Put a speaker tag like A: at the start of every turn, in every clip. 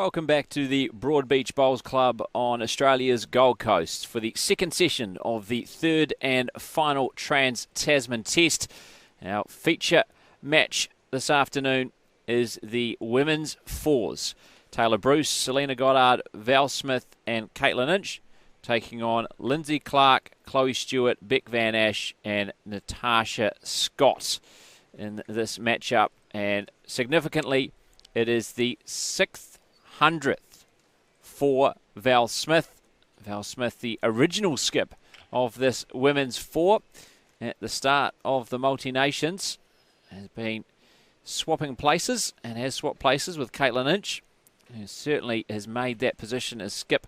A: Welcome back to the Broadbeach Bowls Club on Australia's Gold Coast for the second session of the third and final Trans-Tasman Test. Our feature match this afternoon is the women's fours. Taylor Bruce, Selena Goddard, Val Smith and Caitlin Inch taking on Lindsay Clark, Chloe Stewart, Beck Van Ash and Natasha Scott in this matchup. And significantly, it is the 600th for Val Smith. Val Smith, the original skip of this women's four at the start of the multi-nations, has been swapping places and has swapped places with Caitlin Inch, who certainly has made that position as skip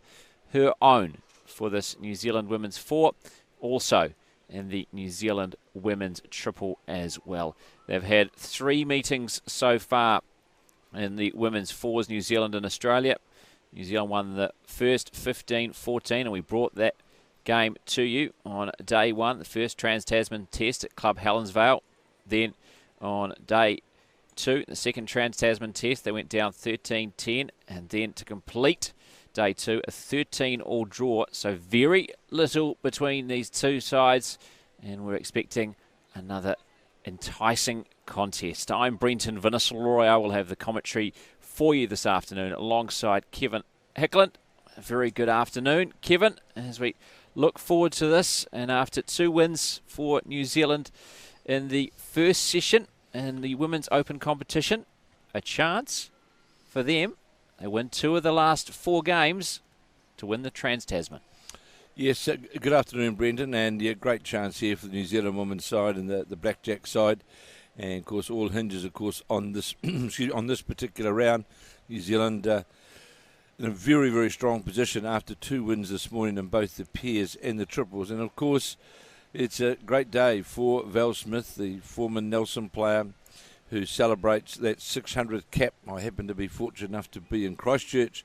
A: her own for this New Zealand women's four, also in the New Zealand women's triple as well. They've had 3 meetings so far in the women's fours, New Zealand and Australia. New Zealand won the first 15-14, and we brought that game to you on day one, the first Trans-Tasman Test at Club Helensvale. Then on day two, the second Trans-Tasman Test, they went down 13-10, and then to complete day two, a 13-all draw. So very little between these two sides, and we're expecting another enticing contest. I'm Brenton Vinicius-Roy. I will have the commentary for you this afternoon alongside Kevin Hickland. A very good afternoon, Kevin, as we look forward to this. And after 2 wins for New Zealand in the first session in the Women's Open competition, a chance for them. They win 2 of the last 4 games to win the Trans-Tasman.
B: Yes, good afternoon, Brendan, and yeah, great chance here for the New Zealand women's side and the blackjack side, and of course all hinges, of course, on this on this particular round. New Zealand in a very, very strong position after 2 wins this morning in both the pairs and the triples, and of course it's a great day for Val Smith, the former Nelson player, who celebrates that 600th cap. I happen to be fortunate enough to be in Christchurch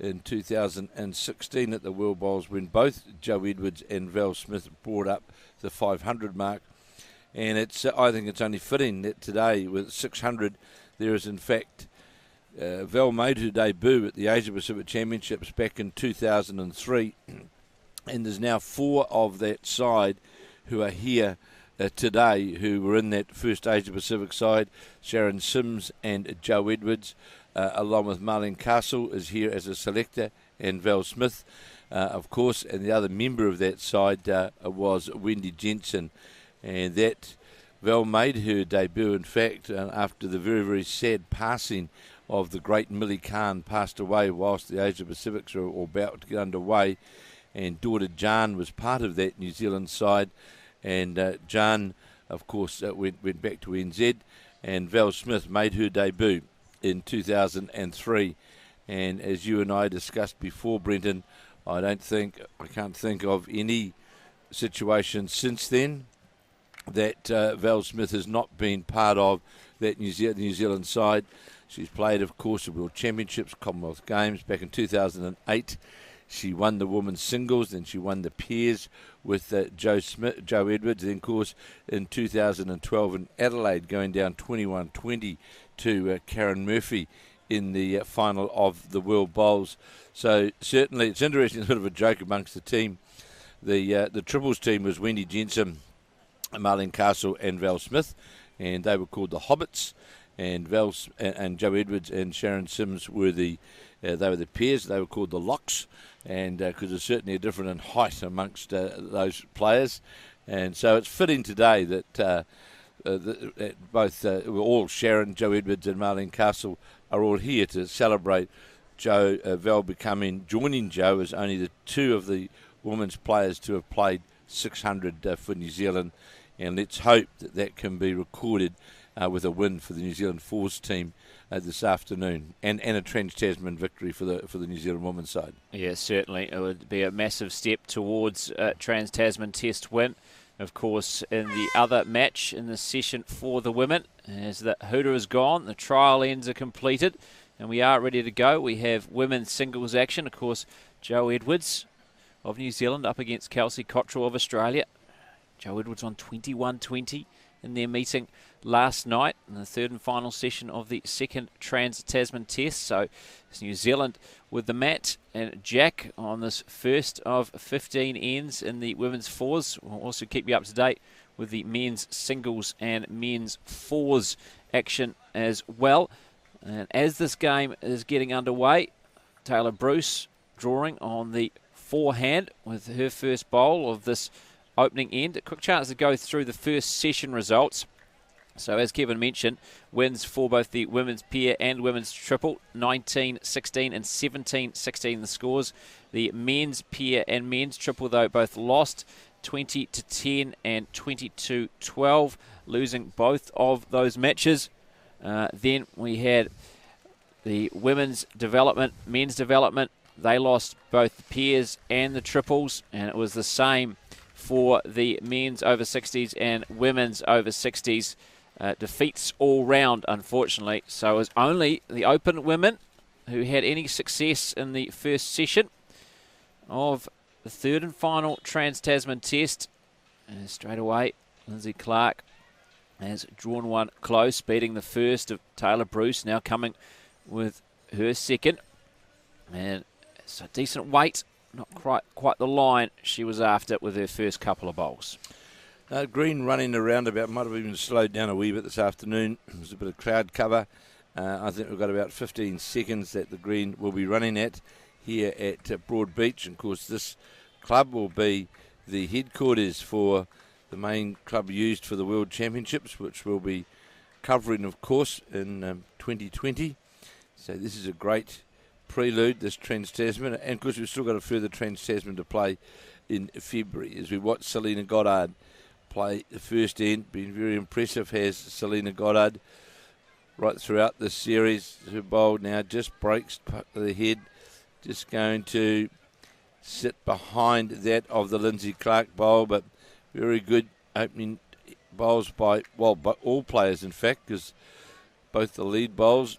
B: in 2016 at the World Bowls when both Joe Edwards and Val Smith brought up the 500 mark. And it's I think it's only fitting that today with 600 there is in fact Val made her debut at the Asia Pacific Championships back in 2003, and there's now 4 of that side who are here today who were in that first Asia Pacific side. Sharon Sims and Joe Edwards, along with Marlene Castle, is here as a selector, and Val Smith, of course, and the other member of that side was Wendy Jensen, and that Val made her debut, in fact, after the very, very sad passing of the great Millie Khan, passed away whilst the Asia Pacifics were about to get underway, and daughter Jan was part of that New Zealand side, and Jan, of course, went back to NZ, and Val Smith made her debut in 2003, and as you and I discussed before, Brenton, I can't think of any situation since then that Val Smith has not been part of that New Zealand side. She's played, of course, the World Championships, Commonwealth Games back in 2008. She won the women's singles, then she won the pairs with Joe Edwards, then, of course, in 2012 in Adelaide, going down 21-20 to Karen Murphy in the final of the World Bowls. So certainly it's interesting, a bit of a joke amongst the team. The triples team was Wendy Jensen, Marlene Castle and Val Smith, and they were called the Hobbits, and and Joe Edwards and Sharon Sims were they were the pairs. They were called the Locks, and because there's certainly a difference in height amongst those players, and so it's fitting today that all Sharon, Joe Edwards and Marlene Castle are all here to celebrate Val joining Joe as only the 2 of the women's players to have played 600 for New Zealand, and let's hope that can be recorded with a win for the New Zealand Fours team this afternoon, and a Trans-Tasman victory for the New Zealand women's side.
A: Yeah, certainly. It would be a massive step towards a Trans-Tasman Test win. Of course, in the other match in the session for the women, as the hooter is gone, the trial ends are completed, and we are ready to go. We have women's singles action. Of course, Joe Edwards of New Zealand up against Kelsey Cottrell of Australia. Joe Edwards on 21-20 in their meeting last night in the third and final session of the second Trans-Tasman Test. So it's New Zealand with the mat and Jack on this first of 15 ends in the women's fours. We'll also keep you up to date with the men's singles and men's fours action as well. And as this game is getting underway, Taylor Bruce drawing on the forehand with her first bowl of this opening end. A quick chance to go through the first session results. So as Kevin mentioned, wins for both the women's pair and women's triple, 19-16 and 17-16 the scores. The men's pair and men's triple, though, both lost 20-10 and 22-12, losing both of those matches. Then we had the women's development, men's development. They lost both the pairs and the triples, and it was the same for the men's over 60s and women's over 60s. Defeats all round, unfortunately. So it was only the open women who had any success in the first session of the third and final Trans-Tasman Test. And straight away, Lindsay Clark has drawn one close, beating the first of Taylor Bruce, now coming with her second. And it's a decent weight, not quite the line she was after with her first couple of bowls.
B: Green running around about, might have even slowed down a wee bit this afternoon. There's a bit of crowd cover. I think we've got about 15 seconds that the green will be running at here at Broad Beach. And of course, this club will be the headquarters for the main club used for the World Championships, which will be covering, of course, in 2020. So this is a great prelude, this Trans-Tasman. And of course, we've still got a further Trans-Tasman to play in February as we watch Selena Goddard play the first end. Been very impressive, has Selena Goddard right throughout this series. Her bowl now just breaks the head, just going to sit behind that of the Lindsay Clark bowl, but very good opening bowls by all players, in fact, because both the lead bowls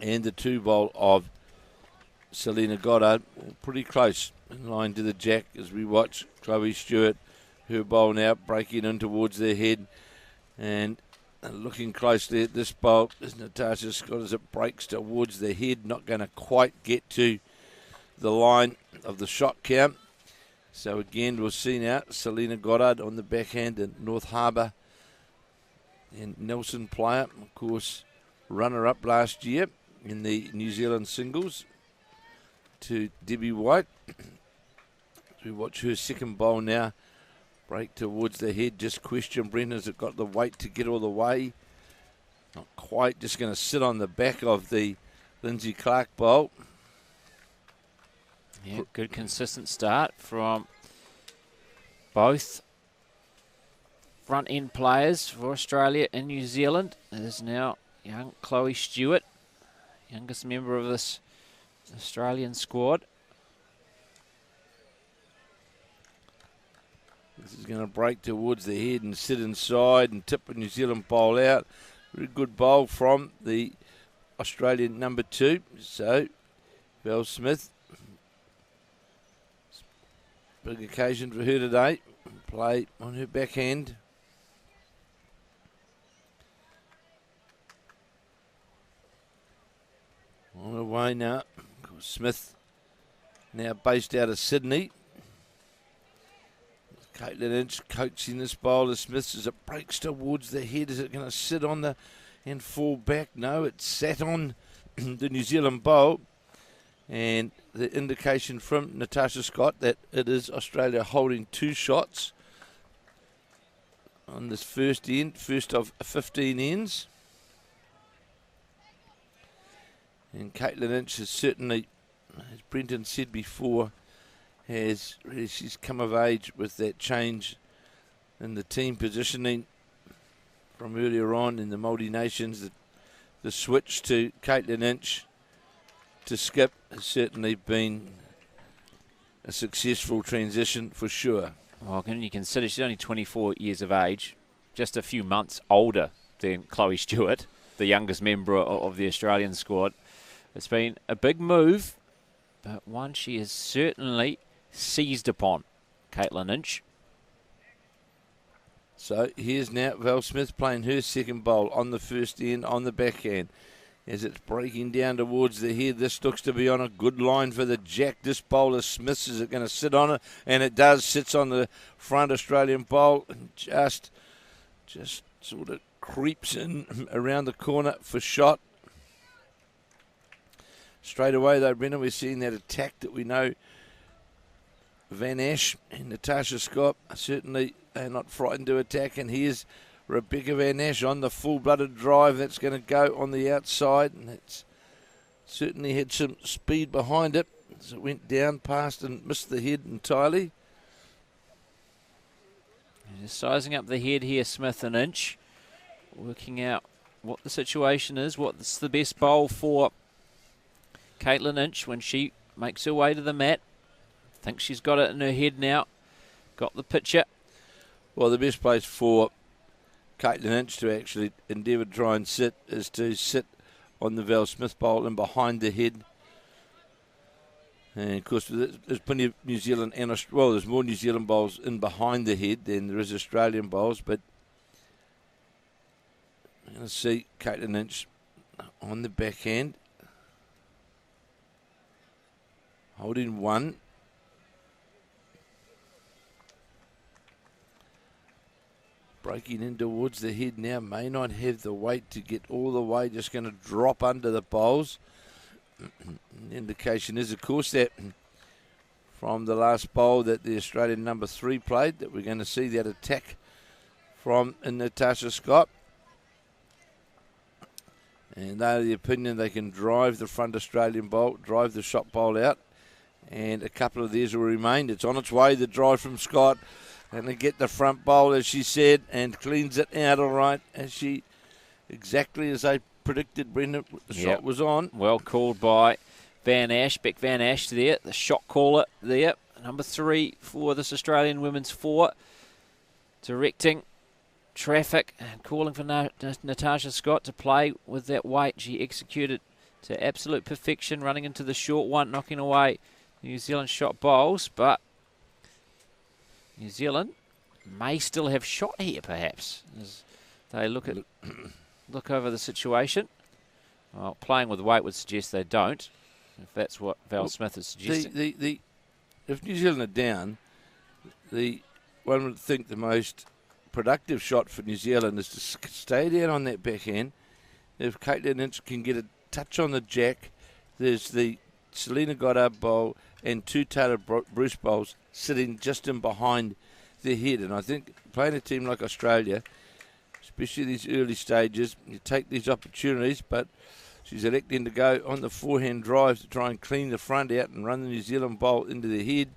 B: and the two bowl of Selena Goddard were pretty close in line to the jack as we watch Chloe Stewart. Her bowl now breaking in towards their head, and looking closely at this bowl is Natasha Scott as it breaks towards the head, not going to quite get to the line of the shot count. So again, we'll see now Selena Goddard on the backhand and North Harbour, and Nelson player, of course, runner-up last year in the New Zealand singles to Debbie White. We watch her second bowl now break towards the head. Just question, Brendan, has it got the weight to get all the way? Not quite, just going to sit on the back of the Lindsay Clark bowl.
A: Yeah, good consistent start from both front end players for Australia and New Zealand. It is now young Chloe Stewart, youngest member of this Australian squad.
B: This is going to break towards the head and sit inside and tip a New Zealand bowl out. Very good bowl from the Australian number 2. So, Val Smith, big occasion for her today. Play on her backhand. On her way now. Smith, now based out of Sydney. Caitlin Inch coaching this bowler. Smith as it breaks towards the head. Is it going to sit on the and fall back? No, it sat on the New Zealand bowl. And the indication from Natasha Scott that it is Australia holding 2 shots on this first end, first of 15 ends. And Caitlin Inch has certainly, as Brenton said before, she's come of age with that change in the team positioning from earlier on in the multi-nations. The switch to Caitlin Inch to skip has certainly been a successful transition for sure.
A: Well, can you consider she's only 24 years of age, just a few months older than Chloe Stewart, the youngest member of the Australian squad. It's been a big move, but one she has certainly seized upon, Caitlin Inch.
B: So here's now Val Smith playing her second bowl on the first end, on the backhand. As it's breaking down towards the head, this looks to be on a good line for the jack. This bowler Smith, is it going to sit on it? And it does, sits on the front Australian bowl and just sort of creeps in around the corner for shot. Straight away though, Brendan, we're seeing that attack that we know Van Ash and Natasha Scott certainly they're not frightened to attack, and here's Rebecca Van Ash on the full-blooded drive. That's going to go on the outside, and it's certainly had some speed behind it as it went down past and missed the head entirely.
A: Just sizing up the head here, Smith an inch, working out what the situation is, what's the best bowl for Caitlin Inch when she makes her way to the mat. I think she's got it in her head now, got the picture.
B: Well, the best place for Caitlin Inch to actually endeavour to try and sit is to sit on the Val Smith bowl and behind the head. And of course, there's plenty of New Zealand and there's more New Zealand bowls in behind the head than there is Australian bowls. But I'm going to see Caitlin Inch on the backhand, holding one. Breaking in towards the head now, may not have the weight to get all the way, just going to drop under the bowls. The indication is, of course, that from the last bowl that the Australian number 3 played, that we're going to see that attack from Natasha Scott. And they're the opinion they can drive the front Australian bowl, drive the shot bowl out, and a couple of these will remain. It's on its way, the drive from Scott. And to get the front bowl, as she said, and cleans it out all right, exactly as they predicted, Brendan, the shot was on.
A: Well called by Van Ash, Beck Van Ash there, the shot caller there. Number 3 for this Australian women's 4, directing traffic and calling for Natasha Scott to play with that weight. She executed to absolute perfection, running into the short one, knocking away New Zealand shot bowls, but New Zealand may still have shot here, perhaps, as they look over the situation. Well, playing with weight would suggest they don't, if that's what Val Smith is suggesting.
B: If New Zealand are down, one would think the most productive shot for New Zealand is to stay down on that backhand. If Caitlin Inch can get a touch on the jack, there's the Selena Goddard bowl and 2 Taylor Bruce bowls sitting just in behind the head. And I think playing a team like Australia, especially these early stages, you take these opportunities, but she's electing to go on the forehand drive to try and clean the front out and run the New Zealand bowl into the head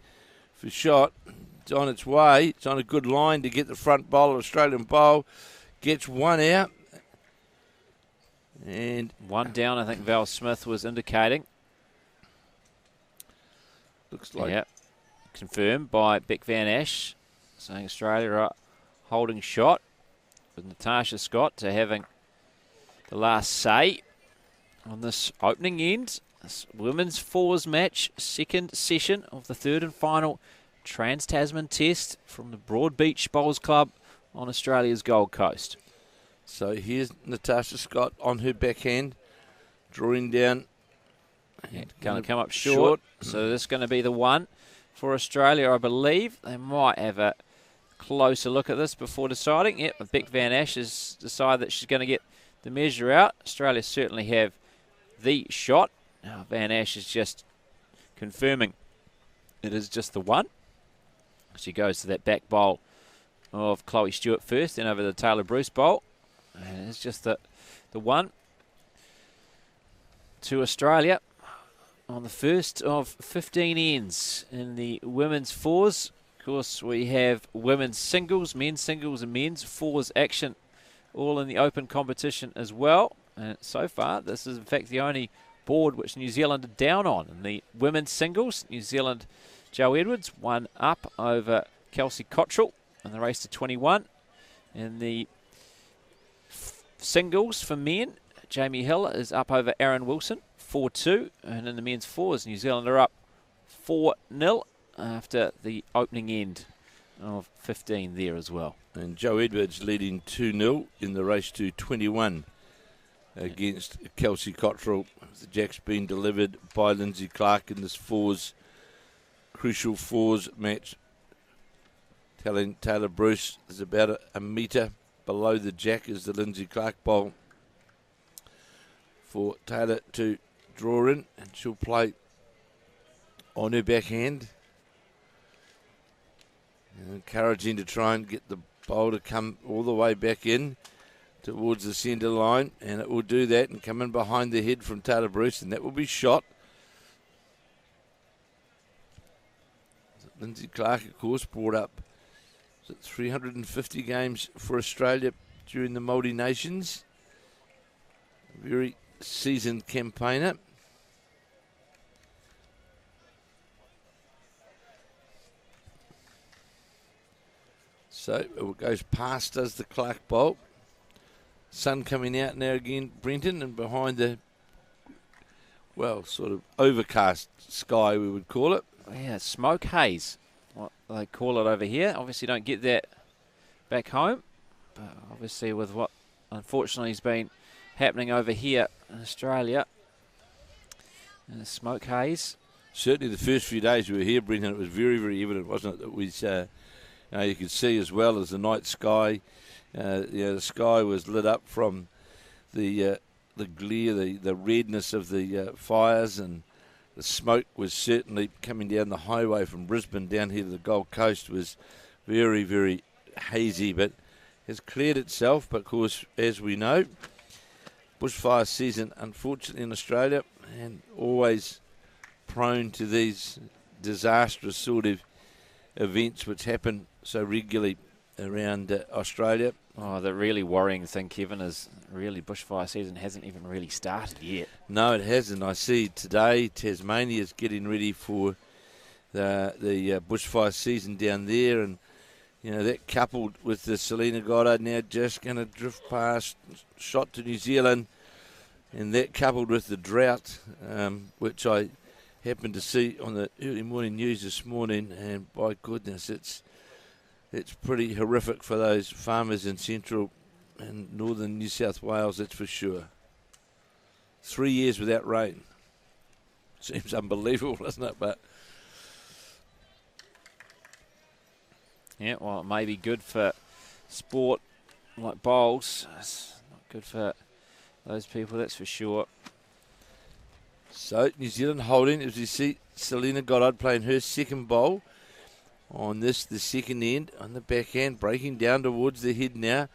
B: for shot. It's on its way. It's on a good line to get the front bowl, Australian bowl. Gets one out. And
A: one down, I think Val Smith was indicating.
B: Looks like.
A: Yep. Confirmed by Beck Van Ash, saying Australia are holding shot, with Natasha Scott to having the last say on this opening end. This women's 4s match, second session of the third and final Trans-Tasman Test from the Broadbeach Bowls Club on Australia's Gold Coast.
B: So here's Natasha Scott on her backhand, drawing down.
A: Going to come up short. So this is going to be the one for Australia, I believe. They might have a closer look at this before deciding. Yep, Beck Van Ash has decided that she's going to get the measure out. Australia certainly have the shot. Now Van Ash is just confirming it is just the one. She goes to that back bowl of Chloe Stewart first, then over the Taylor Bruce bowl. And it's just the one to Australia on the first of 15 ends in the women's 4s. Of course, we have women's singles, men's singles and men's 4s action all in the open competition as well. And so far, this is in fact the only board which New Zealand are down on. In the women's singles, New Zealand, Joe Edwards, 1 up over Kelsey Cottrell in the race to 21. In the singles for men, Jamie Hill is up over Aaron Wilson, 4-2. And in the men's 4s, New Zealand are up 4-0 after the opening end of 15 there as well.
B: And Joe Edwards leading 2-0 in the race to 21 against Kelsey Cottrell. The jack's been delivered by Lindsay Clark in this crucial fours match. Telling Taylor Bruce is about a metre below the jack is the Lindsay Clark bowl for Taylor to draw in, and she'll play on her backhand. And encouraging to try and get the bowl to come all the way back in towards the centre line, and it will do that and come in behind the head from Taylor Bruce, and that will be shot. Lindsay Clark, of course, brought up 350 games for Australia during the Māori Nations. Very seasoned campaigner. So it goes past us, the Clark bowl. Sun coming out now again, Brenton, and behind the, well, sort of overcast sky, we would call it.
A: Yeah, smoke haze, what they call it over here. Obviously don't get that back home, but obviously with what unfortunately has been happening over here in Australia, and the smoke haze.
B: Certainly the first few days we were here, Brenton, it was very, very evident, wasn't it, that we you could see as well as the night sky. The sky was lit up from the glare, the redness of the fires, and the smoke was certainly coming down the highway from Brisbane down here to the Gold Coast was very, very hazy, but has cleared itself. But of course, as we know, bushfire season, unfortunately, in Australia, and always prone to these disastrous sort of events which happen so regularly around Australia.
A: Oh, the really worrying thing, Kevin, is really bushfire season hasn't even really started yet.
B: No, it hasn't. I see today Tasmania is getting ready for the bushfire season down there, and that coupled with the Selena Goddard now just going to drift past, shot to New Zealand, and that coupled with the drought, which I happened to see on the early morning news this morning, and by goodness, it's pretty horrific for those farmers in central and northern New South Wales, that's for sure. 3 years without rain. Seems unbelievable, doesn't it? But
A: yeah, well, it may be good for sport like bowls. It's not good for those people, that's for sure.
B: So New Zealand holding, as you see, Selena Goddard playing her second bowl on the second end, on the backhand, breaking down towards the head now.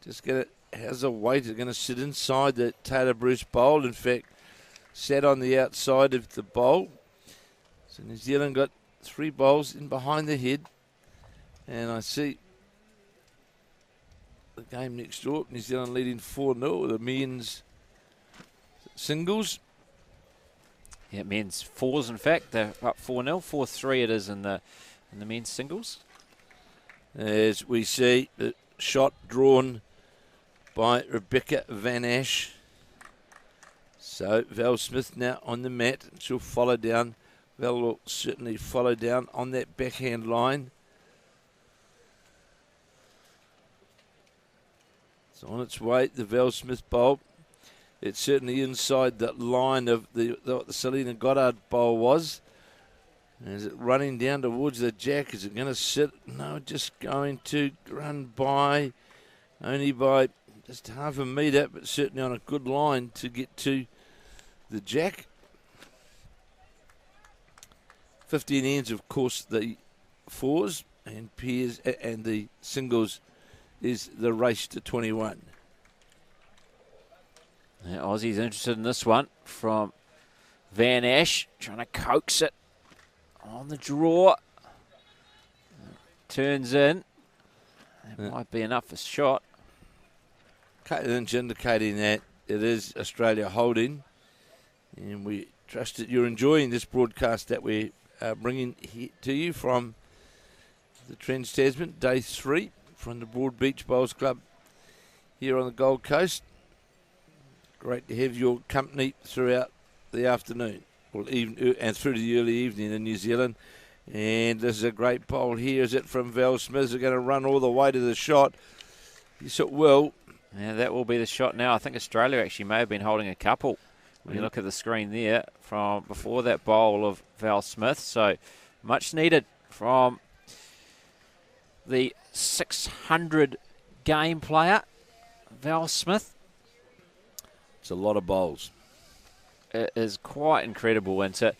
B: Just has a weight, it's going to sit inside the Taylor Bruce bowl. In fact, sat on the outside of the bowl. So New Zealand got 3 bowls in behind the head. And I see the game next door, New Zealand leading 4-0, the men's singles.
A: Yeah, men's fours, in fact. They're up 4-0. 4-3 it is in the men's singles.
B: As we see the shot drawn by Rebecca Van Ash. So Val Smith now on the mat. She'll follow down. Val will certainly follow down on that backhand line. It's on its way, the Val Smith bowl. It's certainly inside the line of the Selena Goddard bowl was. Is it running down towards the jack? Is it going to sit? No, just going to run by, only by just half a metre, but certainly on a good line to get to the jack. 15 ends, of course, the fours and pairs, and the singles is the race to 21.
A: Yeah, Aussie's interested in this one from Van Ash, trying to coax it on the draw. Turns in. That might be enough for shot.
B: Caitlin's indicating that it is Australia holding, and we trust that you're enjoying this broadcast that we're bringing here to you from the Trans Tasman, day 3 from the Broad Beach Bowls Club here on the Gold Coast. Great to have your company throughout the afternoon, or even and through the early evening in New Zealand, And this is a great bowl here. Is it from Val Smith? They're going to run all the way to the shot. Yes, it will.
A: Yeah, that will be the shot now. I think Australia actually may have been holding a couple. When you look at the screen there from before that bowl of Val Smith. So much needed from the 600 game player, Val Smith.
B: It's a lot of bowls.
A: It is quite incredible. And to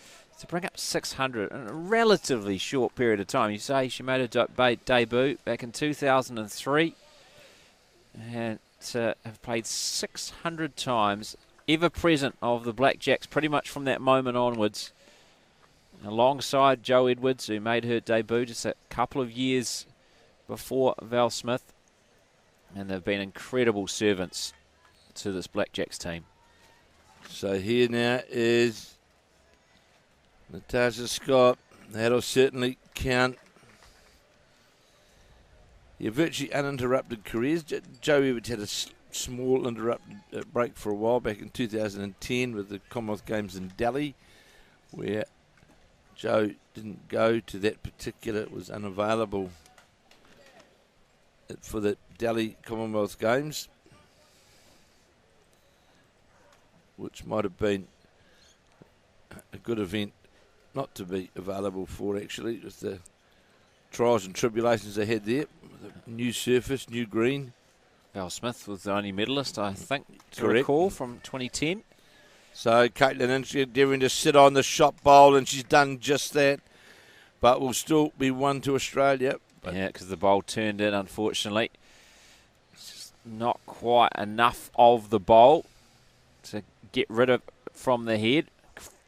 A: bring up 600 in a relatively short period of time. You say she made her debut back in 2003. And to have played 600 times, ever present of the Blackjacks pretty much from that moment onwards. Alongside Jo Edwards, who made her debut just a couple of years before Val Smith. And they've been incredible servants to this Blackjacks team.
B: So here now is Natasha Scott. That'll certainly count. Yeah, virtually uninterrupted careers. Jo Edwards had a small interrupted break for a while back in 2010 with the Commonwealth Games in Delhi, where Jo didn't go to that particular, it was unavailable for the Delhi Commonwealth Games, which might have been a good event not to be available for, actually, with the trials and tribulations they had there. The new surface, new green.
A: Val Smith was the only medalist, I think, to
B: Correct.
A: recall, from 2010.
B: So Caitlin Inch endeavouring to sit on the shot bowl, and she's done just that. But will still be one to Australia.
A: Yeah, because the bowl turned in, unfortunately. It's just not quite enough of the bowl to get rid of from the head.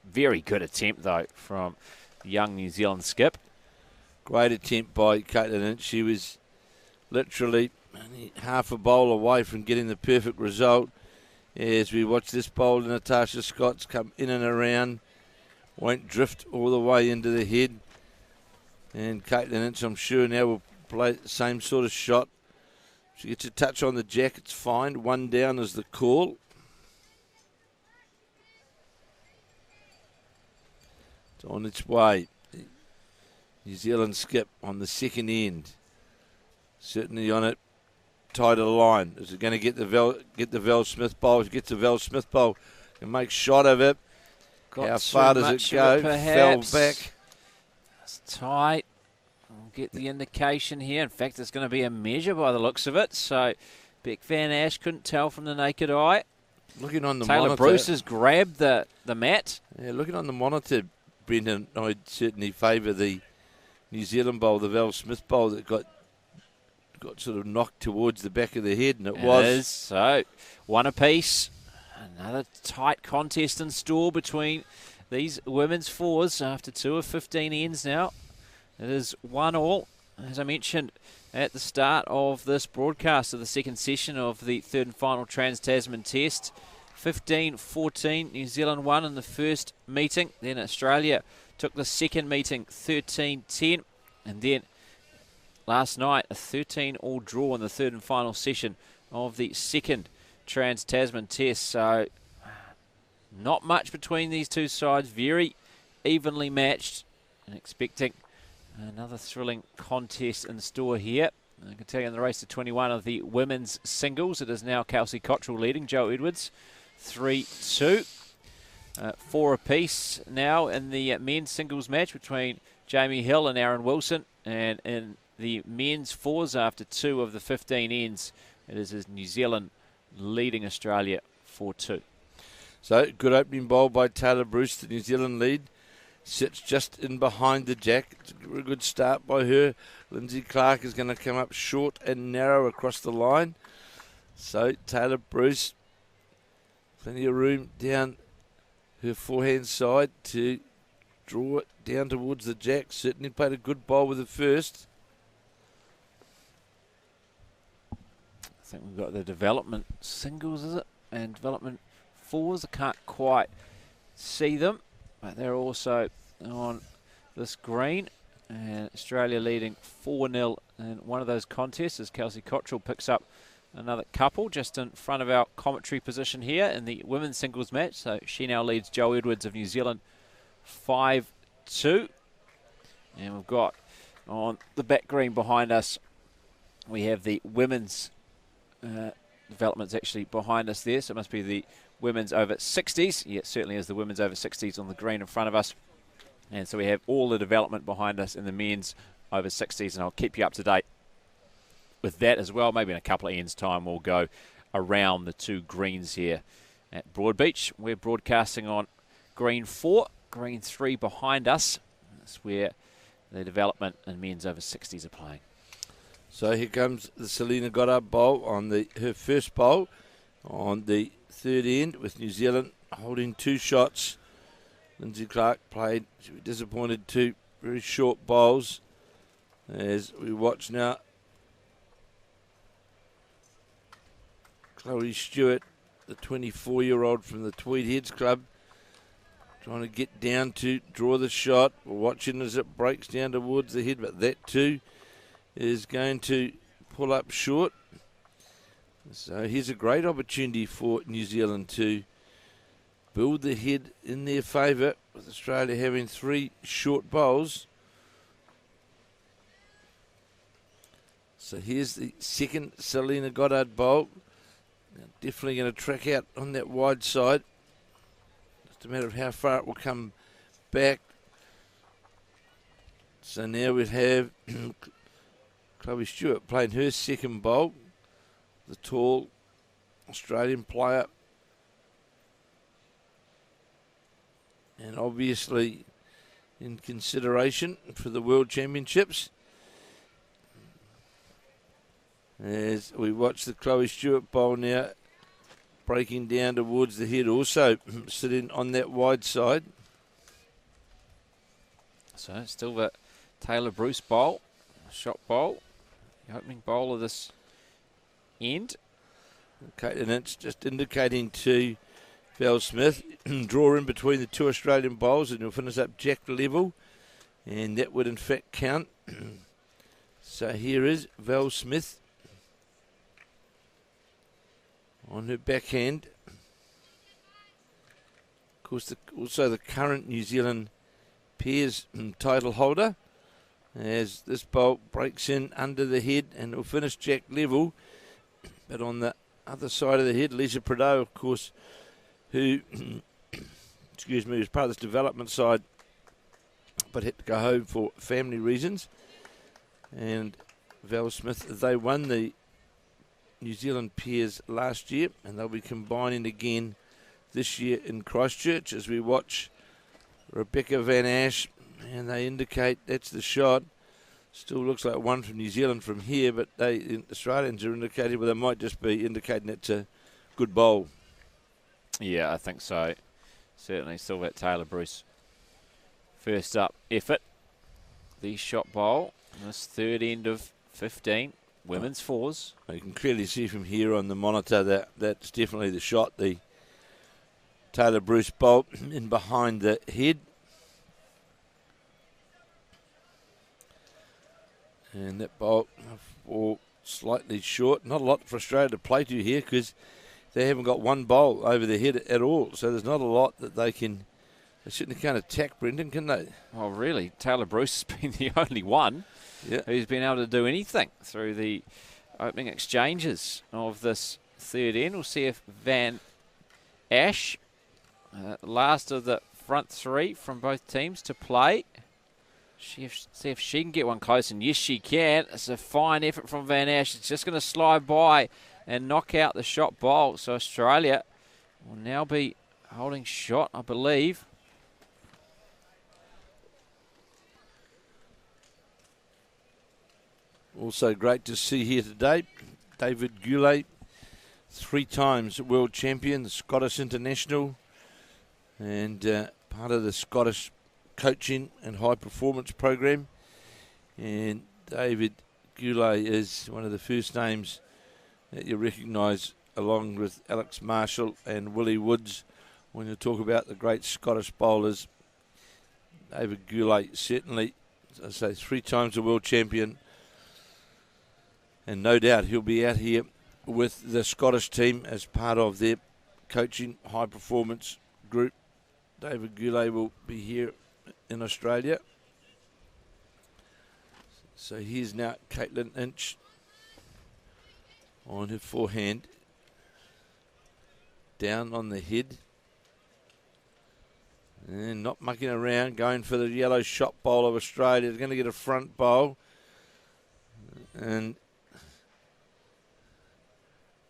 A: Very good attempt, though, from the young New Zealand skip.
B: Great attempt by Caitlin Inch. She was literally only half a bowl away from getting the perfect result. As we watch this bowl, Natasha Scott's come in and around. Won't drift all the way into the head. And Caitlin Inch, I'm sure, now will play the same sort of shot. She gets a touch on the jack, it's fine. One down is the call. It's on its way. New Zealand skip on the second end. Certainly on it, tighter line. Is it going to get the Val Smith bowl? If it gets the Val Smith bowl, can make shot of it.
A: Got
B: how far does it go? Fell back.
A: It's tight. We'll get the indication here. In fact, it's going to be a measure by the looks of it. So Beck Van Ash couldn't tell from the naked eye.
B: Looking on the
A: Taylor
B: monitor.
A: Bruce has grabbed the mat.
B: Yeah, looking on the monitor, Brendan, I'd certainly favour the New Zealand bowl, the Val Smith bowl that got sort of knocked towards the back of the head, and it was.
A: Is. So, one apiece. Another tight contest in store between these women's fours after 2 of 15 ends now. It is 1-1, as I mentioned at the start of this broadcast of the second session of the third and final Trans-Tasman Test. 15-14, New Zealand won in the first meeting. Then Australia took the second meeting 13-10. And then last night, a 13-all draw in the third and final session of the second Trans-Tasman Test. So not much between these two sides. Very evenly matched. And expecting another thrilling contest in store here. I can tell you in the race to 21 of the women's singles, it is now Kelsey Cottrell leading, Jo Edwards 3-2. 4 apiece now in the men's singles match between Jamie Hill and Aaron Wilson. And in the men's fours, after 2 of the 15 ends, it is New Zealand leading Australia 4-2.
B: So, good opening bowl by Taylor Bruce, the New Zealand lead. Sits just in behind the jack. It's a good start by her. Lindsay Clark is going to come up short and narrow across the line. So, Taylor Bruce, plenty of room down her forehand side to draw it down towards the jack. Certainly played a good bowl with the first.
A: I think we've got the development singles, is it? And development fours. I can't quite see them, but they're also on this green. And Australia leading 4-0 in one of those contests as Kelsey Cottrell picks up another couple just in front of our commentary position here in the women's singles match. So she now leads Jo Edwards of New Zealand 5-2. And we've got on the back green behind us, we have the women's developments actually behind us there. So it must be the women's over 60s. Yeah, it certainly is the women's over 60s on the green in front of us. And so we have all the development behind us in the men's over 60s. And I'll keep you up to date with that as well. Maybe in a couple of ends' time we'll go around the two greens here at Broadbeach. We're broadcasting on green 4, green 3 behind us. That's where the development and men's over 60s are playing.
B: So here comes the Selena Goddard bowl on her first bowl on the third end with New Zealand holding 2 shots. Lindsay Clark played, she was disappointed, 2 very short bowls. As we watch now, Chloe Stewart, the 24-year-old from the Tweed Heads Club, trying to get down to draw the shot. We're watching as it breaks down towards the head, but that too is going to pull up short. So here's a great opportunity for New Zealand to build the head in their favour, with Australia having 3 short bowls. So here's the second Selena Goddard bowl. Now definitely going to track out on that wide side. Just a matter of how far it will come back. So now we have Chloe Stewart playing her second bowl, the tall Australian player. And obviously in consideration for the World Championships. As we watch the Chloe Stewart bowl now, breaking down towards the head, also sitting on that wide side.
A: So still the Taylor Bruce bowl, shot bowl, the opening bowl of this end.
B: Okay, and it's just indicating to Val Smith, draw in between the 2 Australian bowls, and you'll finish up jack level, and that would in fact count. So here is Val Smith on her backhand. Of course, also the current New Zealand pairs title holder, as this bowl breaks in under the head and will finish jack level. But on the other side of the head, Lisa Prideaux, of course, who, excuse me, was part of this development side, but had to go home for family reasons. And Val Smith, they won the New Zealand pairs last year, and they'll be combining again this year in Christchurch as we watch Rebecca Van Ash, and they indicate that's the shot. Still looks like one from New Zealand from here, but the Australians are indicating, well, they might just be indicating it's a good bowl.
A: Yeah, I think so. Certainly still that Taylor Bruce first up effort. The shot bowl, this third end of 15, women's 4s.
B: You can clearly see from here on the monitor that that's definitely the shot, the Taylor Bruce bowl in behind the head. And that bowl for slightly short. Not a lot for Australia to play to here because they haven't got one bowl over the head at all. So there's not a lot that they can. They certainly can't attack, Brendan, can they?
A: Well, really, Taylor Bruce has been the only one who's been able to do anything through the opening exchanges of this third end. We'll see if Van Ash, last of the front 3 from both teams to play. See if she can get one close, and yes, she can. It's a fine effort from Van Ash. It's just going to slide by and knock out the shot bowl. So Australia will now be holding shot, I believe.
B: Also great to see here today, David Goulet, 3 times world champion, the Scottish international, and part of the Scottish coaching and high performance program. And David Goulet is one of the first names that you recognise, along with Alex Marshall and Willie Woods, when you talk about the great Scottish bowlers. David Goulet, certainly, as I say, 3 times a world champion, and no doubt he'll be out here with the Scottish team as part of their coaching high performance group. David Goulet will be here in Australia. So here's now Caitlin Inch on her forehand. Down on the head. And not mucking around, going for the yellow shot bowl of Australia. They're going to get a front bowl. And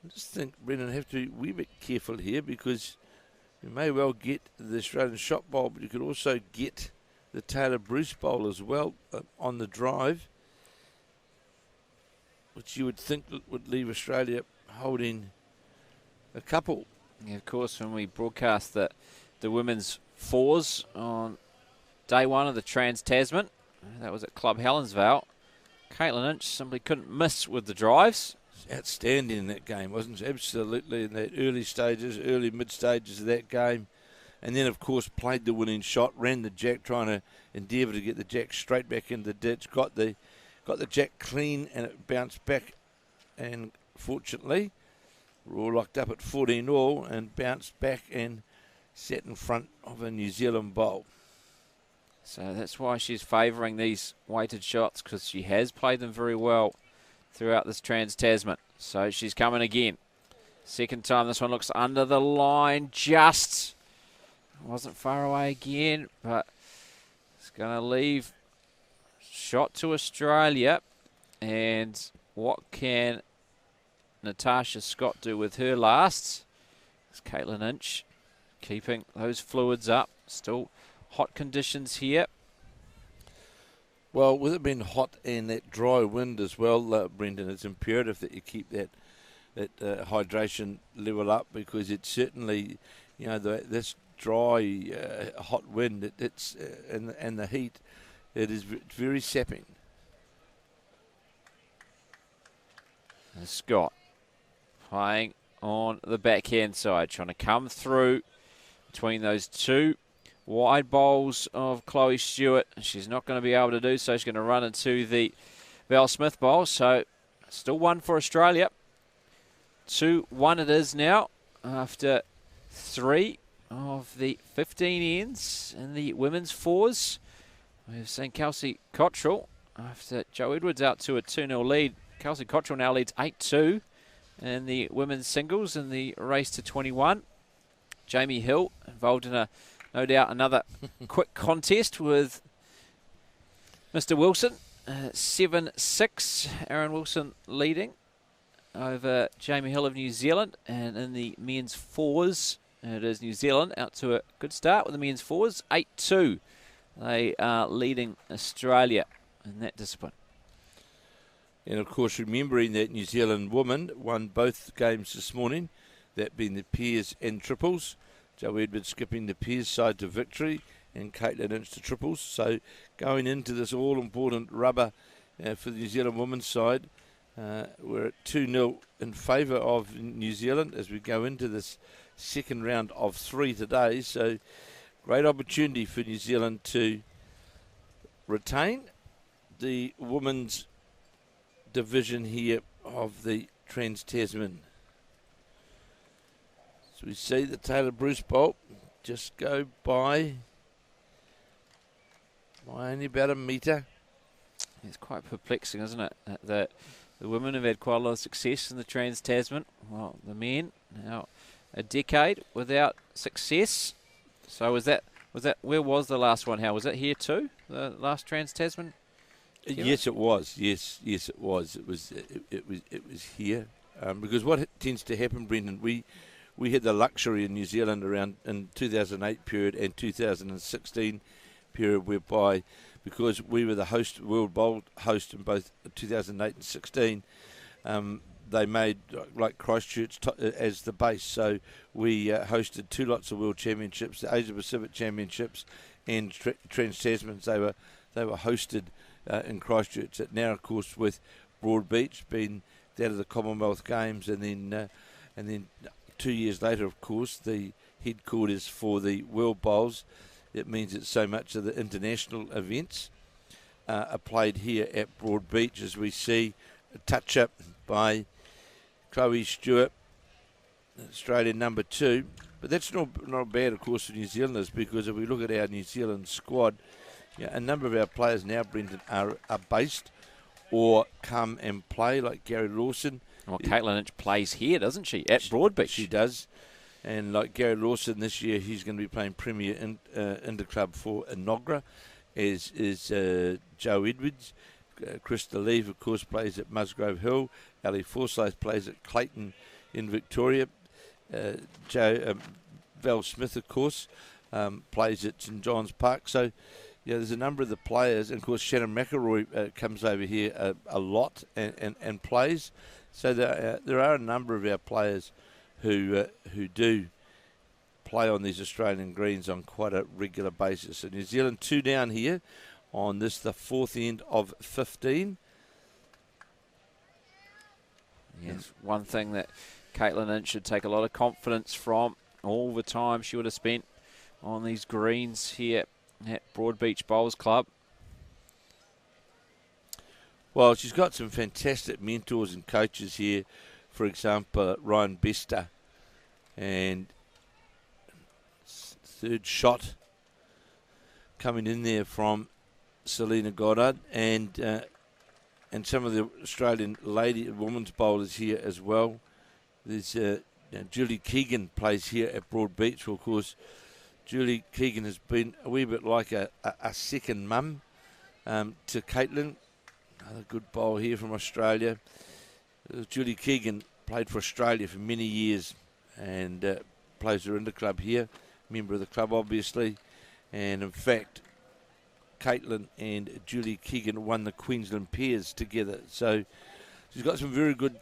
B: I just think, Brendan, have to be a wee bit careful here, because you may well get the Australian shot bowl, but you could also get the Taylor Bruce bowl as well on the drive, which you would think would leave Australia holding a couple.
A: Yeah, of course, when we broadcast the women's fours on day one of the Trans-Tasman, that was at Club Helensvale, Caitlin Inch simply couldn't miss with the drives.
B: Outstanding in that game, wasn't she? Absolutely, in that early stages, early mid stages of that game. And then, of course, played the winning shot, ran the jack, trying to endeavour to get the jack straight back into the ditch, got the jack clean, and it bounced back. And fortunately, we're all locked up at 14 all, and bounced back and sat in front of a New Zealand bowl.
A: So that's why she's favouring these weighted shots, because she has played them very well throughout this Trans-Tasman. So she's coming again. Second time, this one looks under the line, just wasn't far away again, but it's going to leave shot to Australia. And what can Natasha Scott do with her lasts? It's Caitlin Inch keeping those fluids up. Still hot conditions here.
B: Well, with it being hot and that dry wind as well, Brendan, it's imperative that you keep that hydration level up, because it's certainly, this dry, hot wind, and the heat, it's very sapping.
A: And Scott playing on the backhand side, trying to come through between those two wide bowls of Chloe Stewart. She's not going to be able to do so. She's going to run into the Val Smith bowl. So still one for Australia. 2-1 it is now after 3 of the 15 ends in the women's fours. We've seen Kelsey Cottrell, after Joe Edwards out to a 2-0 lead. Kelsey Cottrell now leads 8-2 in the women's singles in the race to 21. Jamie Hill involved in no doubt another quick contest with Mr. Wilson. 7-6. Aaron Wilson leading over Jamie Hill of New Zealand. And in the men's fours, it is New Zealand out to a good start with the men's fours. 8-2. They are leading Australia in that discipline.
B: And, of course, remembering that New Zealand women won both games this morning, that being the pairs and triples. Joe Edwards skipping the pairs side to victory, and Caitlin Inch to triples. So going into this all-important rubber for the New Zealand women's side, we're at 2-0 in favour of New Zealand as we go into this second round of 3 today. So great opportunity for New Zealand to retain the women's division here of the Trans-Tasman. So we see the Taylor Bruce bolt just go by only about a metre.
A: It's quite perplexing, isn't it? That the women have had quite a lot of success in the Trans-Tasman. Well, the men now a decade without success. So was that where was the last one? How was it here too? The last Trans-Tasman?
B: Yes, it was. Yes, it was. It was here because what tends to happen, Brendan, we had the luxury in New Zealand around in 2008 period and 2016 period, whereby because we were the world bowl host in both 2008 and 16, they made like Christchurch as the base. So we hosted 2 lots of world championships, the Asia Pacific championships, and Trans-Tasmans. They were hosted in Christchurch. Now, of course, with Broadbeach being that of the Commonwealth Games, and then 2 years later, of course, the headquarters for the World Bowls. It means that so much of the international events are played here at Broadbeach, as we see a touch-up by Chloe Stewart, Australia number 2. But that's not bad, of course, for New Zealanders, because if we look at our New Zealand squad, a number of our players now, Brendan, are based or come and play like Gary Lawson.
A: Well, Caitlin Lynch plays here, doesn't she, at Broadbeach?
B: She does. And like Gary Lawson this year, he's going to be playing Premier Interclub for Inogra, as is Joe Edwards. Krista Leave, of course, plays at Musgrove Hill. Ali Forsyth plays at Clayton in Victoria. Val Smith, of course, plays at St John's Park. So, yeah, there's a number of the players. And, of course, Shannon McElroy comes over here a lot and plays. So there are a number of our players who do play on these Australian greens on quite a regular basis. So New Zealand 2 down here on this, the fourth end of 15.
A: Yes, one thing that Caitlin Lynch should take a lot of confidence from. All the time she would have spent on these greens here at Broadbeach Bowls Club.
B: Well, she's got some fantastic mentors and coaches here. For example, Ryan Bester, and third shot coming in there from Selena Goddard, and some of the Australian women's bowlers here as well. There's Julie Keegan plays here at Broadbeach. Well, of course, Julie Keegan has been a wee bit like a second mum to Caitlin. Another good bowl here from Australia. Julie Keegan played for Australia for many years and plays her interclub here, member of the club obviously. And in fact, Caitlin and Julie Keegan won the Queensland Pairs together. So she's got some very good,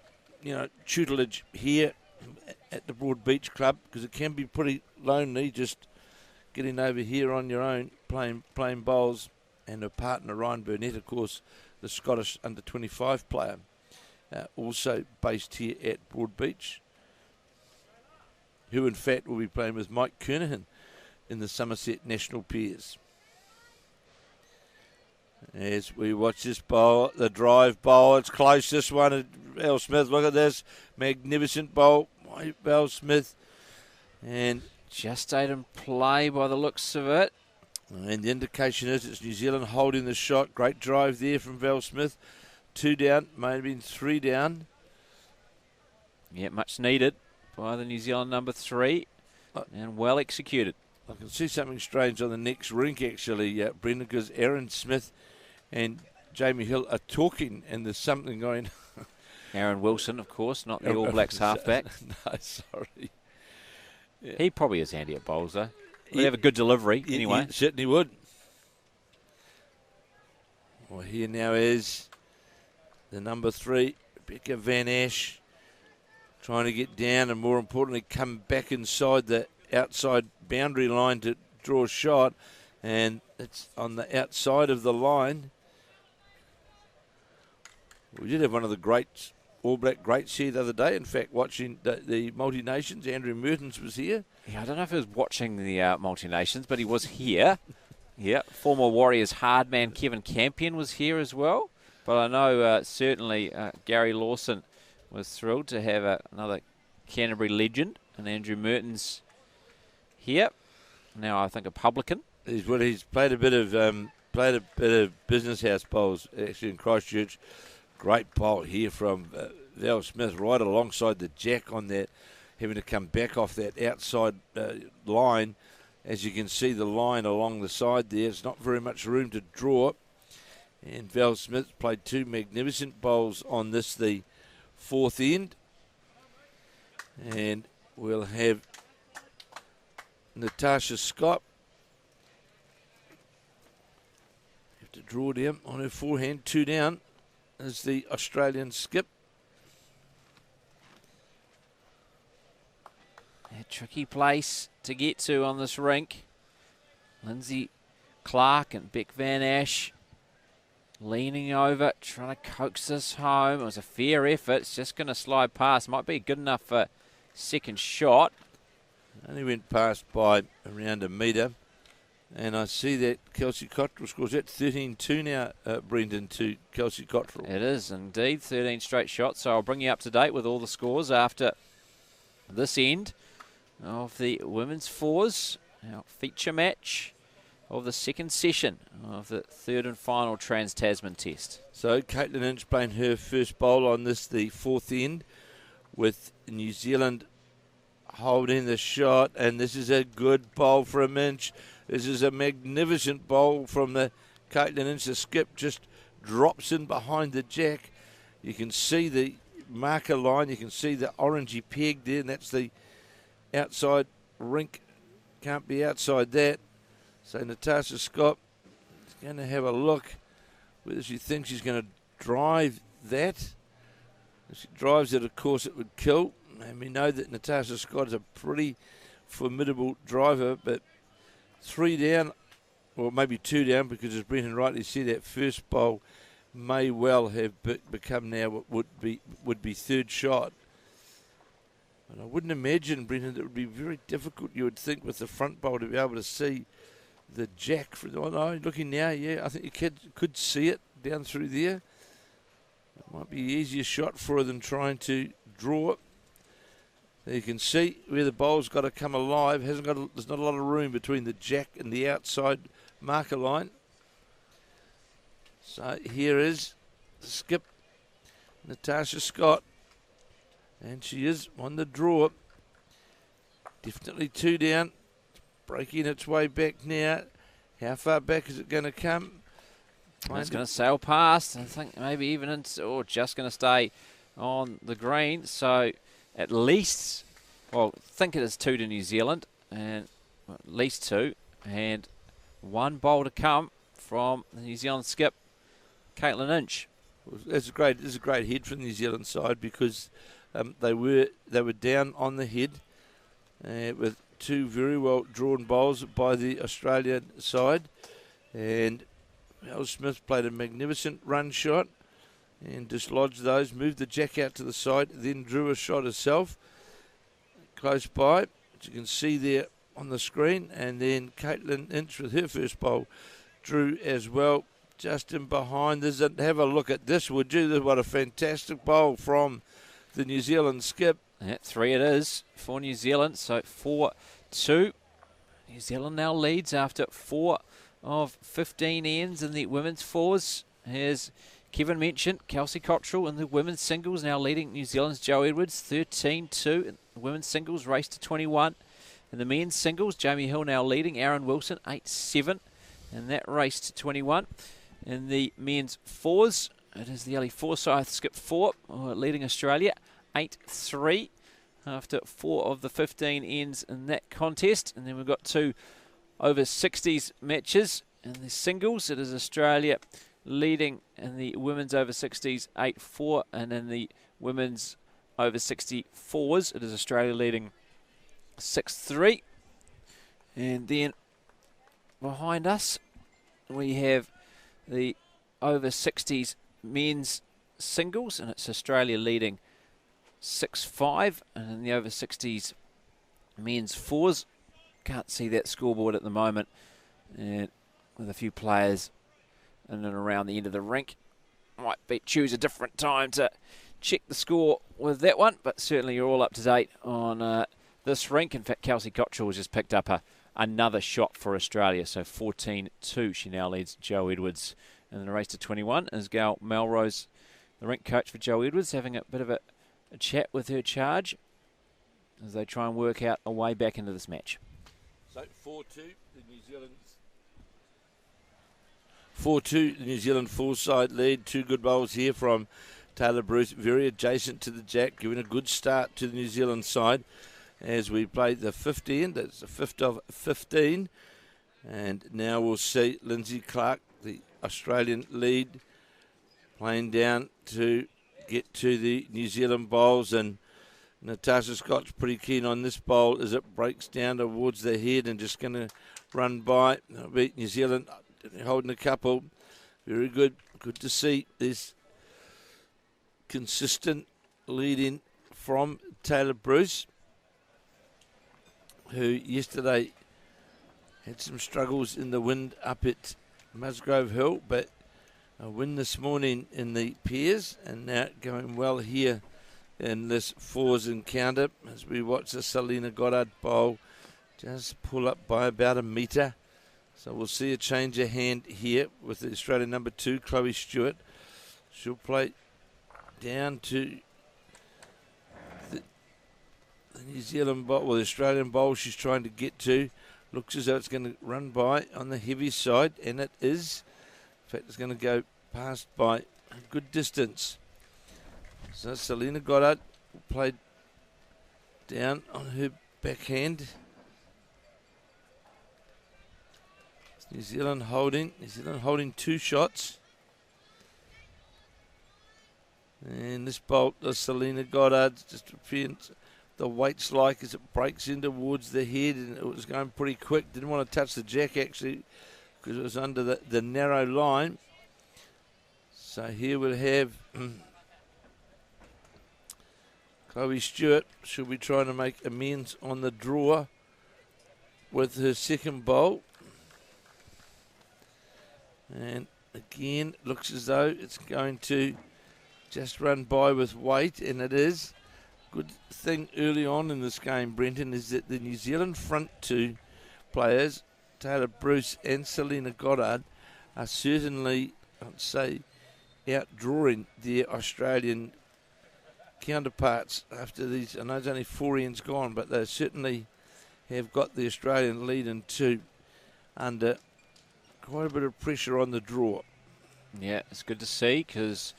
B: tutelage here at the Broadbeach Club, because it can be pretty lonely just getting over here on your own, playing bowls. And her partner, Ryan Burnett, of course, the Scottish under-25 player, also based here at Broadbeach, who in fact will be playing with Mike Kernahan in the Somerset National Pairs. As we watch this bowl, the drive bowl, it's close, this one. Val Smith, look at this, magnificent bowl by Val Smith. And
A: just stayed in play by the looks of it.
B: And the indication is it's New Zealand holding the shot. Great drive there from Val Smith. 2 down, may have been 3 down.
A: Yeah, much needed by the New Zealand number 3, and well executed.
B: I can see something strange on the next rink, actually, Brendan, because Aaron Smith and Jamie Hill are talking, and there's something going on.
A: Aaron Wilson, of course, not the All Blacks halfback.
B: No, sorry.
A: Yeah. He probably is handy at bowls, though. He'd have a good delivery, anyway.
B: He certainly would. Well, here now is the number 3, Rebecca Van Ash, trying to get down and, more importantly, come back inside the outside boundary line to draw a shot. And it's on the outside of the line. We did have one of the greats, All Black greats here the other day. In fact, watching the Multi-Nations, Andrew Mertens was here.
A: Yeah, I don't know if he was watching the Multi-Nations, but he was here. Yeah, former Warriors hard man Kevin Campion was here as well. But I know certainly Gary Lawson was thrilled to have another Canterbury legend, and Andrew Mertens here. Now I think a publican.
B: He's played a bit of business house bowls actually in Christchurch. Great bowl here from Val Smith right alongside the jack on that, having to come back off that outside line. As you can see, the line along the side there, it's not very much room to draw. And Val Smith played 2 magnificent bowls on this, the 4th end. And we'll have Natasha Scott have to draw down on her forehand. 2 down is the Australian skip.
A: A tricky place to get to on this rink. Lindsay Clark and Beck Van Ash leaning over, trying to coax this home. It was a fair effort. It's just going to slide past. Might be good enough for second shot.
B: Only went past by around a metre. And I see that Kelsey Cottrell scores at 13-2 now, Brendan, to Kelsey Cottrell.
A: It is indeed 13 straight shots. So I'll bring you up to date with all the scores after this end of the women's fours. Our feature match of the second session of the third and final Trans-Tasman Test.
B: So Caitlin Inch playing her first bowl on this, the fourth end, with New Zealand holding the shot, and this is a good bowl from Inch. This is a magnificent bowl from the Caitlin Inch. The skip just drops in behind the jack. You can see the marker line, you can see the orangey peg there, and that's the outside rink. Can't be outside that. So Natasha Scott is going to have a look whether she thinks she's going to drive that. If she drives it, of course, it would kill. And we know that Natasha Scott is a pretty formidable driver, but 3 down, or maybe 2 down, because as Brendan rightly said, that first bowl may well have become now what would be third shot. And I wouldn't imagine, Brendan, that it would be very difficult, you would think, with the front bowl to be able to see the jack. Looking now, yeah, I think you could see it down through there. It might be an easier shot for her than trying to draw it. You can see where the bowl's got to come alive. There's not a lot of room between the jack and the outside marker line. So here is the skip, Natasha Scott. And she is on the draw. Definitely 2 down. Breaking its way back now. How far back is it going to come?
A: It's going to sail past. I think maybe even just going to stay on the green. So at least, I think it is 2 to New Zealand, and at least 2, and 1 bowl to come from the New Zealand skip, Caitlin Inch.
B: This is a great head from the New Zealand side, because they were down on the head with 2 very well drawn bowls by the Australian side, and Al Smith played a magnificent run shot and dislodged those, moved the jack out to the side, then drew a shot herself close by, which you can see there on the screen, and then Caitlin Inch with her first bowl drew as well, just in behind. Have a look at this, would you? What a fantastic bowl from the New Zealand skip.
A: 3 it is for New Zealand, so 4-2. New Zealand now leads after 4 of 15 ends in the women's fours. As Kevin mentioned, Kelsey Cottrell in the women's singles now leading New Zealand's Jo Edwards 13-2. The women's singles race to 21. In the men's singles, Jamie Hill now leading Aaron Wilson 8-7, and that race to 21. In the men's fours, it is the Ali Forsyth skip 4 leading Australia 8-3 after 4 of the 15 ends in that contest. And then we've got 2 over 60s matches in the singles. It is Australia leading in the women's over 60s 8-4, and in the women's over 64s, it is Australia leading 6-3. And then behind us, we have the over 60s men's singles, and it's Australia leading 6-5, and in the over 60s men's fours, can't see that scoreboard at the moment, and with a few players in and around the end of the rink, might choose a different time to check the score with that one, but certainly you're all up to date on this rink. In fact, Kelsey Cottrell has just picked up another shot for Australia, so 14-2. She now leads Jo Edwards. And in the race to 21 is Gail Melrose, the rink coach for Jo Edwards, having a bit of a chat with her charge as they try and work out a way back into this match.
B: So 4-2, the New Zealand full side lead. 2 good bowls here from Taylor Bruce, very adjacent to the jack, giving a good start to the New Zealand side as we play the 5th end. That's the 5th of 15. And now we'll see Lindsay Clark, the Australian lead, playing down to get to the New Zealand bowls, and Natasha Scott's pretty keen on this bowl as it breaks down towards the head and just going to run by. Beat New Zealand holding a couple. Very good. Good to see this consistent leading from Taylor Bruce, who yesterday had some struggles in the wind up at Musgrove Hill, but a win this morning in the pairs, and now going well here in this fours encounter as we watch the Selena Goddard bowl just pull up by about a metre So we'll see a change of hand here with the Australian number 2, Chloe Stewart. She'll play down to the New Zealand bowl, well, the Australian bowl she's trying to get to. Looks as though it's going to run by on the heavy side, and it is. In fact, it's going to go past by a good distance. So Selena Goddard played down on her backhand. New Zealand holding 2 shots. And this bolt of Selena Goddard just appears the weight's like as it breaks in towards the head, and it was going pretty quick. Didn't want to touch the jack actually because it was under the narrow line. So here we'll have Chloe Stewart. She'll be trying to make amends on the draw with her second bowl. And again, looks as though it's going to just run by with weight, and it is. Good thing early on in this game, Brenton, is that the New Zealand front 2 players, Taylor Bruce and Selena Goddard, are certainly, I'd say, outdrawing their Australian counterparts after these. I know it's only 4 ends gone, but they certainly have got the Australian lead in 2 under quite a bit of pressure on the draw.
A: Yeah, it's good to see because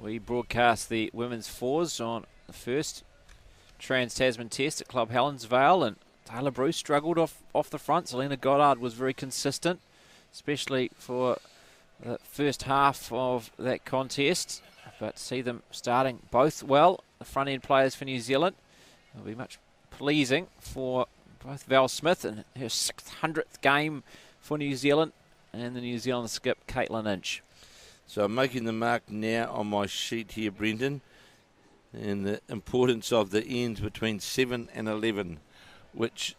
A: we broadcast the women's 4s on the first Trans-Tasman Test at Club Helensvale, and Taylor Bruce struggled off the front. Selena Goddard was very consistent, especially for the first half of that contest. But see them starting both well, the front-end players for New Zealand. It'll be much pleasing for both Val Smith and her 600th game for New Zealand, and the New Zealand skip Caitlin Inch.
B: So I'm making the mark now on my sheet here, Brendan, and the importance of the ends between 7 and 11, which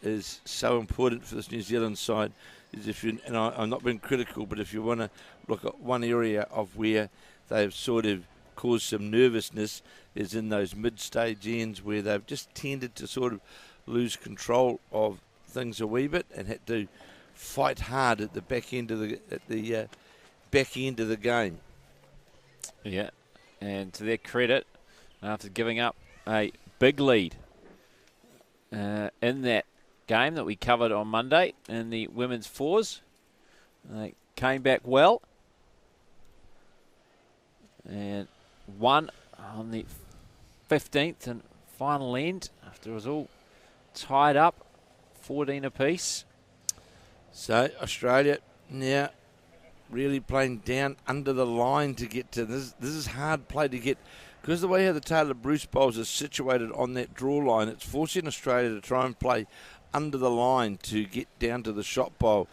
B: is so important for this New Zealand side. Is if you, and I'm not being critical, but if you want to look at one area of where they've sort of caused some nervousness is in those mid-stage ends where they've just tended to sort of lose control of things a wee bit and had to fight hard at the back end of the game.
A: Yeah, and to their credit, after giving up a big lead in that game that we covered on Monday in the women's 4s, they came back well and won on the 15th and final end after it was all tied up, 14 apiece.
B: So Australia now really playing down under the line to get to this. This is hard play to get because the way how the Taylor Bruce bowls are situated on that draw line. It's forcing Australia to try and play under the line to get down to the shot bowl,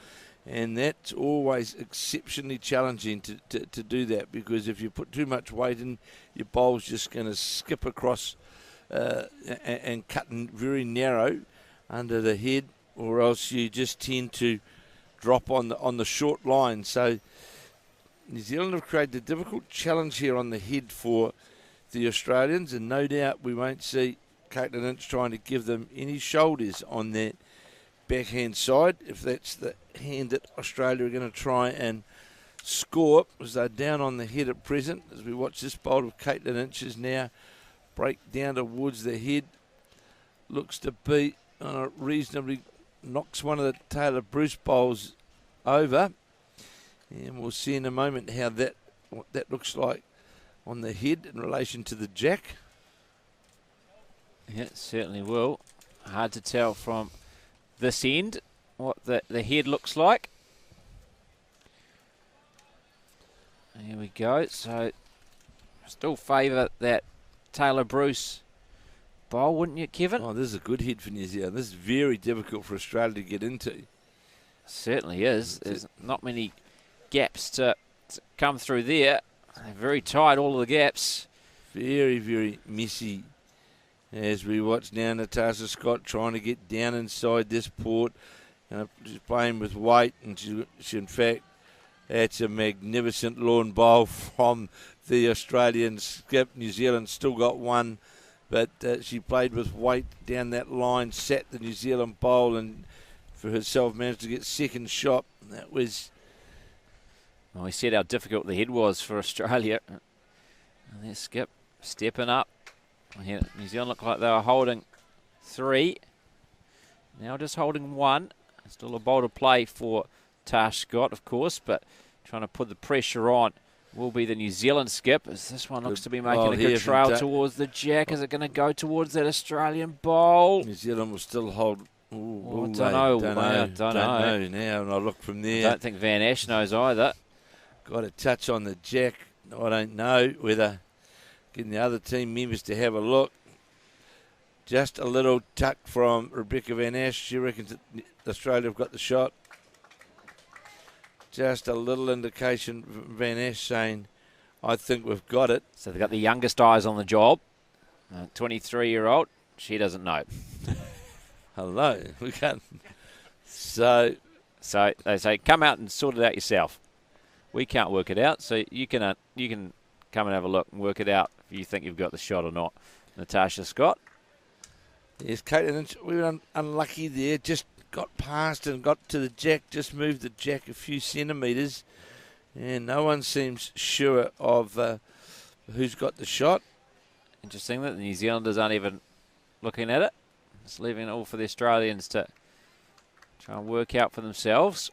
B: and that's always exceptionally challenging to do that, because if you put too much weight in, your bowl's just going to skip across and cut very narrow under the head, or else you just tend to drop on the short line. So New Zealand have created a difficult challenge here on the head for the Australians, and no doubt we won't see Caitlin Inch trying to give them any shoulders on that backhand side, if that's the hand that Australia are going to try and score, as they're down on the head at present. As we watch this bowl of Caitlin Inch's now break down towards the head, looks to be on a reasonably, knocks one of the Taylor Bruce bowls over, and we'll see in a moment what that looks like on the head in relation to the jack.
A: Yeah, it certainly will. Hard to tell from this end what the head looks like. Here we go. So still favour that Taylor Bruce bowl, wouldn't you, Kevin?
B: Oh, this is a good head for New Zealand. This is very difficult for Australia to get into.
A: Certainly is. There's not many gaps to come through there. They're very tight, all of the gaps.
B: Very, very messy. As we watch now Natasha Scott trying to get down inside this port. She's playing with weight, and she in fact, that's a magnificent lawn bowl from the Australian skip. New Zealand still got one, but she played with weight down that line, sat the New Zealand bowl, and for herself, managed to get second shot. That was...
A: Well, we said how difficult the head was for Australia. And there's Skip stepping up. Here, New Zealand looked like they were holding 3. Now just holding 1. Still a bolder play for Tash Scott, of course, but trying to put the pressure on will be the New Zealand skip, as this one looks to be making a good trail towards the jack. Is it going to go towards that Australian bowl?
B: New Zealand will still hold...
A: Don't know
B: now, and I look from there.
A: I don't think Van Ash knows either.
B: Got a touch on the jack. I don't know whether getting the other team members to have a look. Just a little tuck from Rebecca Van Ash. She reckons that Australia have got the shot. Just a little indication from Van Ash saying, I think we've got it.
A: So they've got the youngest eyes on the job. 23-year-old. She doesn't know.
B: Hello. We can't. So
A: they say, come out and sort it out yourself. We can't work it out, so you can come and have a look and work it out if you think you've got the shot or not. Natasha Scott.
B: Yes, Caitlin, we were unlucky there. Just got past and got to the jack, just moved the jack a few centimetres. And no one seems sure of who's got the shot.
A: Interesting that the New Zealanders aren't even looking at it. Just leaving it all for the Australians to try and work out for themselves.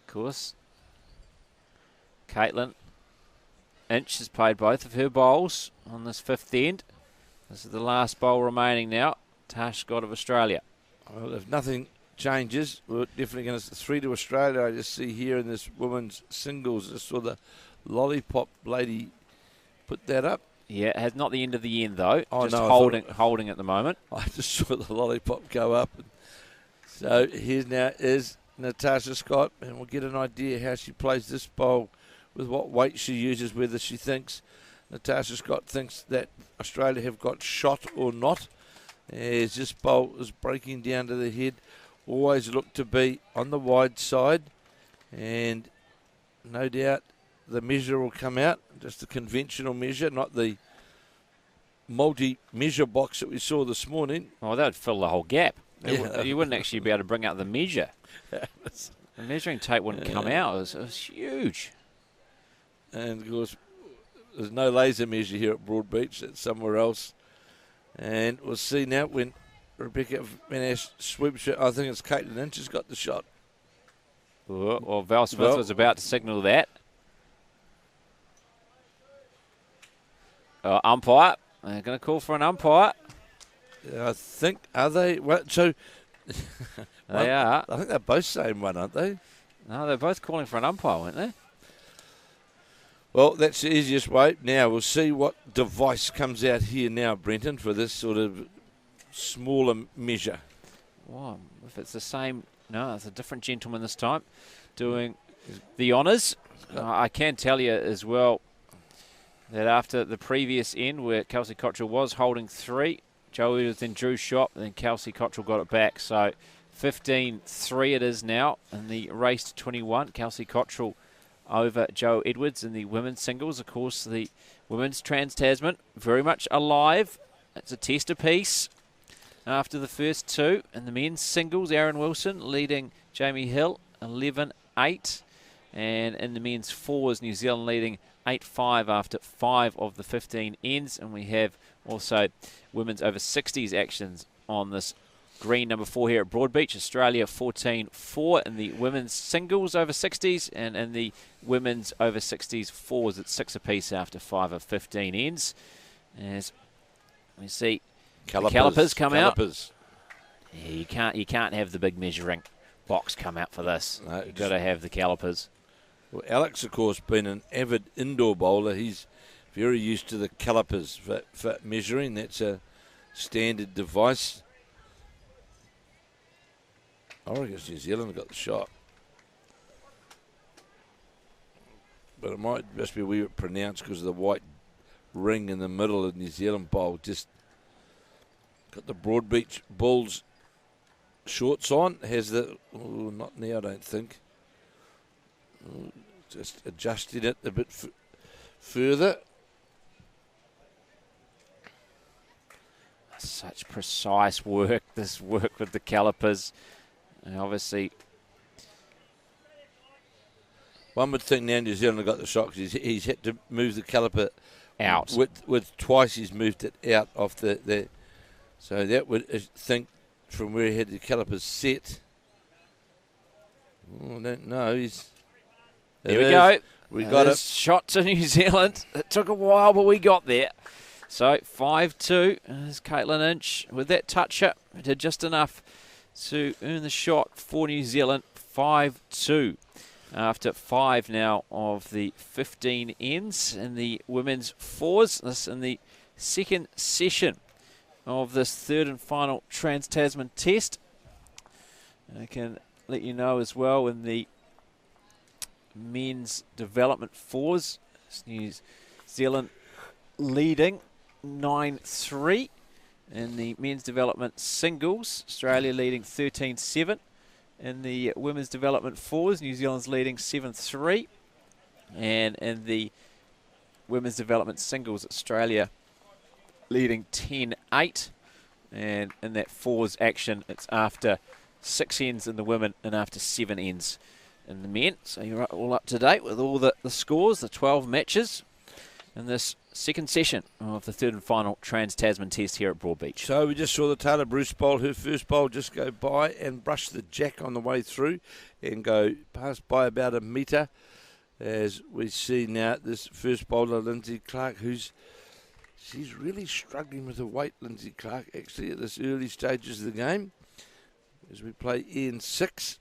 A: Of course, Caitlin Inch has played both of her bowls on this 5th end. This is the last bowl remaining now. Tash Scott of Australia.
B: Well, if nothing changes, we're definitely going to 3 to Australia. I just see here in this women's singles, I saw the lollipop lady put that up.
A: Yeah, it has not the end of the end though.
B: Oh,
A: just
B: no,
A: holding at the moment.
B: I just saw the lollipop go up. So here now is Natasha Scott, and we'll get an idea how she plays this bowl with what weight she uses, whether she thinks Natasha Scott thinks that Australia have got shot or not. As this bowl is breaking down to the head, always look to be on the wide side, and no doubt the measure will come out, just the conventional measure, not the multi-measure box that we saw this morning.
A: Oh, that would fill the whole gap.
B: Yeah.
A: You wouldn't actually be able to bring out the measure. The measuring tape wouldn't come out. It was huge.
B: And, of course, there's no laser measure here at Broadbeach. It's somewhere else. And we'll see now when Rebecca Van Ash swoops it. I think it's Caitlin Inch has got the shot.
A: Well, Val Smith was about to signal that. Umpire. They're going to call for an umpire.
B: I think, are they? Well, so
A: they are.
B: I think they're both saying one, aren't they?
A: No, they're both calling for an umpire, weren't they?
B: Well, that's the easiest way. Now, we'll see what device comes out here now, Brenton, for this sort of smaller measure.
A: Well, if it's the same... No, it's a different gentleman this time doing the honours. I can tell you as well that after the previous end where Kelsey Cottrell was holding 3, Joe Edwards then drew shot, and then Kelsey Cottrell got it back. So 15-3 it is now in the race to 21. Kelsey Cottrell over Joe Edwards in the women's singles. Of course, the women's Trans-Tasman very much alive. It's a test apiece after the first 2. In the men's singles, Aaron Wilson leading Jamie Hill 11-8. And in the men's fours, New Zealand leading 8-5 after 5 of the 15 ends. And we have also women's over 60s actions on this green number 4 here at Broadbeach. Australia 14-4 in the women's singles over 60s, and in the women's over 60s fours at 6 apiece after 5 of 15 ends. As we see calipers come out. Yeah, you can't have the big measuring box come out for this. No, you've got to have the calipers.
B: Well, Alex, of course, being an avid indoor bowler, he's very used to the calipers for measuring. That's a standard device. I reckon New Zealand got the shot. But it might just be a wee bit pronounced because of the white ring in the middle of the New Zealand bowl. Just got the Broadbeach Bulls shorts on. Has the... Oh, not now, I don't think. Just adjusting it a bit further.
A: Such precise work, this work with the calipers. And obviously,
B: one would think now New Zealand have got the shot because he's had to move the caliper
A: out.
B: With twice he's moved it out off the so that would think from where he had the calipers set. Oh, I don't know.
A: There we go.
B: We got it.
A: Shot to New Zealand. It took a while, but we got there. So 5-2. There's Caitlin Inch with that touch-up. Did just enough to earn the shot for New Zealand. 5-2. After 5 now of the 15 ends in the women's fours. This in the second session of this third and final Trans-Tasman test. I can let you know as well in the men's development fours, New Zealand leading 9-3. In the men's development singles, Australia leading 13-7. In the women's development fours, New Zealand's leading 7-3. And in the women's development singles, Australia leading 10-8. And in that fours action, it's after 6 ends in the women and after 7 ends in the men. So you're all up to date with all the scores, the 12 matches in this second session of the third and final Trans-Tasman test here at Broadbeach.
B: So we just saw the Taylor Bruce bowl, her first bowl, just go by and brush the jack on the way through and go past by about a metre. As we see now, this first bowler, Lindsay Clark, she's really struggling with her weight, Lindsay Clark, actually, at this early stages of the game. As we play Ian 6.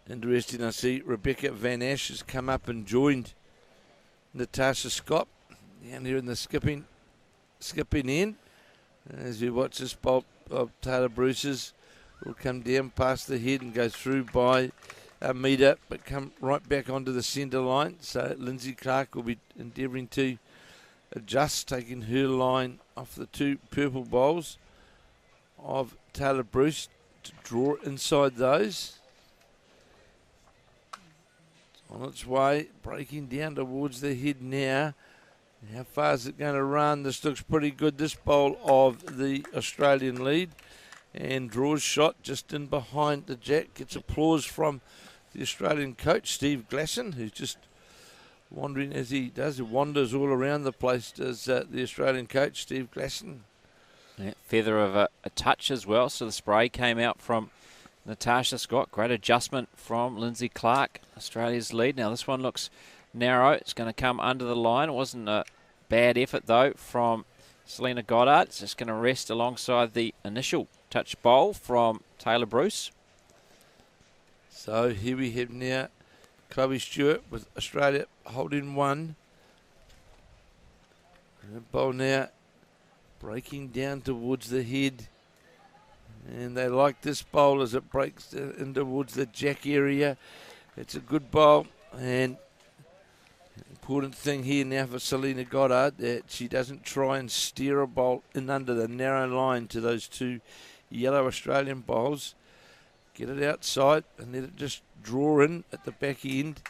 B: Interesting, I see Rebecca Van Ash has come up and joined Natasha Scott down here in the skipping end. As we watch this bolt of Taylor Bruce's, will come down past the head and go through by a metre, but come right back onto the centre line. So Lindsay Clark will be endeavouring to adjust, taking her line off the two purple bowls of Taylor Bruce to draw inside those. On its way, breaking down towards the head now. How far is it going to run? This looks pretty good. This bowl of the Australian lead. And draws shot just in behind the jack. Gets applause from the Australian coach, Steve Glasson, who's just wandering as he does. He wanders all around the place, does the Australian coach, Steve Glasson.
A: Yeah, feather of a touch as well. So the spray came out from Natasha Scott. Great adjustment from Lindsay Clark, Australia's lead. Now this one looks narrow. It's going to come under the line. It wasn't a bad effort though from Selena Goddard. It's just going to rest alongside the initial touch bowl from Taylor Bruce.
B: So here we have now Chloe Stewart with Australia holding one. And the bowl now breaking down towards the head. And they like this bowl as it breaks in towards the jack area. It's a good bowl. And important thing here now for Selena Goddard that she doesn't try and steer a bowl in under the narrow line to those two yellow Australian bowls. Get it outside and let it just draw in at the back end.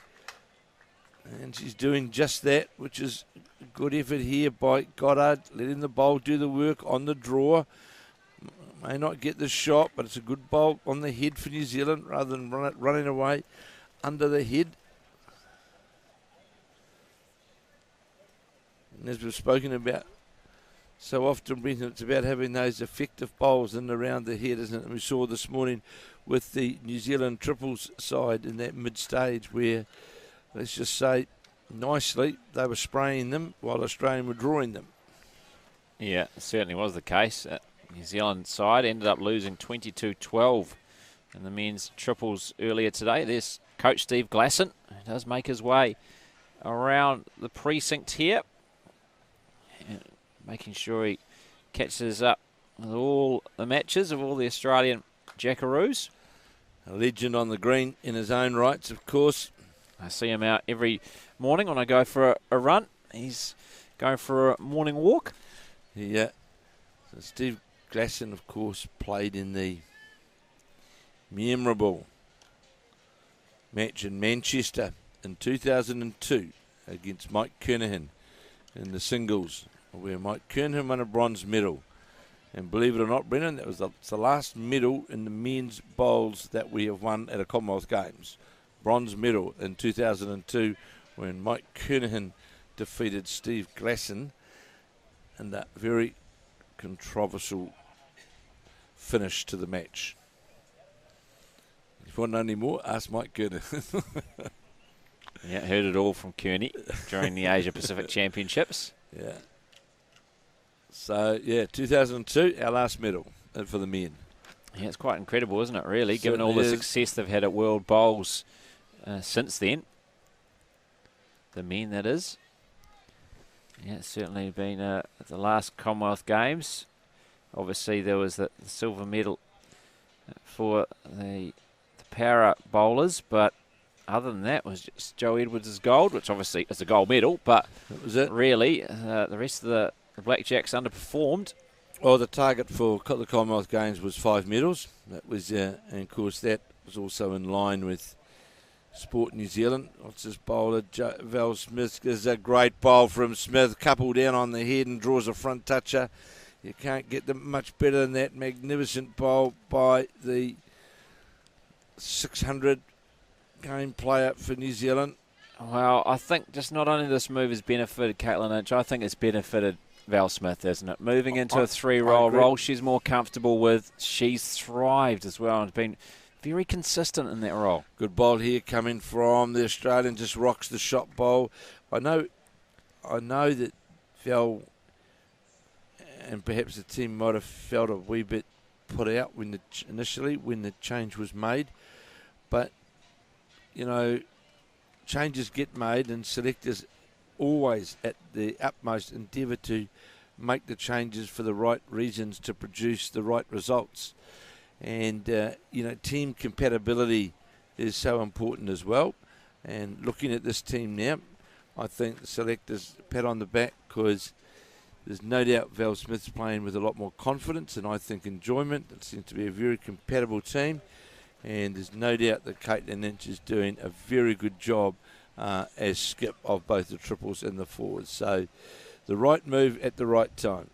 B: And she's doing just that, which is a good effort here by Goddard, letting the bowl do the work on the draw. May not get the shot, but it's a good bowl on the head for New Zealand rather than running away under the head. And as we've spoken about so often, Brenton, it's about having those effective bowls in and around the head, isn't it? And we saw this morning with the New Zealand triples side in that mid-stage where, let's just say, nicely, they were spraying them while Australian were drawing them.
A: Yeah, it certainly was the case. New Zealand side ended up losing 22-12 in the men's triples earlier today. There's coach Steve Glasson, who does make his way around the precinct here, making sure he catches up with all the matches of all the Australian Jackaroos.
B: A legend on the green in his own rights, of course.
A: I see him out every morning when I go for a run. He's going for a morning walk.
B: Yeah. So Steve Glasson, of course, played in the memorable match in Manchester in 2002 against Mike Kernahan in the singles where Mike Kernahan won a bronze medal. And believe it or not, Brendan, that was the last medal in the men's bowls that we have won at a Commonwealth Games. Bronze medal in 2002 when Mike Kernahan defeated Steve Glasson in that very controversial finish to the match. If you want to know any more, ask Mike Kernahan.
A: Yeah, heard it all from Kearney during the Asia Pacific Championships.
B: Yeah. So, 2002, our last medal for the men.
A: Yeah, it's quite incredible, isn't it, really, given
B: Certainly
A: all the
B: is.
A: success they've had at World Bowls since then. The men, that is. Yeah, it's certainly been the last Commonwealth Games. Obviously, there was the silver medal for the para bowlers, but other than that, it was just Joe Edwards' gold, which obviously is a gold medal, but
B: That was it.
A: really, the rest of the Blackjacks underperformed.
B: Well, the target for the Commonwealth Games was 5 medals. That was, and of course, that was also in line with Sport New Zealand. What's this bowler? Val Smith is a great bowl from Smith. Couple down on the head and draws a front toucher. You can't get them much better than that. Magnificent bowl by the 600 game player for New Zealand.
A: Well, I think just not only this move has benefited Caitlin Lynch, I think it's benefited Val Smith, isn't it? Moving into a 3-role role she's more comfortable with. She's thrived as well and been very consistent in that role.
B: Good bowl here coming from the Australian, just rocks the shot bowl. I know that Val and perhaps the team might have felt a wee bit put out initially when the change was made, but changes get made and selectors always at the utmost endeavour to make the changes for the right reasons to produce the right results. And, team compatibility is so important as well. And looking at this team now, I think the selectors pat on the back because there's no doubt Val Smith's playing with a lot more confidence and I think enjoyment. It seems to be a very compatible team. And there's no doubt that Caitlin Lynch is doing a very good job as skip of both the triples and the forwards. So the right move at the right time.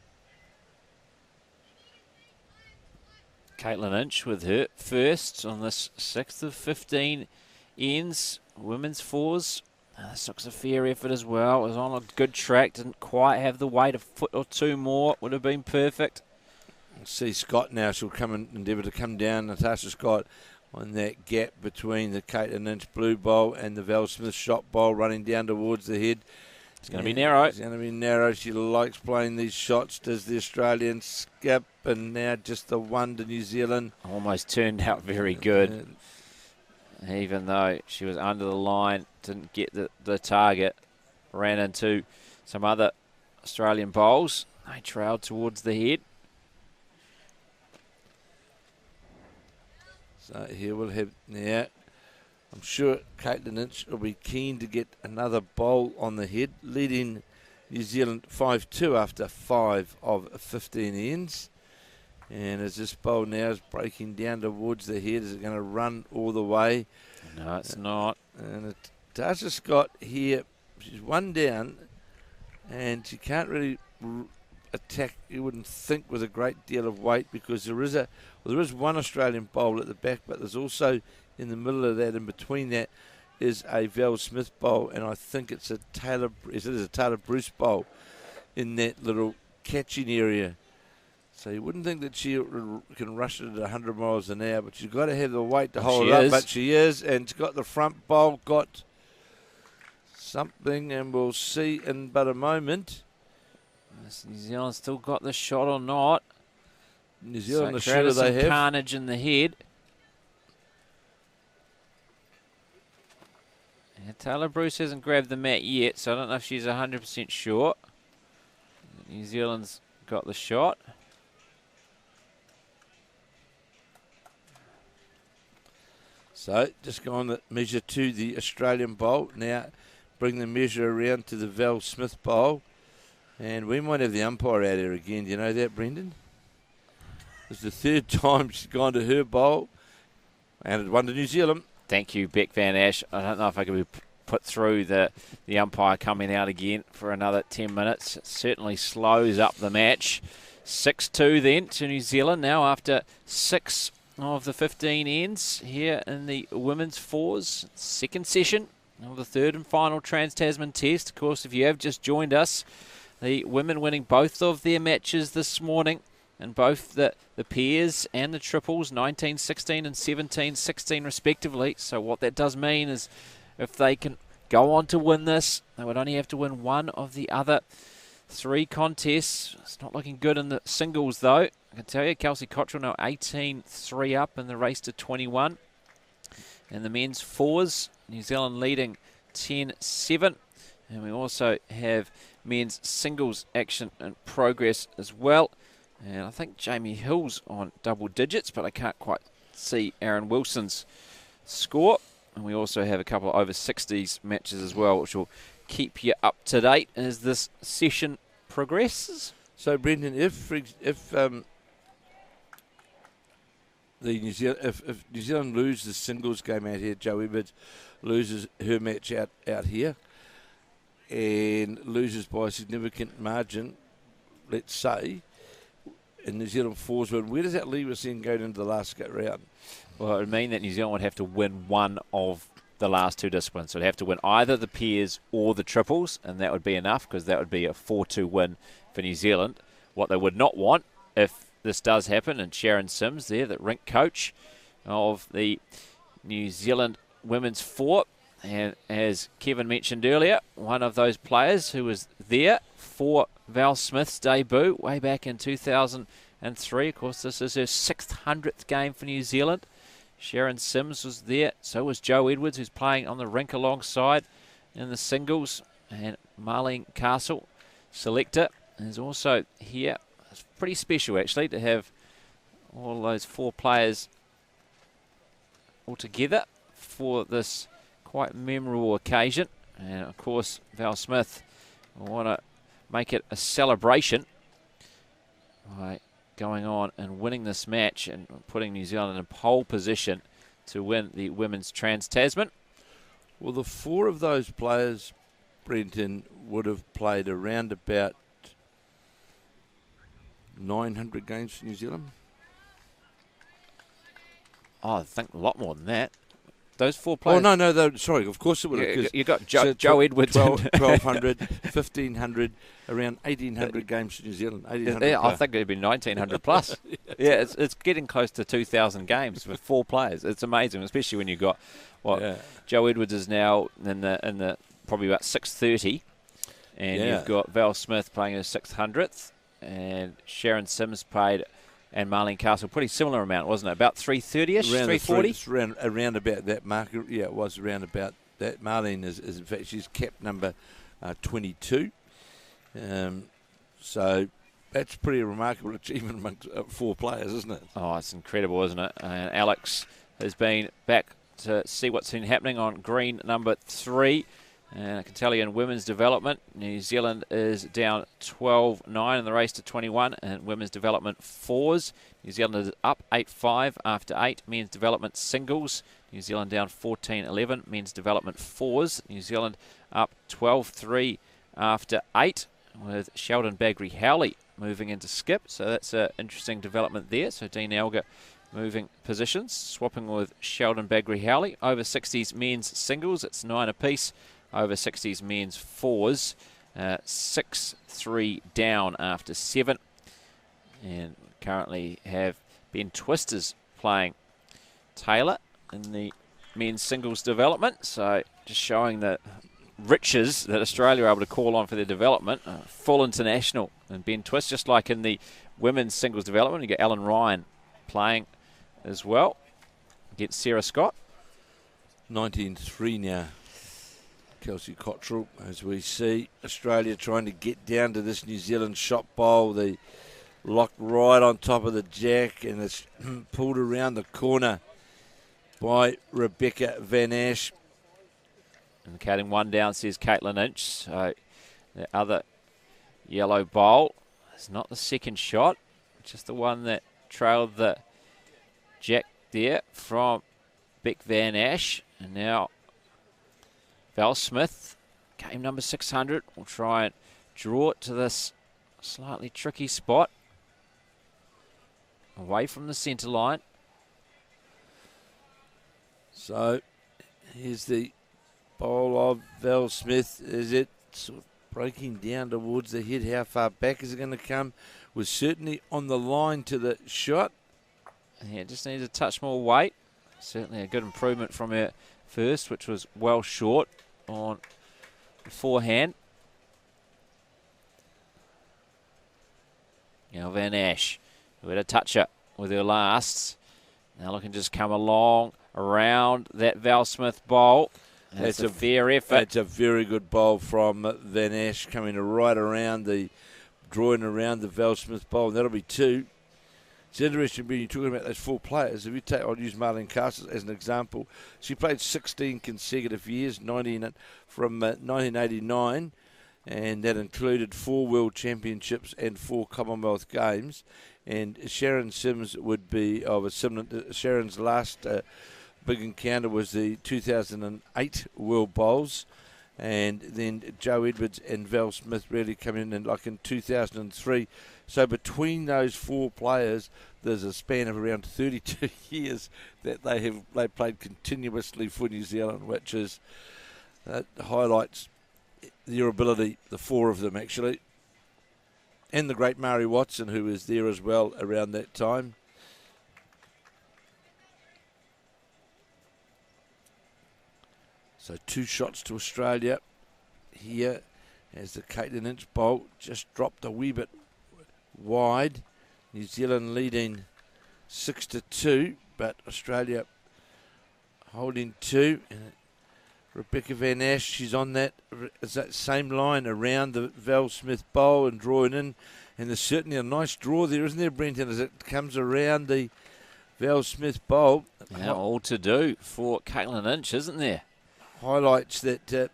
A: Caitlin Lynch with her first on this 6th of 15 ends. Women's fours. This looks a fair effort as well. It was on a good track. Didn't quite have the weight, a foot or two more. Would have been perfect.
B: We'll see Scott now. She'll endeavour to come down. Natasha Scott on that gap between the Caitlin Lynch blue bowl and the Val Smith shot bowl running down towards the head.
A: It's going to be narrow.
B: It's going to be narrow. She likes playing these shots, does the Australian skip, and now just the one to New Zealand.
A: Almost turned out very good. Even though she was under the line, didn't get the target, ran into some other Australian bowls. They trailed towards the head.
B: So here we'll have now. I'm sure Caitlin Lynch will be keen to get another bowl on the head, leading New Zealand 5-2 after 5 of 15 ends. And as this bowl now is breaking down towards the head, is it going to run all the way?
A: No, it's not.
B: And Tasha Scott here, she's one down, and she can't really attack, you wouldn't think, with a great deal of weight because there is one Australian bowl at the back, but there's also in the middle of that, in between that, is a Val Smith bowl, and I think it is a Taylor Bruce bowl in that little catching area. So you wouldn't think that she can rush it at 100 miles an hour, but she's got to have the weight to hold it up. But she is, and she's got the front bowl, got something, and we'll see in but a moment.
A: New Zealand still got the shot or not?
B: New Zealand, the
A: shooter
B: they have.
A: Carnage in the head. Yeah, Taylor Bruce hasn't grabbed the mat yet, so I don't know if she's 100% sure. New Zealand's got the shot.
B: So just go on the measure to the Australian bowl. Now bring the measure around to the Val Smith bowl. And we might have the umpire out here again. Do you know that, Brendan? It's the third time she's gone to her bowl. And it won to New Zealand.
A: Thank you, Beck Van Ash. I don't know if I could be put through the umpire coming out again for another 10 minutes. It certainly slows up the match. 6-2 then to New Zealand now after 6 of the 15 ends here in the women's fours. Second session of the third and final Trans-Tasman Test. Of course, if you have just joined us, the women winning both of their matches this morning, and both the pairs and the triples, 19-16 and 17-16 respectively. So what that does mean is if they can go on to win this, they would only have to win one of the other 3 contests. It's not looking good in the singles though. I can tell you, Kelsey Cottrell now 18-3 up in the race to 21. And the men's fours, New Zealand leading 10-7. And we also have men's singles action in progress as well. And I think Jamie Hill's on double digits, but I can't quite see Aaron Wilson's score. And we also have a couple of over 60s matches as well, which will keep you up to date as this session progresses.
B: So, Brendan, if New Zealand lose the singles game out here, Joe Edwards loses her match out here and loses by a significant margin, let's say, and New Zealand fours win, where does that leave us then going into the last round?
A: Well, it would mean that New Zealand would have to win one of the last 2 disciplines. So they'd have to win either the pairs or the triples, and that would be enough because that would be a 4-2 win for New Zealand. What they would not want, if this does happen, and Sharon Sims there, the rink coach of the New Zealand women's four, and as Kevin mentioned earlier, one of those players who was there for Val Smith's debut way back in 2003. Of course, this is her 600th game for New Zealand. Sharon Sims was there. So was Joe Edwards, who's playing on the rink alongside in the singles. And Marlene Castle, selector, is also here. It's pretty special, actually, to have all those 4 players all together for this quite memorable occasion. And, of course, Val Smith will want to make it a celebration by going on and winning this match and putting New Zealand in pole position to win the women's Trans-Tasman.
B: Well, the 4 of those players, Brenton, would have played around about 900 games for New Zealand.
A: Oh, I think a lot more than that. Those 4 players.
B: Oh, no, sorry, of course it would have.
A: You got Joe Edwards.
B: 1,200, 1,500, around 1,800 games for New Zealand.
A: Yeah, I think it'd be 1,900 plus. Yeah, it's getting close to 2,000 games with 4 players. It's amazing, especially when you've got Joe Edwards is now in the probably about 630, and you've got Val Smith playing his 600th, and Sharon Sims played. And Marlene Castle, pretty similar amount, wasn't it? About 330-ish, 340?
B: Around about that mark. Yeah, it was around about that. Marlene is in fact, she's capped number 22. So that's pretty remarkable achievement amongst 4 players, isn't it?
A: Oh, it's incredible, isn't it? And Alex has been back to see what's been happening on green number 3. And I can tell you in women's development, New Zealand is down 12-9 in the race to 21. And women's development fours, New Zealand is up 8-5 after 8. Men's development singles, New Zealand down 14-11. Men's development fours, New Zealand up 12-3 after 8. With Sheldon Bagri-Howley moving into skip. So that's an interesting development there. So Dean Elgar moving positions, swapping with Sheldon Bagri-Howley. Over 60s men's singles, it's 9 apiece. Over 60s men's fours, 6-3 down after 7. And currently have Ben Twisters playing Taylor in the men's singles development. So just showing the riches that Australia are able to call on for their development. Full international and Ben Twist, just like in the women's singles development. You got Alan Ryan playing as well against Sarah Scott. 19-3 now.
B: Kelsey Cottrell, as we see Australia trying to get down to this New Zealand shot bowl. They locked right on top of the jack, and it's pulled around the corner by Rebecca Van Ash.
A: And counting 1 down, says Caitlin Inch. So the other yellow bowl is not the second shot, just the one that trailed the jack there from Beck Van Ash. And now Val Smith, game number 600, will try and draw it to this slightly tricky spot. Away from the centre line.
B: So here's the bowl of Val Smith. Is it sort of breaking down towards the head? How far back is it going to come? Was certainly on the line to the shot.
A: Yeah, just needs a touch more weight. Certainly a good improvement from her first, which was well short on the forehand. Now Van Ash, who had a toucher with her last. Now looking to just come along around that Val Smith bowl. That's a fair effort.
B: That's a very good bowl from Van Ash, coming right around drawing around the Val Smith bowl. And that'll be two. It's interesting when you're talking about those four players. If you take, I'll use Marlene Castles as an example. She played 16 consecutive years, from 1989, and that included 4 World Championships and 4 Commonwealth Games. And Sharon Sims would be of a similar. Sharon's last big encounter was the 2008 World Bowls, and then Joe Edwards and Val Smith really come in like in 2003. So between those 4 players, there's a span of around 32 years that they played continuously for New Zealand, which is highlights their ability, the 4 of them actually, and the great Mari Watson, who was there as well around that time. So 2 shots to Australia here as the Caitlin Inch bowl just dropped a wee bit wide. New Zealand leading 6-2, but Australia holding 2. And Rebecca Van Ash, she's on that same line around the Val Smith bowl and drawing in. And there's certainly a nice draw there, isn't there, Brenton, as it comes around the Val Smith bowl.
A: Now all to do for Caitlin Inch, isn't there?
B: Highlights that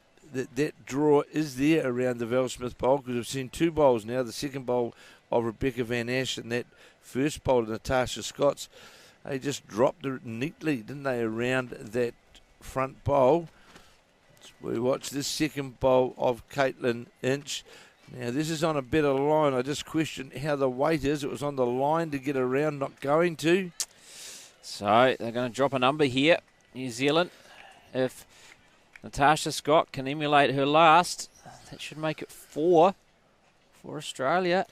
B: draw is there around the Val Smith bowl, because we've seen 2 bowls now. The second bowl of Rebecca Van Ash and that first bowl of Natasha Scott's. They just dropped it neatly, didn't they, around that front bowl. So we watch this second bowl of Caitlin Inch. Now this is on a better line. I just questioned how the weight is. It was on the line to get around, not going to.
A: So they're going to drop a number here, New Zealand. If Natasha Scott can emulate her last, that should make it 4 for Australia.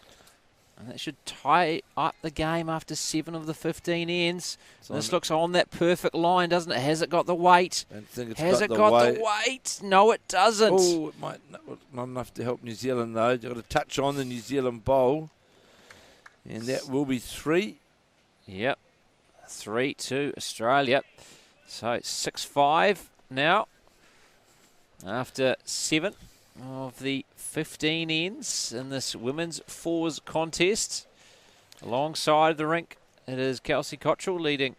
A: And that should tie up the game after 7 of the 15 ends. This looks on that perfect line, doesn't it? Has it got the weight?
B: I don't think it's
A: Has it got the weight? No, it doesn't.
B: Oh, it might not enough to help New Zealand, though. You've got to touch on the New Zealand bowl. And that will be 3.
A: Yep. 3 to Australia. So 6-5 now. After 7 of the 15 ends in this women's 4s contest. Alongside the rink, it is Kelsey Cottrell leading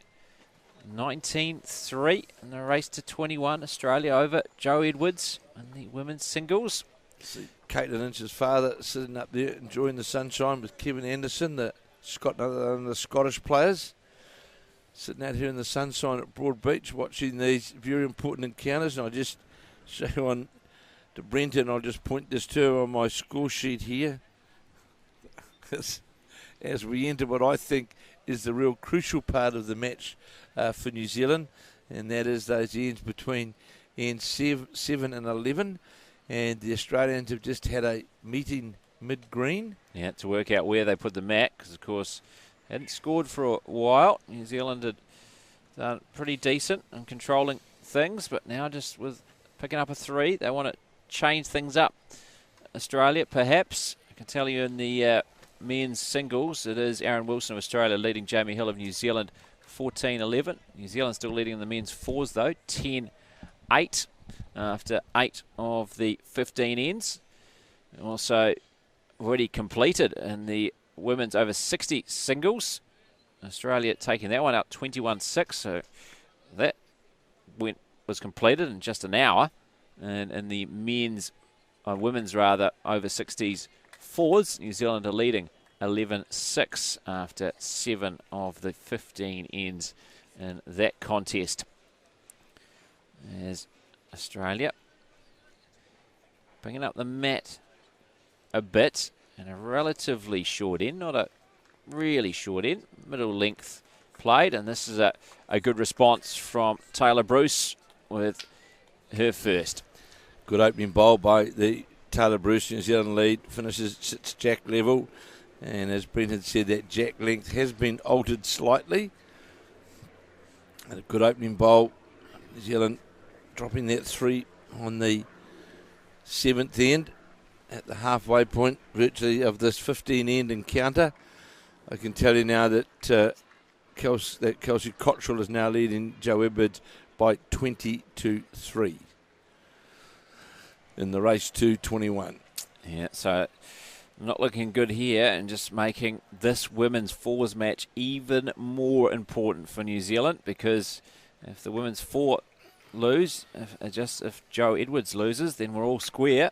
A: 19-3 in the race to 21. Australia over Joe Edwards in the women's singles.
B: See Caitlin Inch's father sitting up there enjoying the sunshine with Kevin Anderson, the Scottish players. Sitting out here in the sunshine at Broad Beach watching these very important encounters. And I just show on to Brenton, I'll just point this to on my score sheet here. As we enter what I think is the real crucial part of the match for New Zealand, and that is those ends between ends 7 and 11. And the Australians have just had a meeting mid-green.
A: Yeah, to work out where they put the mat, because, of course, hadn't scored for a while. New Zealand had done pretty decent in controlling things, but now just with picking up a 3, they want to change things up. Australia, perhaps. I can tell you in the men's singles, it is Aaron Wilson of Australia leading Jamie Hill of New Zealand 14-11. New Zealand still leading in the men's 4s, though, 10-8 after 8 of the 15 ends. Also already completed in the women's over 60 singles. Australia taking that one out 21-6, so that was completed in just an hour. And in the women's over 60s 4s, New Zealand are leading 11-6 after 7 of the 15 ends in that contest. As Australia bringing up the mat a bit, and a relatively short end, not a really short end, middle length played, and this is a good response from Taylor Bruce with her first.
B: Good opening bowl by the Taylor Bruce New Zealand lead, finishes sits jack level, and as Brenton said, that jack length has been altered slightly. And a good opening bowl, New Zealand dropping that 3 on the 7th end at the halfway point virtually of this 15 end encounter. I can tell you now that Kelsey Cottrell is now leading Joe Edwards by 20-3 in the race to 21.
A: Yeah, so not looking good here, and just making this women's fours match even more important for New Zealand, because if the women's four lose, if Joe Edwards loses, then we're all square,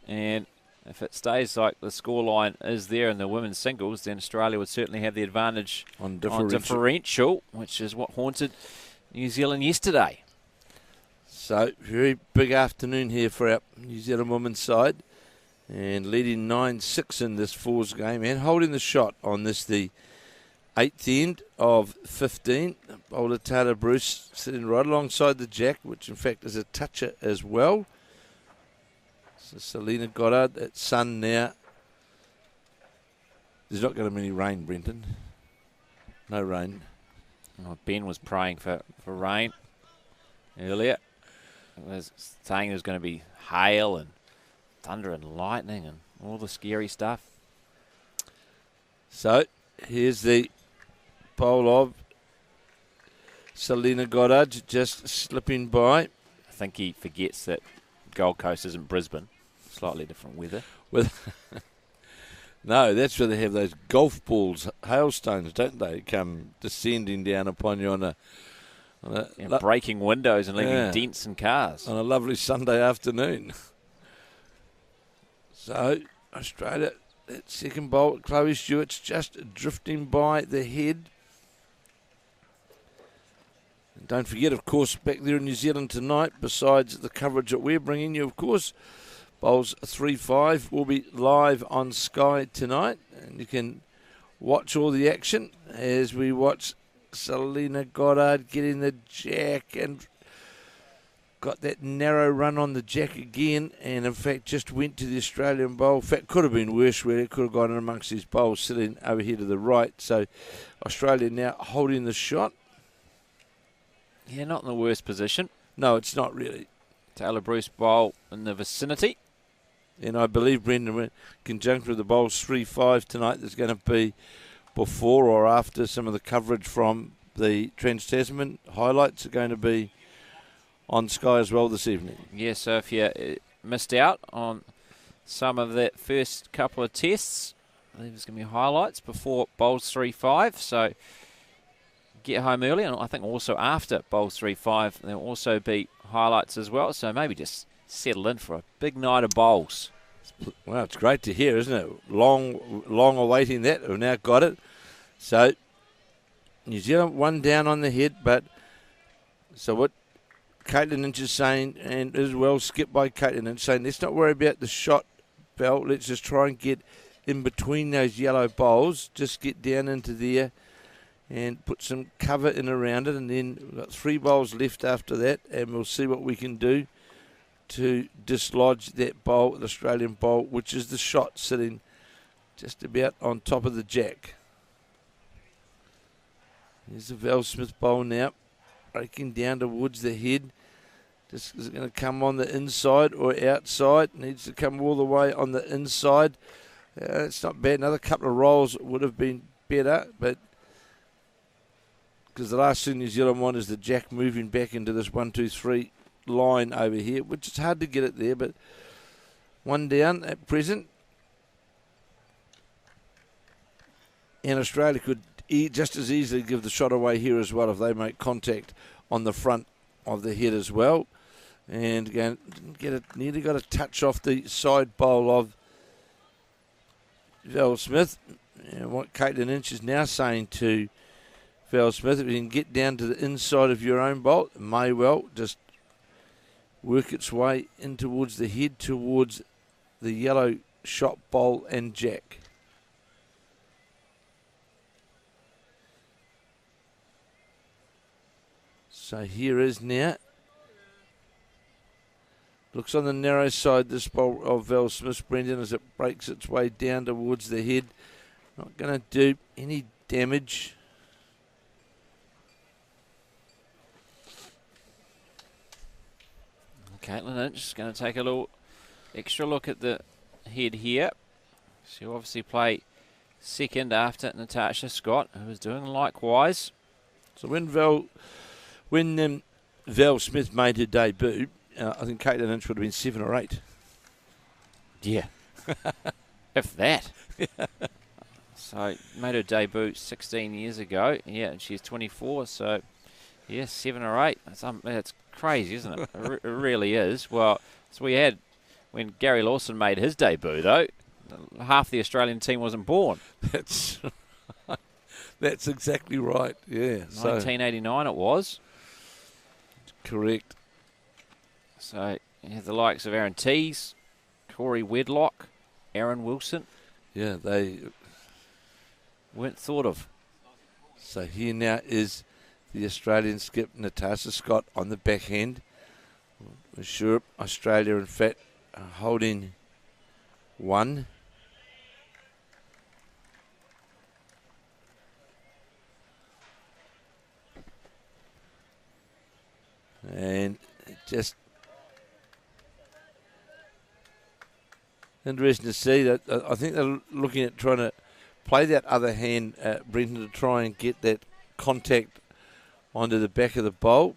A: and if it stays like the scoreline is there in the women's singles, then Australia would certainly have the advantage on differential, which is what haunted New Zealand yesterday.
B: So, very big afternoon here for our New Zealand women's side, and leading 9-6 in this fours game, and holding the shot on this, the 8th end of 15. Bowler Taylor Bruce sitting right alongside the jack, which in fact is a toucher as well. So Selena Goddard at sun now. There's not going to be any rain, Brenton. No rain.
A: Well, Ben was praying for rain earlier. He was saying there's going to be hail and thunder and lightning and all the scary stuff.
B: So here's the bowl of Selena Goddard just slipping by.
A: I think he forgets that Gold Coast isn't Brisbane. Slightly different weather.
B: No, that's where they have those golf balls, hailstones, don't they, come descending down upon you on
A: breaking windows and leaving dents in cars.
B: On a lovely Sunday afternoon. So, Australia, that second bowl, Chloe Stewart's just drifting by the head. And don't forget, of course, back there in New Zealand tonight, besides the coverage that we're bringing you, of course, Bowls 3-5 will be live on Sky tonight, and you can watch all the action as we watch Selena Goddard getting the jack and got that narrow run on the jack again, and in fact just went to the Australian bowl. In fact, could have been worse, where it could have gone in amongst these bowls sitting over here to the right. So Australia now holding the shot.
A: Yeah, not in the worst position.
B: No, it's not really.
A: Taylor Bruce bowl in the vicinity.
B: And I believe, Brendan, in conjunction with the bowls 3-5 tonight, there's going to be before or after some of the coverage from the Trans-Tasman highlights are going to be on Sky as well this evening.
A: Yeah, so if you missed out on some of that first couple of tests, I believe there's going to be highlights before bowls 3-5. So get home early, and I think also after bowls 3-5, there'll also be highlights as well. So maybe just settle in for a big night of bowls.
B: Well, it's great to hear, isn't it? Long awaiting that. We've now got it. So New Zealand one down on the head, but so what Caitlin Inch is saying, and as well skipped by Caitlin Inch, saying let's not worry about the shot belt. Let's just try and get in between those yellow bowls. Just get down into there and put some cover in around it, and then we've got 3 bowls left after that, and we'll see what we can do to dislodge that bowl, the Australian bowl, which is the shot sitting just about on top of the jack. Here's the Val Smith bowl now, breaking down towards the head. Just is it going to come on the inside or outside? Needs to come all the way on the inside. It's not bad. Another couple of rolls would have been better, but because the last thing New Zealand want is the jack moving back into this 1-2-3 line over here, which is hard to get it there, but one down at present. And Australia could just as easily give the shot away here as well if they make contact on the front of the head as well. And again, nearly got a touch off the side bowl of Val Smith. And what Caitlin Inch is now saying to Val Smith, if you can get down to the inside of your own bowl, it may well just work its way in towards the head, towards the yellow shot bowl and jack. So here is now. Looks on the narrow side, this bowl of Val Smith, Brendan, as it breaks its way down towards the head. Not going to do any damage.
A: Caitlin Lynch is going to take a little extra look at the head here. She'll obviously play second after Natasha Scott, who is doing likewise.
B: So when Val Smith made her debut, I think Caitlin Lynch would have been 7 or 8.
A: Yeah. If that. So made her debut 16 years ago. Yeah, and she's 24, so yeah, 7 or 8. That's crazy, isn't it? It really is. Well, so we had when Gary Lawson made his debut, though, half the Australian team wasn't born.
B: That's exactly right. Yeah,
A: 1989 it was.
B: Correct.
A: So you have the likes of Aaron Tees, Corey Wedlock, Aaron Wilson.
B: Yeah, they
A: weren't thought of.
B: So here now is the Australian skip Natasha Scott on the backhand. We're sure Australia, in fact, are holding one. And just interesting to see that. I think they're looking at trying to play that other hand, Brenton, to try and get that contact onto the back of the bowl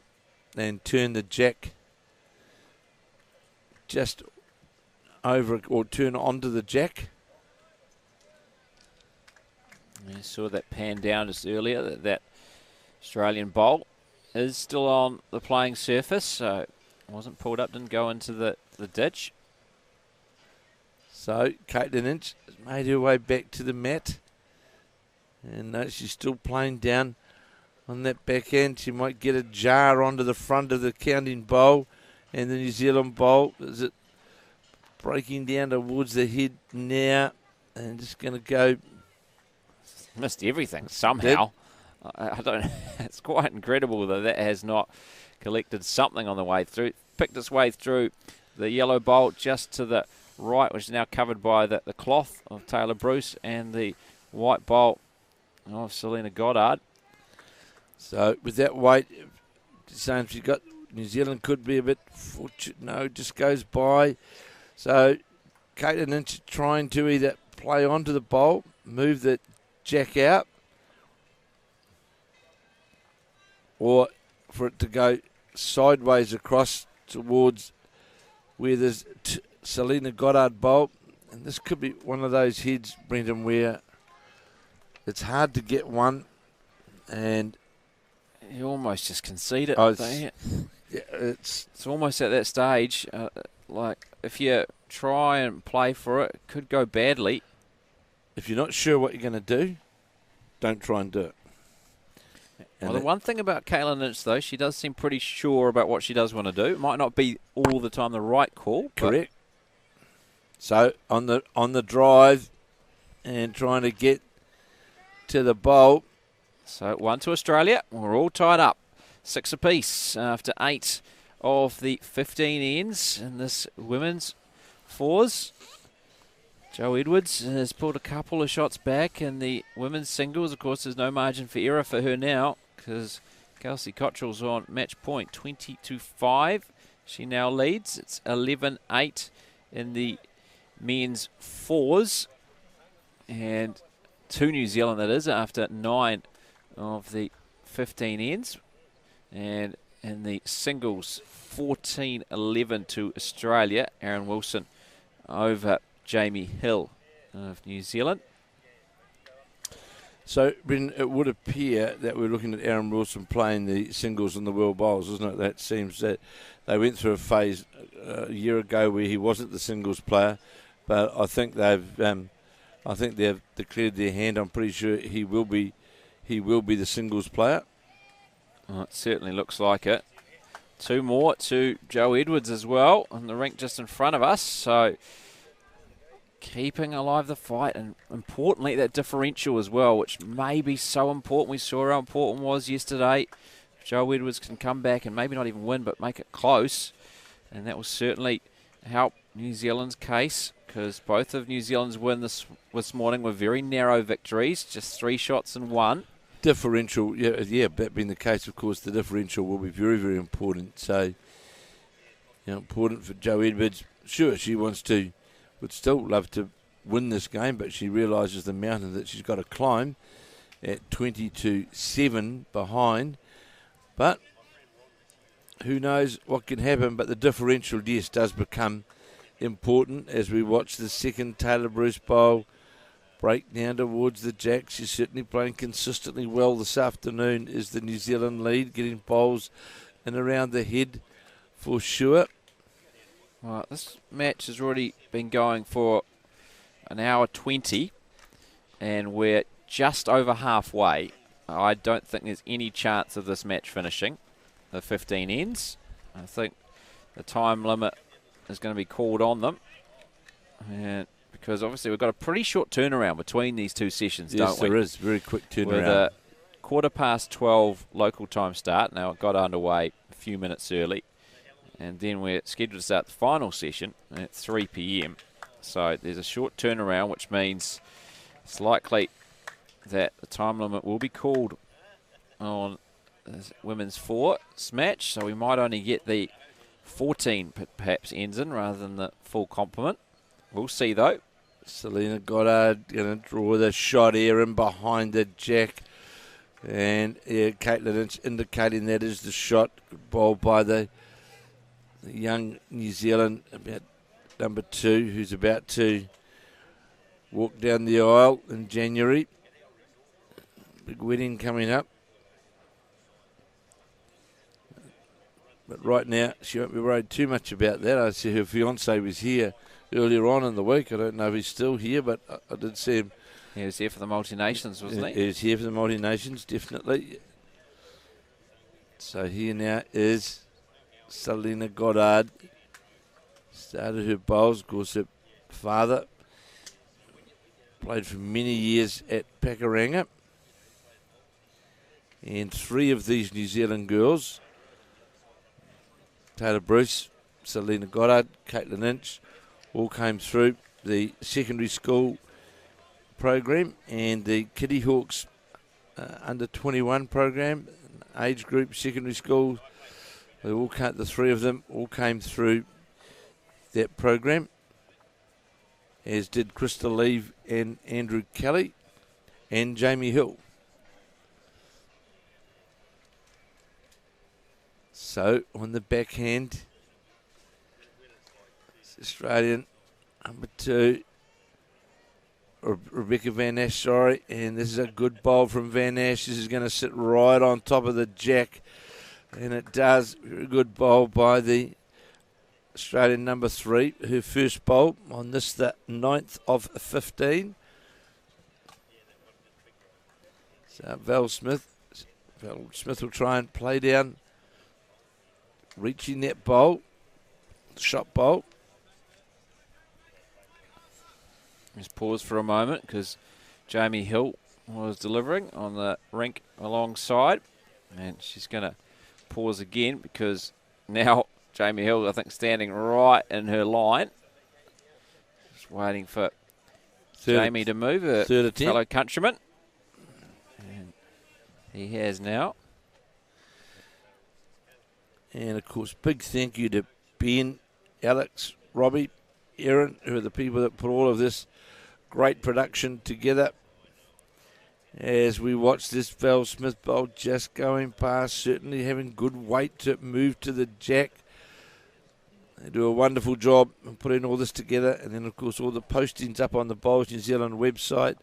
B: and turn the jack just over, or turn onto the jack.
A: I saw that pan down just earlier, that Australian bowl is still on the playing surface, so it wasn't pulled up, didn't go into the ditch.
B: So Caitlin Lynch has made her way back to the mat, and she's still playing down on that backhand. She might get a jar onto the front of the counting bowl, and the New Zealand bowl, is it breaking down towards the head now, and just going to go.
A: Missed everything somehow. I don't. It's quite incredible that has not collected something on the way through. Picked its way through the yellow bowl just to the right, which is now covered by the cloth of Taylor Bruce, and the white bowl of Selena Goddard.
B: So with that weight, saying she's got New Zealand could be a bit fortunate. No, just goes by. So Caitlin Lynch trying to either play onto the bowl, move the jack out, or for it to go sideways across towards where there's Selena Goddard bowl. And this could be one of those heads, Brenton, where it's hard to get one, and
A: you almost just concede it.
B: It's
A: almost at that stage. Like if you try and play for it, it could go badly.
B: If you're not sure what you're going to do, don't try and do it.
A: Well, the one thing about Caitlin Lynch, though, she does seem pretty sure about what she does want to do. It might not be all the time the right call.
B: Correct. So on the drive and trying to get to the bowl.
A: So 1 to Australia. We're all tied up. 6 apiece after 8 of the 15 ends in this women's fours. Jo Edwards has pulled a couple of shots back in the women's singles. Of course, there's no margin for error for her now because Kelsey Cottrell's on match point, 20-5. She now leads. It's 11-8 in the men's fours. And 2 New Zealand, that is, after 9 of the 15 ends. And in the singles, 14-11 to Australia. Aaron Wilson over Jamie Hill of New Zealand. So,
B: Brendan, it would appear that we're looking at Aaron Wilson playing the singles in the World Bowls, isn't it? That seems that they went through a phase a year ago where he wasn't the singles player, but I think they've declared their hand. I'm pretty sure he will be the singles player.
A: Well, it certainly looks like it. 2 more to Joe Edwards as well on the rink just in front of us. So keeping alive the fight, and importantly that differential as well, which may be so important. We saw how important it was yesterday. Joe Edwards can come back and maybe not even win, but make it close, and that will certainly help New Zealand's case, because both of New Zealand's wins this morning were very narrow victories, just 3 shots and 1.
B: Differential, yeah, that being the case, of course, the differential will be very, very important. So, important for Joe Edwards. Sure, she would still love to win this game, but she realises the mountain that she's got to climb at 20-7 behind. But who knows what can happen, but the differential, yes, does become important as we watch the second Taylor Bruce bowl break down towards the jack. She's certainly playing consistently well this afternoon. Is the New Zealand lead, getting bowls in around the head for sure.
A: Well, this match has already been going for an hour 20, and we're just over halfway. I don't think there's any chance of this match finishing. The 15 ends. I think the time limit is going to be called on them, and because obviously we've got a pretty short turnaround between these two sessions, don't we?
B: Yes, there is. Very quick turnaround.
A: With a 12:15 local time start. Now it got underway a few minutes early, and then we're scheduled to start the final session at 3 p.m. So there's a short turnaround, which means it's likely that the time limit will be called on the women's fours match. So we might only get the 14 perhaps ends in rather than the full complement. We'll see though.
B: Selena Goddard going to draw the shot here in behind the jack. And Caitlin Inch indicating that is the shot bowled by the young New Zealand, about number 2, who's about to walk down the aisle in January. Big wedding coming up. But right now, she won't be worried too much about that. I see her fiancé was here earlier on in the week. I don't know if he's still here, but I did see him.
A: He was here for the multi-nations, wasn't he?
B: He was here for the multi-nations, definitely. So here now is Selena Goddard. Started her bowls. Of course, her father played for many years at Pakuranga. And 3 of these New Zealand girls, Taylor Bruce, Selena Goddard, Caitlin Inch, all came through the secondary school program and the Kitty Hawks under 21 program, age group secondary school. The 3 of them all came through that program, as did Krista Leave and Andrew Kelly and Jamie Hill. So on the backhand, Australian number 2, Rebecca Van Ash, and this is a good bowl from Van Ash. This is going to sit right on top of the jack, and it does. Very good bowl by the Australian number 3, her first bowl on this, the 9th of 15. So Val Smith will try and play down, reaching that bowl, shot bowl.
A: Just pause for a moment because Jamie Hill was delivering on the rink alongside, and she's going to pause again because now Jamie Hill, I think, standing right in her line, just waiting for Jamie to move, her fellow countryman, and he has now.
B: And of course, big thank you to Ben, Alex, Robbie, Aaron, who are the people that put all of this great production together. As we watch this Val Smith bowl just going past, certainly having good weight to move to the jack. They do a wonderful job in putting all this together. And then, of course, all the postings up on the Bowls New Zealand website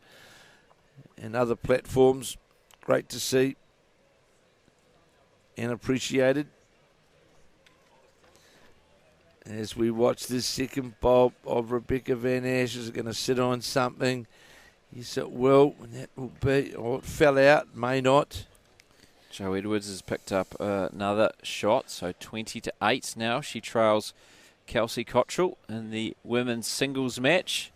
B: and other platforms. Great to see and appreciated. As we watch this second bowl of Rebecca Van Ash, is going to sit on something. Yes, it will, and that will be, or it fell out, may not.
A: Jo Edwards has picked up another shot, so 20-8 now. She trails Kelsey Cottrell in the women's singles match.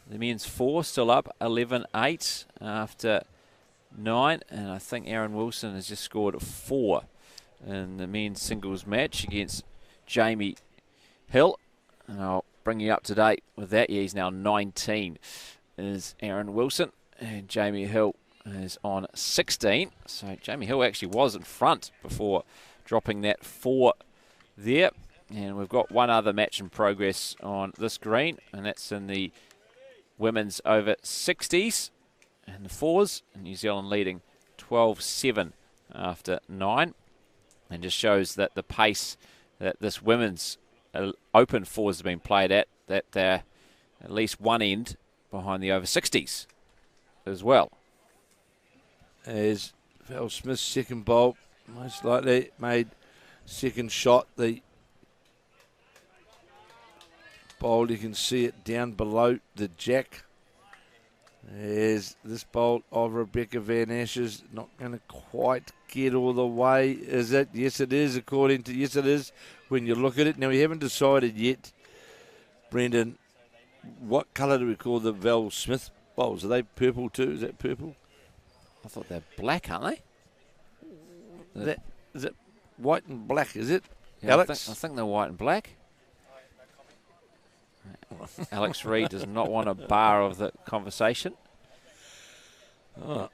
A: The men's 4 still up 11-8 after 9, and I think Aaron Wilson has just scored 4 in the men's singles match against Jamie Hill. And I'll bring you up to date with that. Yeah, he's now 19 is Aaron Wilson, and Jamie Hill is on 16. So Jamie Hill actually was in front before dropping that 4 there. And we've got one other match in progress on this green, and that's in the women's over 60s and the 4s. New Zealand leading 12-7 after 9. And just shows that the pace that this women's open 4s has been played at, that they're at least one end behind the over 60s as well.
B: As Val Smith's second bowl, most likely made second shot. The bowl, you can see it down below the jack. As this bowl of Rebecca Van Ashes not going to quite get all the way, is it? Yes, it is, yes, it is, when you look at it. Now, we haven't decided yet, Brendan, what colour do we call the Val Smith bowls? Are they purple too? Is that purple?
A: I thought they're black, aren't they?
B: Is it white and black, is it,
A: yeah,
B: Alex?
A: I think they're white and black. Alex Reid does not want a bar of the conversation.
B: Oh.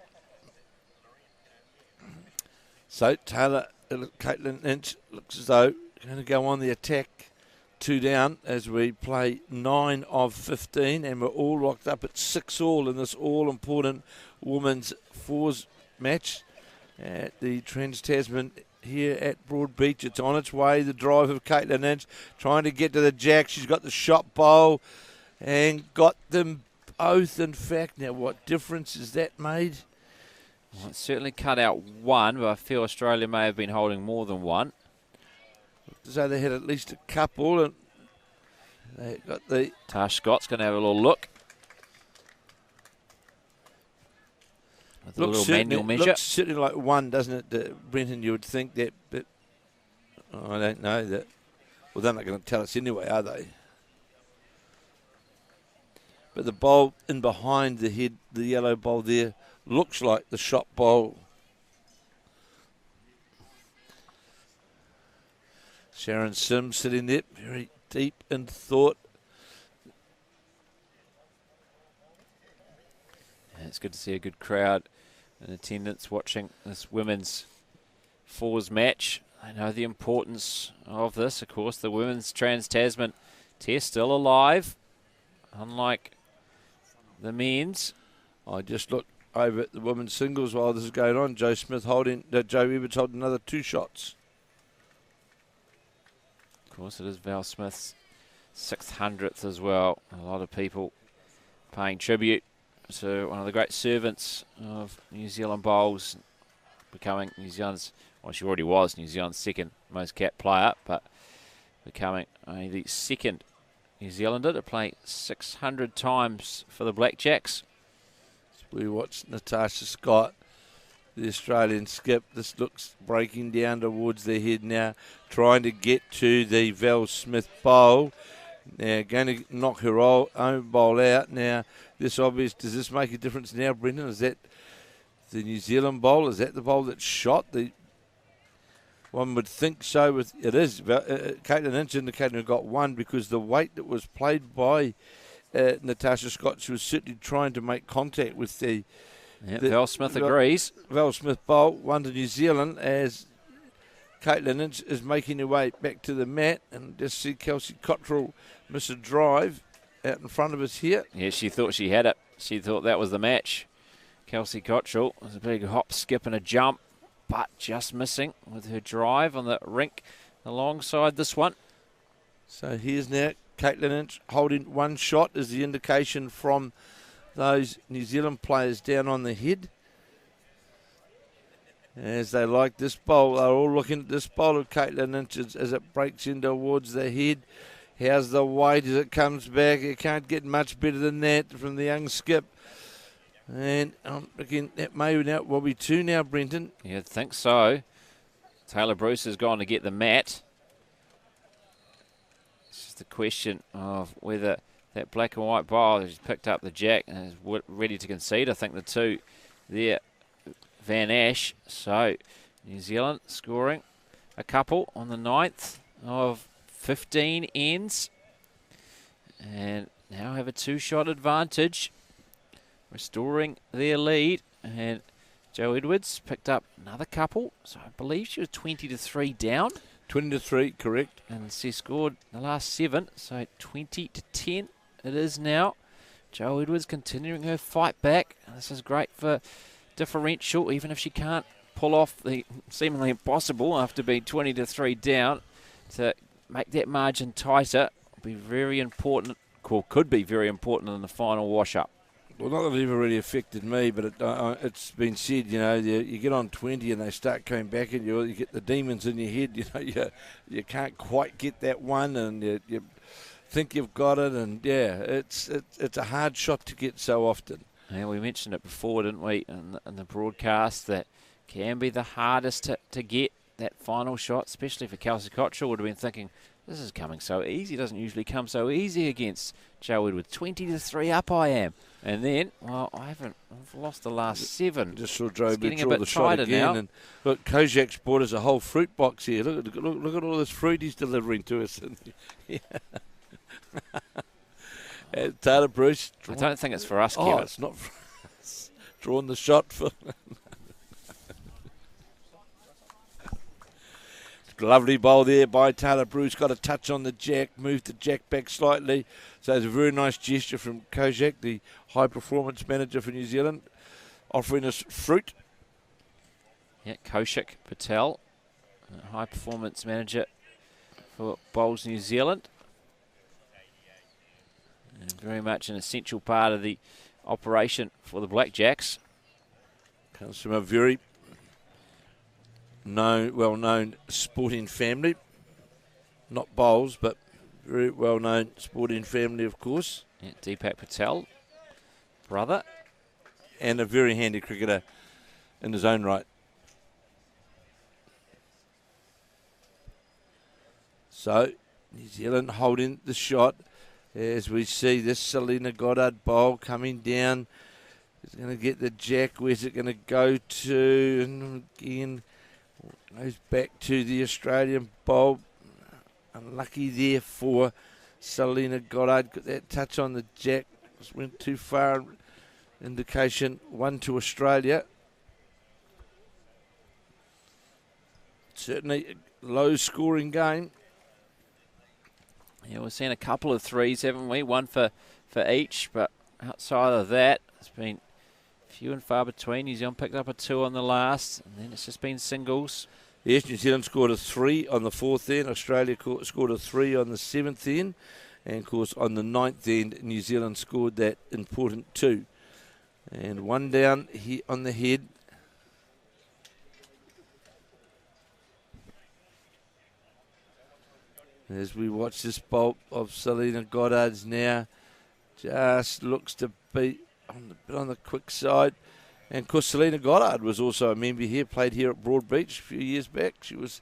B: So Taylor, Caitlin Inch looks as though going to go on the attack, 2 down as we play 9 of 15, and we're all locked up at 6 all in this all-important women's 4s match at the Trans-Tasman here at Broadbeach. It's on its way, the drive of Caitlin Inch, trying to get to the jack. She's got the shot bowl and got them both, in fact. Now, what difference has that made?
A: Well, it certainly cut out one, but I feel Australia may have been holding more than one.
B: So they had at least a couple, and they got the...
A: Tash Scott's going to have a little look. With a little manual measure.
B: Looks certainly like one, doesn't it, Brenton? You would think that, but I don't know that. Well, they're not going to tell us anyway, are they? But the bowl in behind the head, the yellow bowl there, looks like the shot bowl. Sharon Sims sitting there, very deep in thought.
A: Yeah, it's good to see a good crowd in attendance watching this women's 4s match. I know the importance of this. Of course, the women's Trans-Tasman Test still alive, unlike the men's.
B: I just look over at the women's singles while this is going on. Jo Edwards holding another 2 shots.
A: Of course, it is Val Smith's 600th as well. A lot of people paying tribute to one of the great servants of New Zealand bowls, becoming New Zealand's, well, she already was New Zealand's second most capped player, but becoming only the second New Zealander to play 600 times for the Blackjacks.
B: We watched Natasha Scott, the Australian skip. This looks breaking down towards the head now, trying to get to the Val Smith bowl. Now, going to knock her own bowl out. Now, does this make a difference now, Brendan? Is that the New Zealand bowl? Is that the bowl that shot? One would think so. It is. Caitlin Inch indicating who got 1 because the weight that was played by Natasha Scott, she was certainly trying to make contact with the...
A: Yep, Val Smith agrees.
B: Val Smith bowl, 1 to New Zealand as Caitlin Inch is making her way back to the mat, and just see Kelsey Cottrell miss a drive out in front of us here.
A: Yeah, she thought she had it. She thought that was the match. Kelsey Cottrell was a big hop, skip and a jump, but just missing with her drive on the rink alongside this one.
B: So here's now Caitlin Inch holding 1 shot is the indication from those New Zealand players down on the head. As they like this bowl, they're all looking at this bowl of Caitlin Inch as it breaks in towards the head. How's the weight as it comes back? It can't get much better than that from the young skip. And again, that may now will be 2 now, Brenton.
A: You'd think so. Taylor Bruce has gone to get the mat. It's just a question of whether that black and white bowl has picked up the jack and is ready to concede. I think the two there, Van Ash. So New Zealand scoring a couple on the 9th of 15 ends. And now have a 2-shot advantage, restoring their lead. And Jo Edwards picked up another couple, so I believe she was 20-3 down.
B: 20-3, correct.
A: And she scored the last 7, so 20-10 it is now. Jo Edwards continuing her fight back. This is great for differential, even if she can't pull off the seemingly impossible after being 20-3 down. To make that margin tighter will be very important, or could be very important in the final wash-up.
B: Well, not that it ever really affected me, but it's been said, you get on 20 and they start coming back at you, you get the demons in your head, you can't quite get that one, and you think you've got it, and it's a hard shot to get so often.
A: Yeah, we mentioned it before, didn't we, in the broadcast, that can be the hardest to get that final shot, especially for Kelsey Cottrell. Would have been thinking, this is coming so easy. It doesn't usually come so easy against Jo Edwards. 20-3 up I am. And then, well, I've lost the last 7.
B: Just saw Joe
A: getting
B: draw
A: a bit
B: the shot again.
A: now.
B: And look, Kojak's brought us a whole fruit box here. Look at all this fruit he's delivering to us. Taylor Bruce.
A: I don't think it's for us,
B: Oh,
A: Kevin.
B: it's not for us. Drawn the shot for... Lovely bowl there by Taylor Bruce. Got a touch on the jack, moved the jack back slightly. So it's a very nice gesture from Kojak, the high performance manager for New Zealand, offering us fruit.
A: Yeah, Kaushik Patel, high performance manager for Bowls New Zealand. And very much an essential part of the operation for the Blackjacks.
B: Comes from a very well-known sporting family. Not Bowls, but very well-known sporting family, of course.
A: Yeah, Deepak Patel, brother.
B: And a very handy cricketer in his own right. So, New Zealand holding the shot as we see this Selena Goddard bowl coming down. It's going to get the jack. Where's it going to go to? And again, goes back to the Australian bowl. Unlucky there for Selena Goddard. Got that touch on the jack. Just went too far. Indication 1 to Australia. Certainly a low-scoring game.
A: Yeah, we've seen a couple of threes, haven't we? One for each, but outside of that, it's been few and far between. New Zealand picked up a 2 on the last, and then it's just been singles.
B: Yes, New Zealand scored a 3 on the 4th end. Australia scored a 3 on the 7th end. And, of course, on the 9th end, New Zealand scored that important 2. And one down here on the head. As we watch this bolt of Selena Goddard's now, just looks to be on the quick side. And of course, Selena Goddard was also a member here, played here at Broadbeach a few years back. She was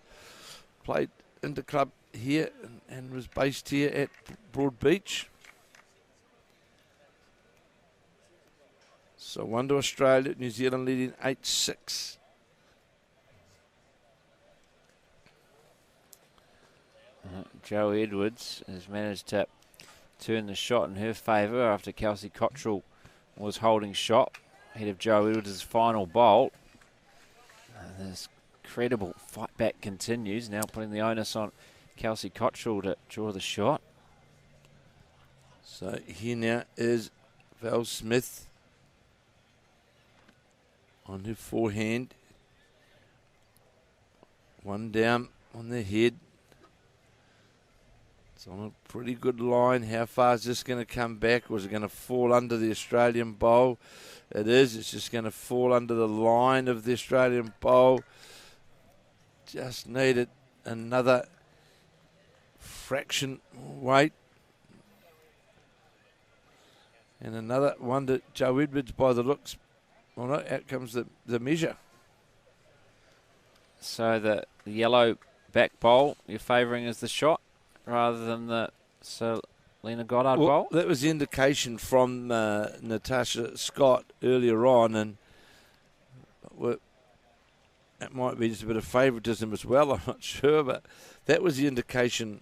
B: played in the club here and was based here at Broadbeach. So 1 to Australia, New Zealand leading 8-6.
A: Jo Edwards has managed to turn the shot in her favour after Kelsey Cottrell was holding shot ahead of Jo Edwards' final bowl. This incredible fight back continues, now putting the onus on Kelsey Cottrell to draw the shot.
B: So here now is Val Smith on her forehand. One down on the head. It's on a pretty good line. How far is this going to come back? Was it going to fall under the Australian bowl? It is. It's just going to fall under the line of the Australian bowl. Just needed another fraction weight. And another one to Joe Edwards by the looks. Well, no, out comes the measure.
A: So the yellow back bowl you're favouring as the shot rather than the Selena Goddard bowl?
B: That was the indication from Natasha Scott earlier on, and it might be just a bit of favouritism as well, I'm not sure, but that was the indication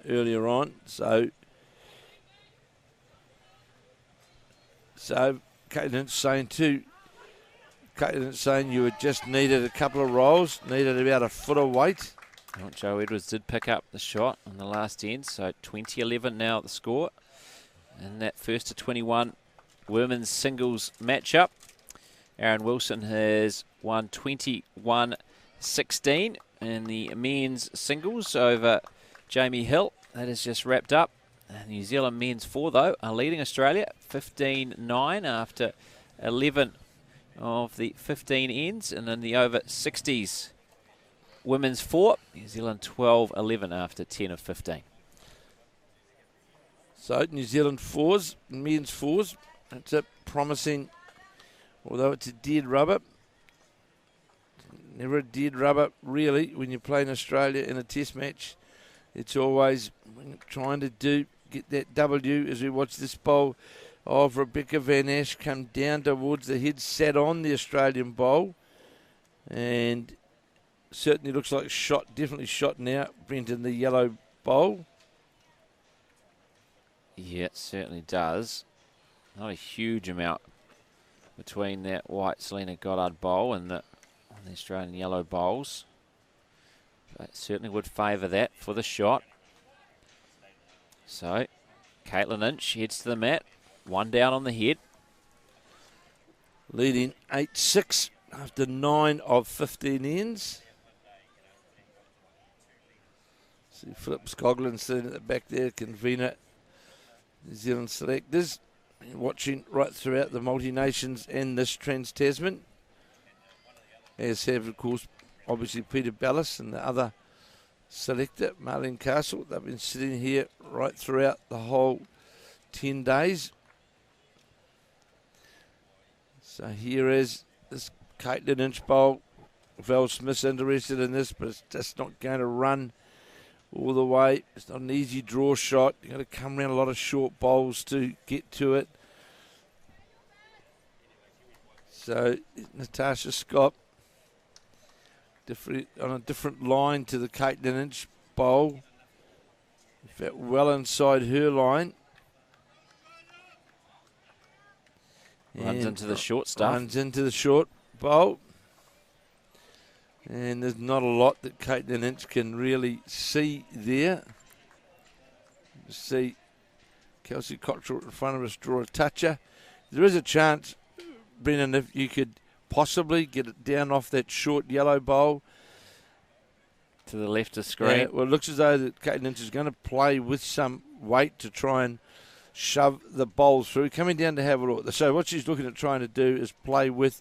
B: earlier on. So Caitlin's saying too, Caitlin's saying you had just needed a couple of rolls, needed about a foot of weight.
A: Well, Joe Edwards did pick up the shot on the last end, so 20-11 now at the score. And that first to 21 women's singles matchup. Aaron Wilson has won 21-16 in the men's singles over Jamie Hill. That is just wrapped up. New Zealand men's four, though, are leading Australia 15-9 after 11 of the 15 ends. And in the over 60s women's four, New Zealand 12-11 after 10 of 15.
B: So New Zealand fours, men's fours, it's a promising, although it's a dead rubber. Never a dead rubber, really, when you're playing Australia in a test match. It's always trying to get that W as we watch this bowl of Rebecca Van Ash come down towards the head, sat on the Australian bowl, and certainly looks like shot, definitely shot now, Brenton, the yellow bowl.
A: Yeah, it certainly does. Not a huge amount between that white Selena Goddard bowl and the Australian yellow bowls. But certainly would favour that for the shot. So, Caitlin Inch heads to the mat. One down on the head.
B: Leading 8-6 after 9 of 15 ends. See Philip Skoglin sitting at the back there, convener, New Zealand selectors, watching right throughout the multi-nations and this Trans-Tasman. As have, of course, obviously Peter Ballas and the other selector, Marlene Castle. They've been sitting here right throughout the whole 10 days. So here is this Caitlin Inch bowl. Val Smith's interested in this, but it's just not going to run all the way. It's not an easy draw shot. You've got to come around a lot of short bowls to get to it. So Natasha Scott on a different line to the Caitlin Inch bowl. In fact, well inside her line.
A: Runs into the short stuff.
B: Runs into the short bowl. And there's not a lot that Caitlin Inch can really see there. See Kelsey Cottrell in front of us draw a toucher. There is a chance, Brendan, if you could possibly get it down off that short yellow bowl.
A: To the left of screen.
B: Yeah, well, it looks as though that Caitlin Inch is going to play with some weight to try and shove the bowl through. Coming down to have a look. So what she's looking at trying to do is play with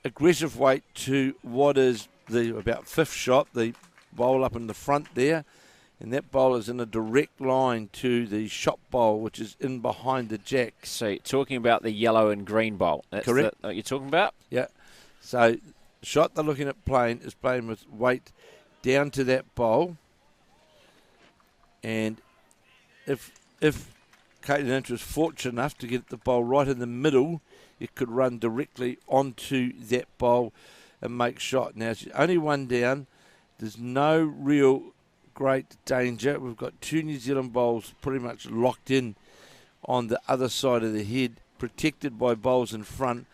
B: aggressive weight to what is the about fifth shot, the bowl up in the front there. And that bowl is in a direct line to the shot bowl, which is in behind the jack.
A: So you're talking about the yellow and green bowl. That's
B: correct.
A: What you're talking about?
B: Yeah. So the shot they're looking at playing is playing with weight down to that bowl. And if Caitlin Inch was fortunate enough to get the bowl right in the middle, it could run directly onto that bowl and make shot. Now, she's only one down. There's no real great danger. We've got two New Zealand bowls pretty much locked in on the other side of the head, protected by bowls in front.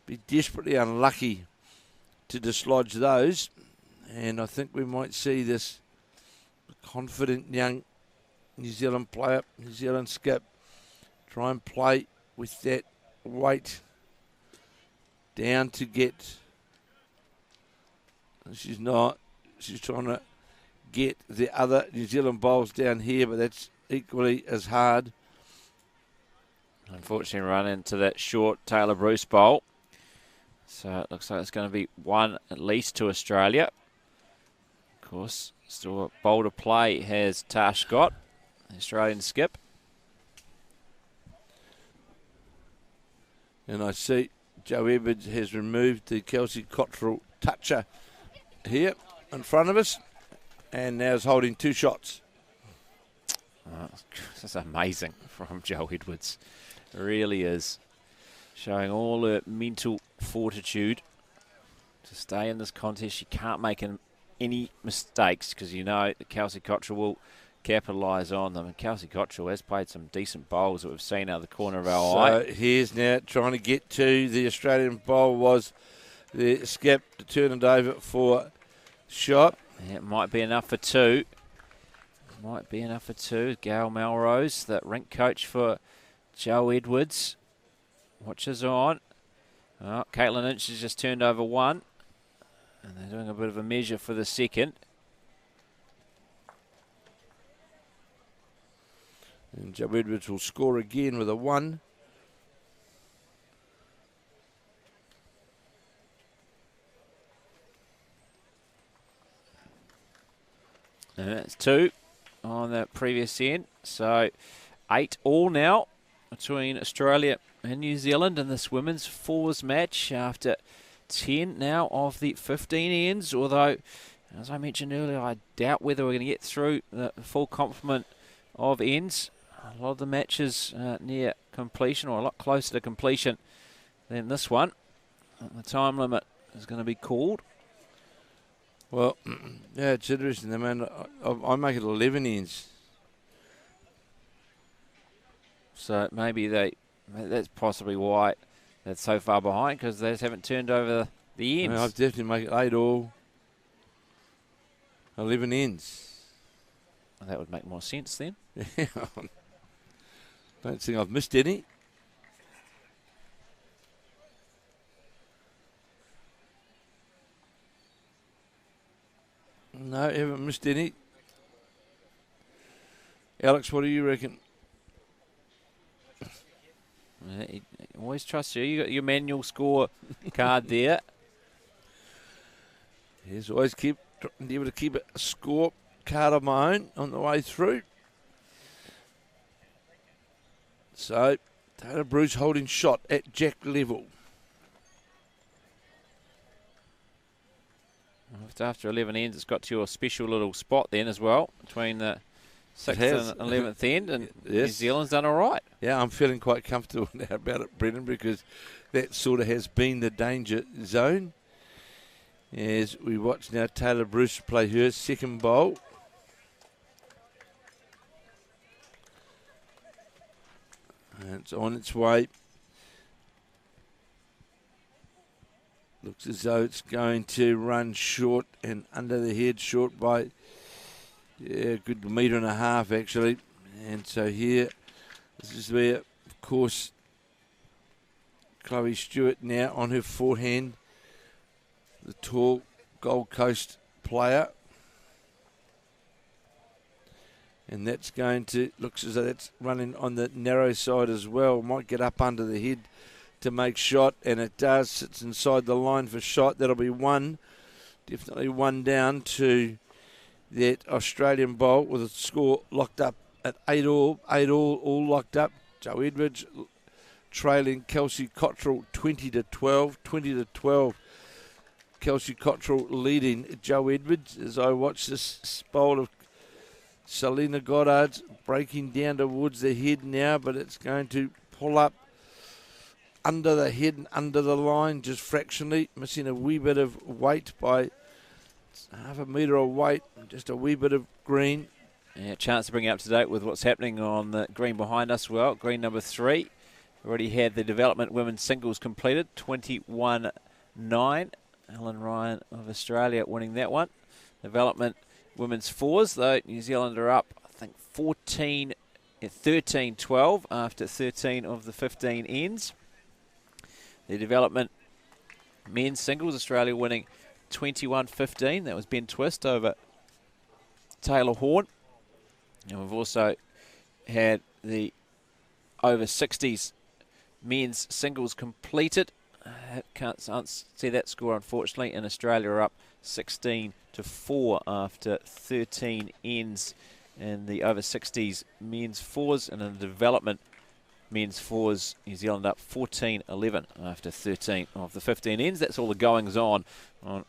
B: Be desperately unlucky to dislodge those. And I think we might see this confident young New Zealand player, New Zealand skip, try and play with that weight down to get. She's not. She's trying to get the other New Zealand bowls down here, but that's equally as hard.
A: Unfortunately, run into that short Taylor Bruce bowl. So it looks like it's going to be one at least to Australia. Of course, still a bowl to play has Tash Scott, the Australian skip.
B: And I see Joe Edwards has removed the Kelsey Cottrell toucher here in front of us, and now is holding 2 shots.
A: This is amazing from Joe Edwards. It really is. Showing all her mental fortitude to stay in this contest. She can't make any mistakes because you know that Kelsey Cottrell will capitalise on them. And Kelsey Cottrell has played some decent bowls that we've seen out of the corner of our eye.
B: So here's now trying to get to the Australian bowl was the skip to turn it over for shot.
A: Yeah, it might be enough for 2. Might be enough for 2. Gail Melrose, the rink coach for Joe Edwards, watches on. Oh, Caitlin Inch has just turned over 1. And they're doing a bit of a measure for the second.
B: And Joe Edwards will score again with a 1.
A: And that's 2 on the previous end. So 8 all now between Australia and New Zealand in this women's 4s match after 10 now of the 15 ends. Although, as I mentioned earlier, I doubt whether we're going to get through the full complement of ends. A lot of the matches near completion, or a lot closer to completion than this one. The time limit is going to be called.
B: Well, yeah, it's interesting. I mean, I make it 11 ends.
A: So maybe that's possibly why that's so far behind, because they just haven't turned over the ends.
B: I mean, I've definitely make it 8 all, 11 ends.
A: Well, that would make more sense then.
B: Don't think I've missed any. No, haven't missed any. Alex, what do you reckon?
A: He always trusts you. You got your manual score card there.
B: He's always able to keep a score card of my own on the way through. So, Taylor Bruce holding shot at jack level.
A: After 11 ends, it's got to your special little spot then as well, between the 6th and 11th end, and
B: yes.
A: New Zealand's done all right.
B: Yeah, I'm feeling quite comfortable now about it, Brendan, because that sort of has been the danger zone. As we watch now Taylor Bruce play her second bowl. And it's on its way. Looks as though it's going to run short and under the head, short by a good 1.5 meters actually. And so here, this is where, of course, Chloe Stewart now on her forehand, the tall Gold Coast player. And that's going to, looks as though that's running on the narrow side as well. Might get up under the head to make shot, and it does. Sits inside the line for shot. That'll be 1. Definitely 1 down to that Australian bowl with a score locked up at 8 all. 8 all locked up. Joe Edwards trailing Kelsey Cottrell 20-12. 20-12. Kelsey Cottrell leading Joe Edwards as I watch this bowl of Selena Goddard's breaking down towards the head now, but it's going to pull up under the head and under the line just fractionally, missing a wee bit of weight by 0.5 metre of weight, just a wee bit of green.
A: Yeah, chance to bring you up to date with what's happening on the green behind us. Well, green number 3 already had the development women's singles completed, 21-9. Ellen Ryan of Australia winning that one. Development women's 4s, though, New Zealand are up, I think, 13-12 after 13 of the 15 ends. The development men's singles, Australia winning 21-15. That was Ben Twist over Taylor Horn. And we've also had the over 60s men's singles completed. Can't see that score, unfortunately, and Australia are up 16-4 after 13 ends in the over 60s men's 4s, and in the development men's fours. New Zealand up 14-11 after 13 of the 15 ends. That's all the goings on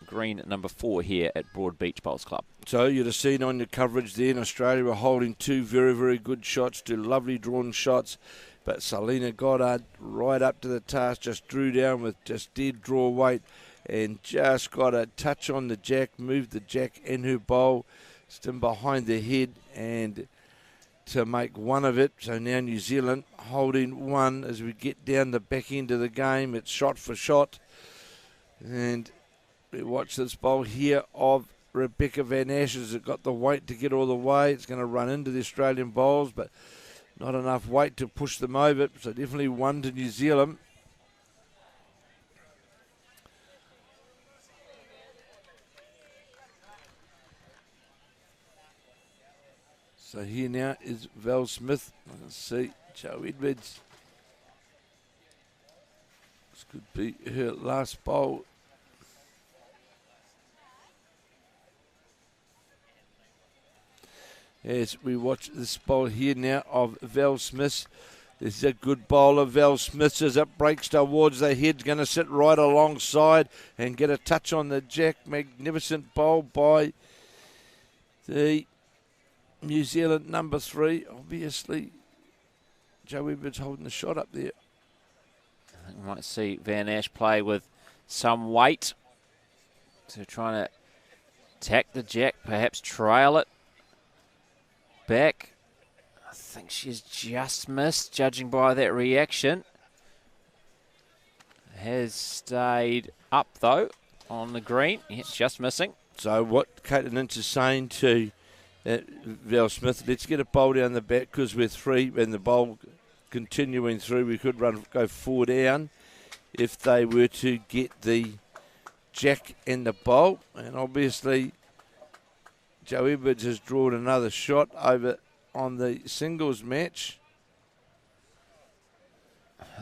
A: green number 4 here at Broadbeach Bowls Club.
B: So you'd have seen on your coverage there in Australia, we're holding 2 very, very good shots, 2 lovely drawn shots. But Selena Goddard right up to the task, just drew down with just dead draw weight and just got a touch on the jack, moved the jack in her bowl, just in behind the head and to make one of it. So now New Zealand holding 1 as we get down the back end of the game. It's shot for shot. And we watch this bowl here of Rebecca Van Ash. Has it got the weight to get all the way? It's going to run into the Australian bowls, but not enough weight to push them over. So definitely 1 to New Zealand. So here now is Val Smith. Let's see, Joe Edwards. This could be her last bowl. As we watch this bowl here now of Val Smith. This is a good bowler, Val Smith, as it breaks towards the head. Going to sit right alongside and get a touch on the jack. Magnificent bowl by the New Zealand number 3. Obviously, Joe Edwards holding the shot up there.
A: I think we might see Van Ash play with some weight. So trying to attack the jack, perhaps trail it back. I think she's just missed, judging by that reaction. Has stayed up, though, on the green. Yeah, just missing.
B: So what Caitlin Ince is saying to Val Smith, let's get a bowl down the back because we're 3 and the bowl continuing through. We could go 4 down if they were to get the jack in the bowl. And obviously, Joe Edwards has drawn another shot over on the singles match.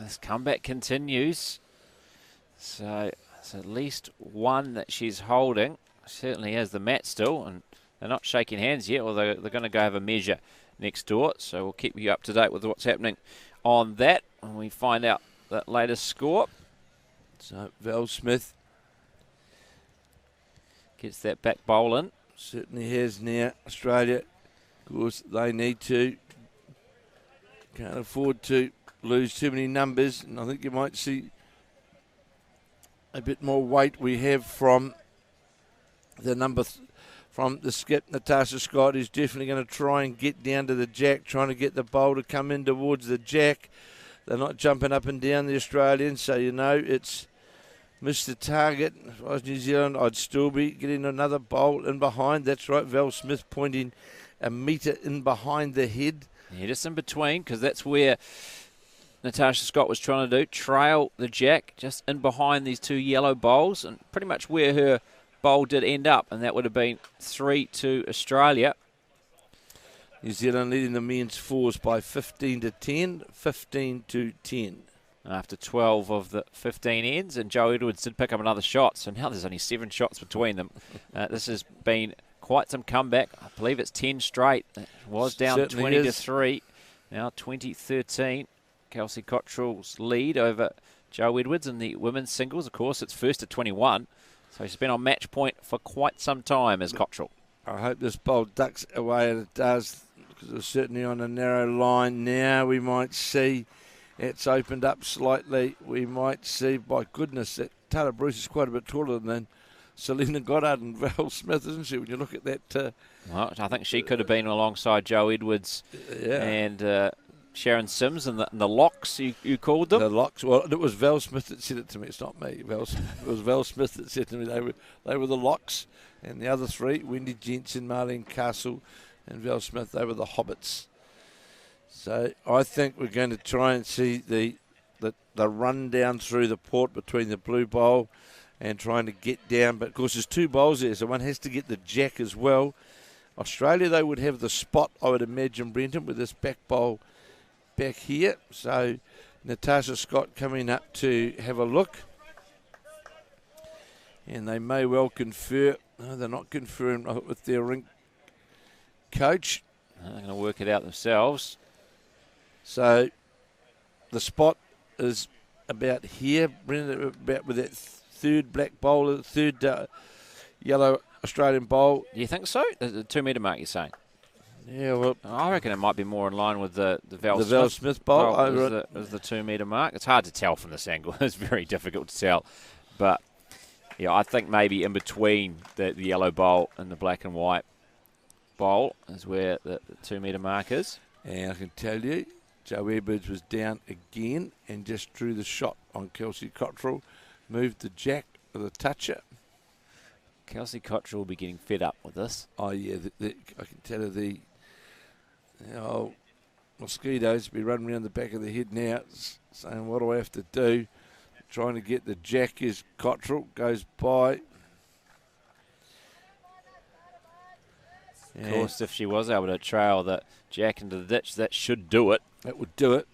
A: This comeback continues. So it's at least 1 that she's holding. Certainly has the mat still, and they're not shaking hands yet, although they're going to go have a measure next door. So we'll keep you up to date with what's happening on that when we find out that latest score.
B: So Val Smith
A: gets that back bowl in.
B: Certainly has now. Australia, of course, they need to. Can't afford to lose too many numbers, and I think you might see a bit more weight we have from the from the skip, Natasha Scott, who's definitely going to try and get down to the jack, trying to get the bowl to come in towards the jack. They're not jumping up and down, the Australians, so you know it's missed the target. If I was New Zealand, I'd still be getting another bowl in behind. That's right, Val Smith pointing a metre in behind the head.
A: Yeah, just in between, because that's where Natasha Scott was trying to do, trail the jack just in behind these 2 yellow bowls, and pretty much where her bowl did end up, and that would have been 3 to Australia.
B: New Zealand leading the men's 4s by 15 to 10, 15 to 10.
A: After 12 of the 15 ends, and Joe Edwards did pick up another shot, so now there's only 7 shots between them. This has been quite some comeback. I believe it's 10 straight. It was down
B: Certainly
A: 20
B: is.
A: to 3. Now 20-13. Kelsey Cottrell's lead over Joe Edwards in the women's singles. Of course, it's first at 21. So she's been on match point for quite some time as Cottrell.
B: I hope this bowl ducks away, and it does, because it's certainly on a narrow line now. We might see it's opened up slightly. We might see, by goodness, that Tara Bruce is quite a bit taller than Selena Goddard and Val Smith, isn't she, when you look at that?
A: Well, I think she could have been alongside Joe Edwards and Sharon Sims and the locks, you called them?
B: The locks. Well, it was Val Smith that said it to me. It's not me. It was Val Smith that said to me they were the locks. And the other 3, Wendy Jensen, Marlene Castle and Val Smith, they were the hobbits. So I think we're going to try and see the run down through the port between the blue bowl and trying to get down. But, of course, there's 2 bowls there, so one has to get the jack as well. Australia, they would have the spot, I would imagine, Brenton, with this back bowl back here. So Natasha Scott coming up to have a look. And they may well confer. No, they're not conferring with their rink coach.
A: They're going to work it out themselves.
B: So the spot is about here, Brendan, about with that third black bowler, third yellow Australian bowl.
A: You think so? The 2 metre mark, you're saying?
B: Yeah, well,
A: I reckon it might be more in line with the Val
B: Smith bowl
A: as the 2 metre mark. It's hard to tell from this angle. It's very difficult to tell. But, yeah, I think maybe in between the yellow bowl and the black and white bowl is where the 2 metre mark is.
B: And I can tell you, Joe Edwards was down again and just drew the shot on Kelsey Cottrell, moved the jack with a toucher.
A: Kelsey Cottrell will be getting fed up with this.
B: Oh, yeah, I can tell you the mosquitoes be running around the back of the head now, saying, what do I have to do? Trying to get the jack as Cottrell goes by.
A: Of course, if she was able to trail the jack into the ditch, that should do it.
B: That would do it.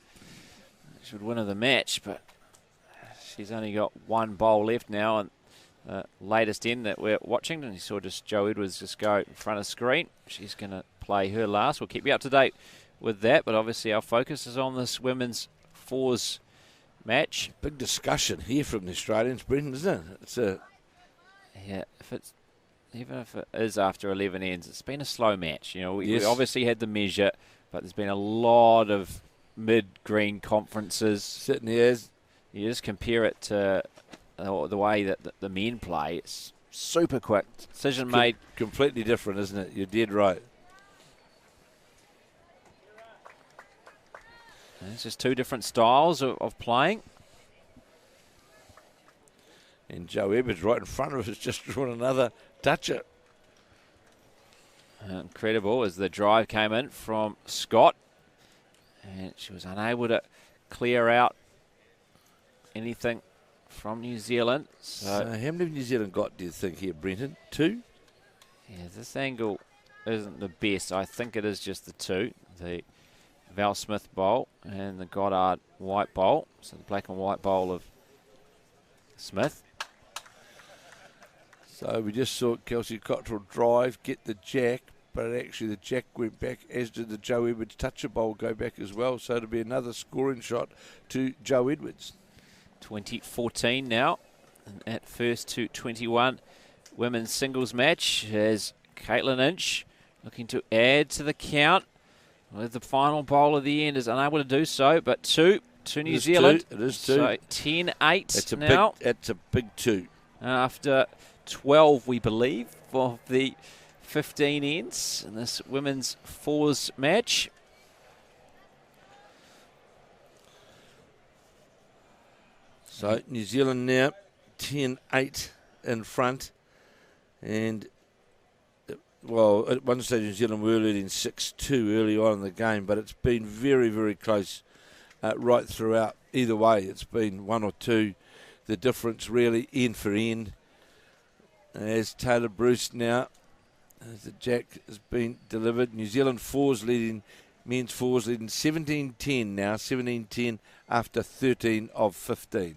A: Should win her the match, but she's only got one bowl left now, and latest end that we're watching, and you saw just Joe Edwards just go in front of screen. She's going to play her last. We'll keep you up to date with that, but obviously our focus is on this women's fours match.
B: Big discussion here from the Australians, Brendan, isn't it? It's a
A: yeah. Even if it is after 11 ends, it's been a slow match. You know, we
B: Yes.
A: obviously had the measure, but there's been a lot of mid-green conferences.
B: Certainly is.
A: You just compare it to the way that the men play. It's super quick. Decision made.
B: Completely different, isn't it? You're dead right.
A: It's just two different styles of playing.
B: And Joe Edwards right in front of us has just drawn another toucher.
A: Incredible as the drive came in from Scott. And she was unable to clear out anything from New Zealand. So
B: how many of New Zealand got, do you think, here, Brenton? 2?
A: yeah, this angle isn't the best. I think it is just the 2. The Val Smith bowl and the Goddard white bowl. So the black and white bowl of Smith.
B: So we just saw Kelsey Cottrell drive, get the jack, but actually the jack went back, as did the Joe Edwards toucher bowl go back as well. So it'll be another scoring shot to Joe Edwards.
A: 2014 now, and at first to 21 women's singles match as Caitlin Inch looking to add to the count with the final bowl of the end is unable to do so, but 2 to New Zealand.
B: It is 2.
A: So 10-8 now.
B: That's a big 2.
A: After 12, we believe, of the 15 ends in this women's fours match.
B: So New Zealand now 10-8 in front. And, well, at one stage New Zealand were leading 6-2 early on in the game, but it's been very, very close right throughout. Either way, it's been 1 or 2. The difference really end for end. As Taylor Bruce now, as the jack has been delivered. New Zealand men's fours leading 17-10 now, 17-10 after 13 of 15.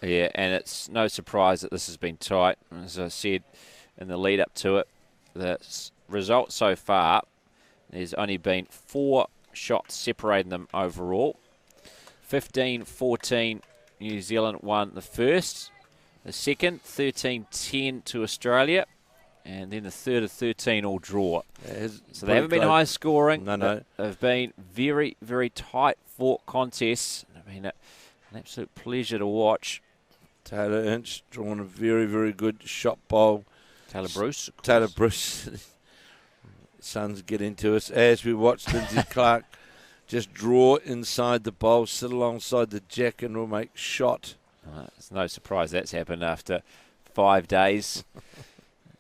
A: Yeah, and it's no surprise that this has been tight. As I said in the lead up to it, the result so far, there's only been 4 shots separating them overall. 15-14, New Zealand won the first. The second, 13-10 to Australia. And then the third of 13 all draw. So they haven't been high scoring.
B: No.
A: They've been very, very tight fought contests. They've been an absolute pleasure to watch.
B: Taylor Inch drawn a very, very good shot bowl.
A: Taylor Bruce.
B: Taylor Bruce. Suns get into us as we watch Lindsay Clark just draw inside the bowl, sit alongside the jack and will make shot.
A: It's no surprise that's happened after 5 days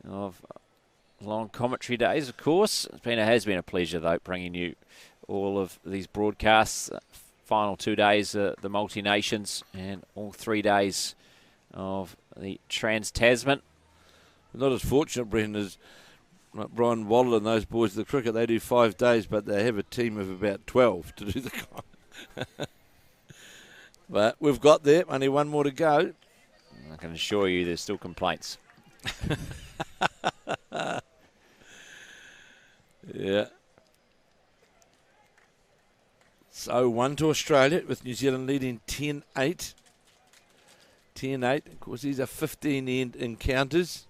A: of long commentary days, of course. It has been a pleasure, though, bringing you all of these broadcasts. Final 2 days, the multi-nations, and all 3 days of the Trans-Tasman.
B: Not as fortunate, Brendan, as Brian Waddle and those boys of the cricket. They do 5 days, but they have a team of about 12 to do the But we've got there. Only one more to go.
A: I can assure you there's still complaints.
B: Yeah. So 1 to Australia, with New Zealand leading 10-8. 10-8. Of course, these are 15-end encounters.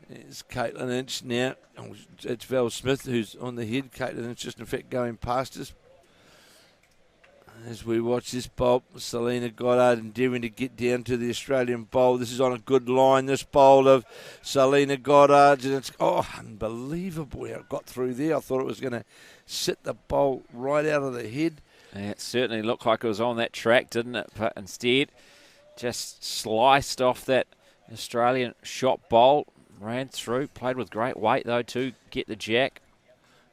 B: There's Caitlin Inch now. Oh, it's Val Smith who's on the head. Caitlin Inch just in fact going past us. As we watch this bowl, Selena Goddard endeavouring to get down to the Australian bowl. This is on a good line, this bowl of Selena Goddard's, and it's unbelievable how it got through there. I thought it was going to sit the bowl right out of the head.
A: Yeah, it certainly looked like it was on that track, didn't it? But instead, just sliced off that Australian shot bowl, ran through, played with great weight though to get the jack.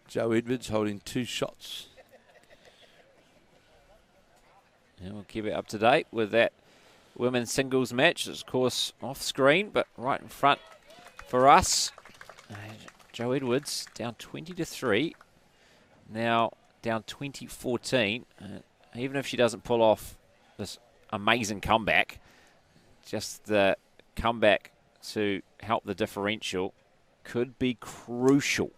B: Joe Edwards holding 2 shots.
A: And we'll keep it up to date with that women's singles match. It's, of course, off screen, but right in front for us. Joe Edwards down 20-3. Now down 20-14. Even if she doesn't pull off this amazing comeback, just the comeback to help the differential could be crucial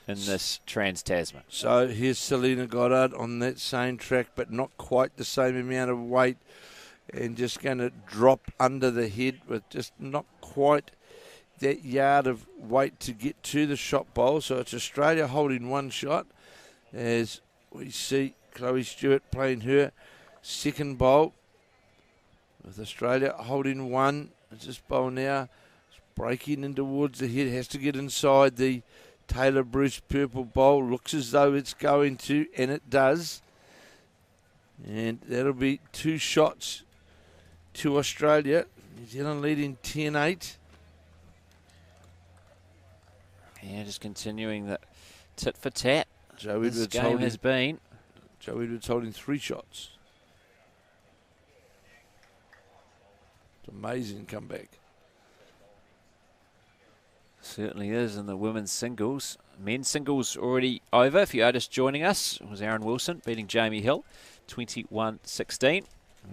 A: in this Trans-Tasman.
B: So here's Selena Goddard on that same track, but not quite the same amount of weight, and just going to drop under the head with just not quite that yard of weight to get to the shot bowl. So it's Australia holding 1 shot, as we see Chloe Stewart playing her second bowl, with Australia holding 1. It's this bowl now. It's breaking in towards the head, has to get inside the Taylor Bruce purple bowl. Looks as though it's going to, and it does. And that'll be 2 shots to Australia. New Zealand leading 10-8.
A: Yeah, just continuing that tit for tat.
B: Joe
A: This
B: Edwards
A: game has been.
B: Joe Edwards holding 3 shots. It's amazing comeback.
A: Certainly is in the women's singles. Men's singles already over. If you are just joining us, it was Aaron Wilson beating Jamie Hill 21-16.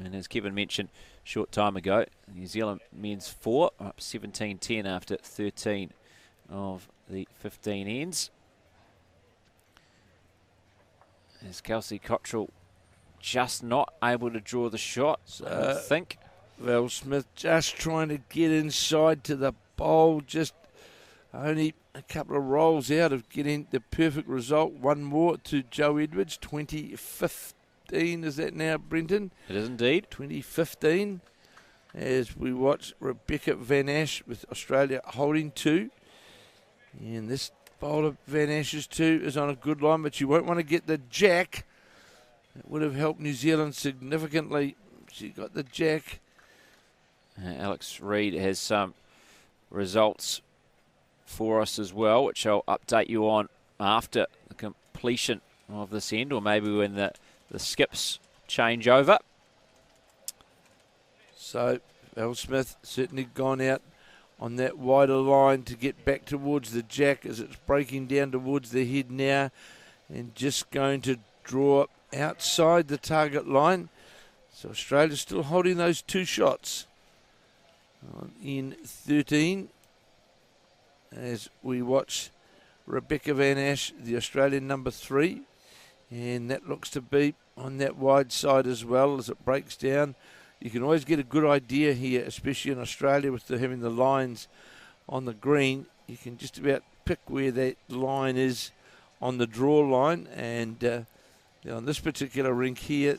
A: And as Kevin mentioned a short time ago, New Zealand men's 4 up 17-10 after 13 of the 15 ends. As Kelsey Cottrell just not able to draw the shot, I think.
B: Val Smith just trying to get inside to the bowl, just only a couple of rolls out of getting the perfect result. 1 more to Joe Edwards, 2015 is that now, Brenton?
A: It is indeed.
B: 2015, as we watch Rebecca Van Ash with Australia holding 2. And this bowl of Van Ash's 2 is on a good line, but you won't want to get the jack. It would have helped New Zealand significantly. She got the jack.
A: Alex Reid has some results for us as well, which I'll update you on after the completion of this end, or maybe when the skips change over.
B: So Val Smith certainly gone out on that wider line to get back towards the jack, as it's breaking down towards the head now, and just going to draw outside the target line. So Australia's still holding those 2 shots in 13, as we watch Rebecca Van Ash, the Australian number 3, and that looks to be on that wide side as well as it breaks down. You can always get a good idea here, especially in Australia with having the lines on the green. You can just about pick where that line is on the draw line, and on this particular rink here,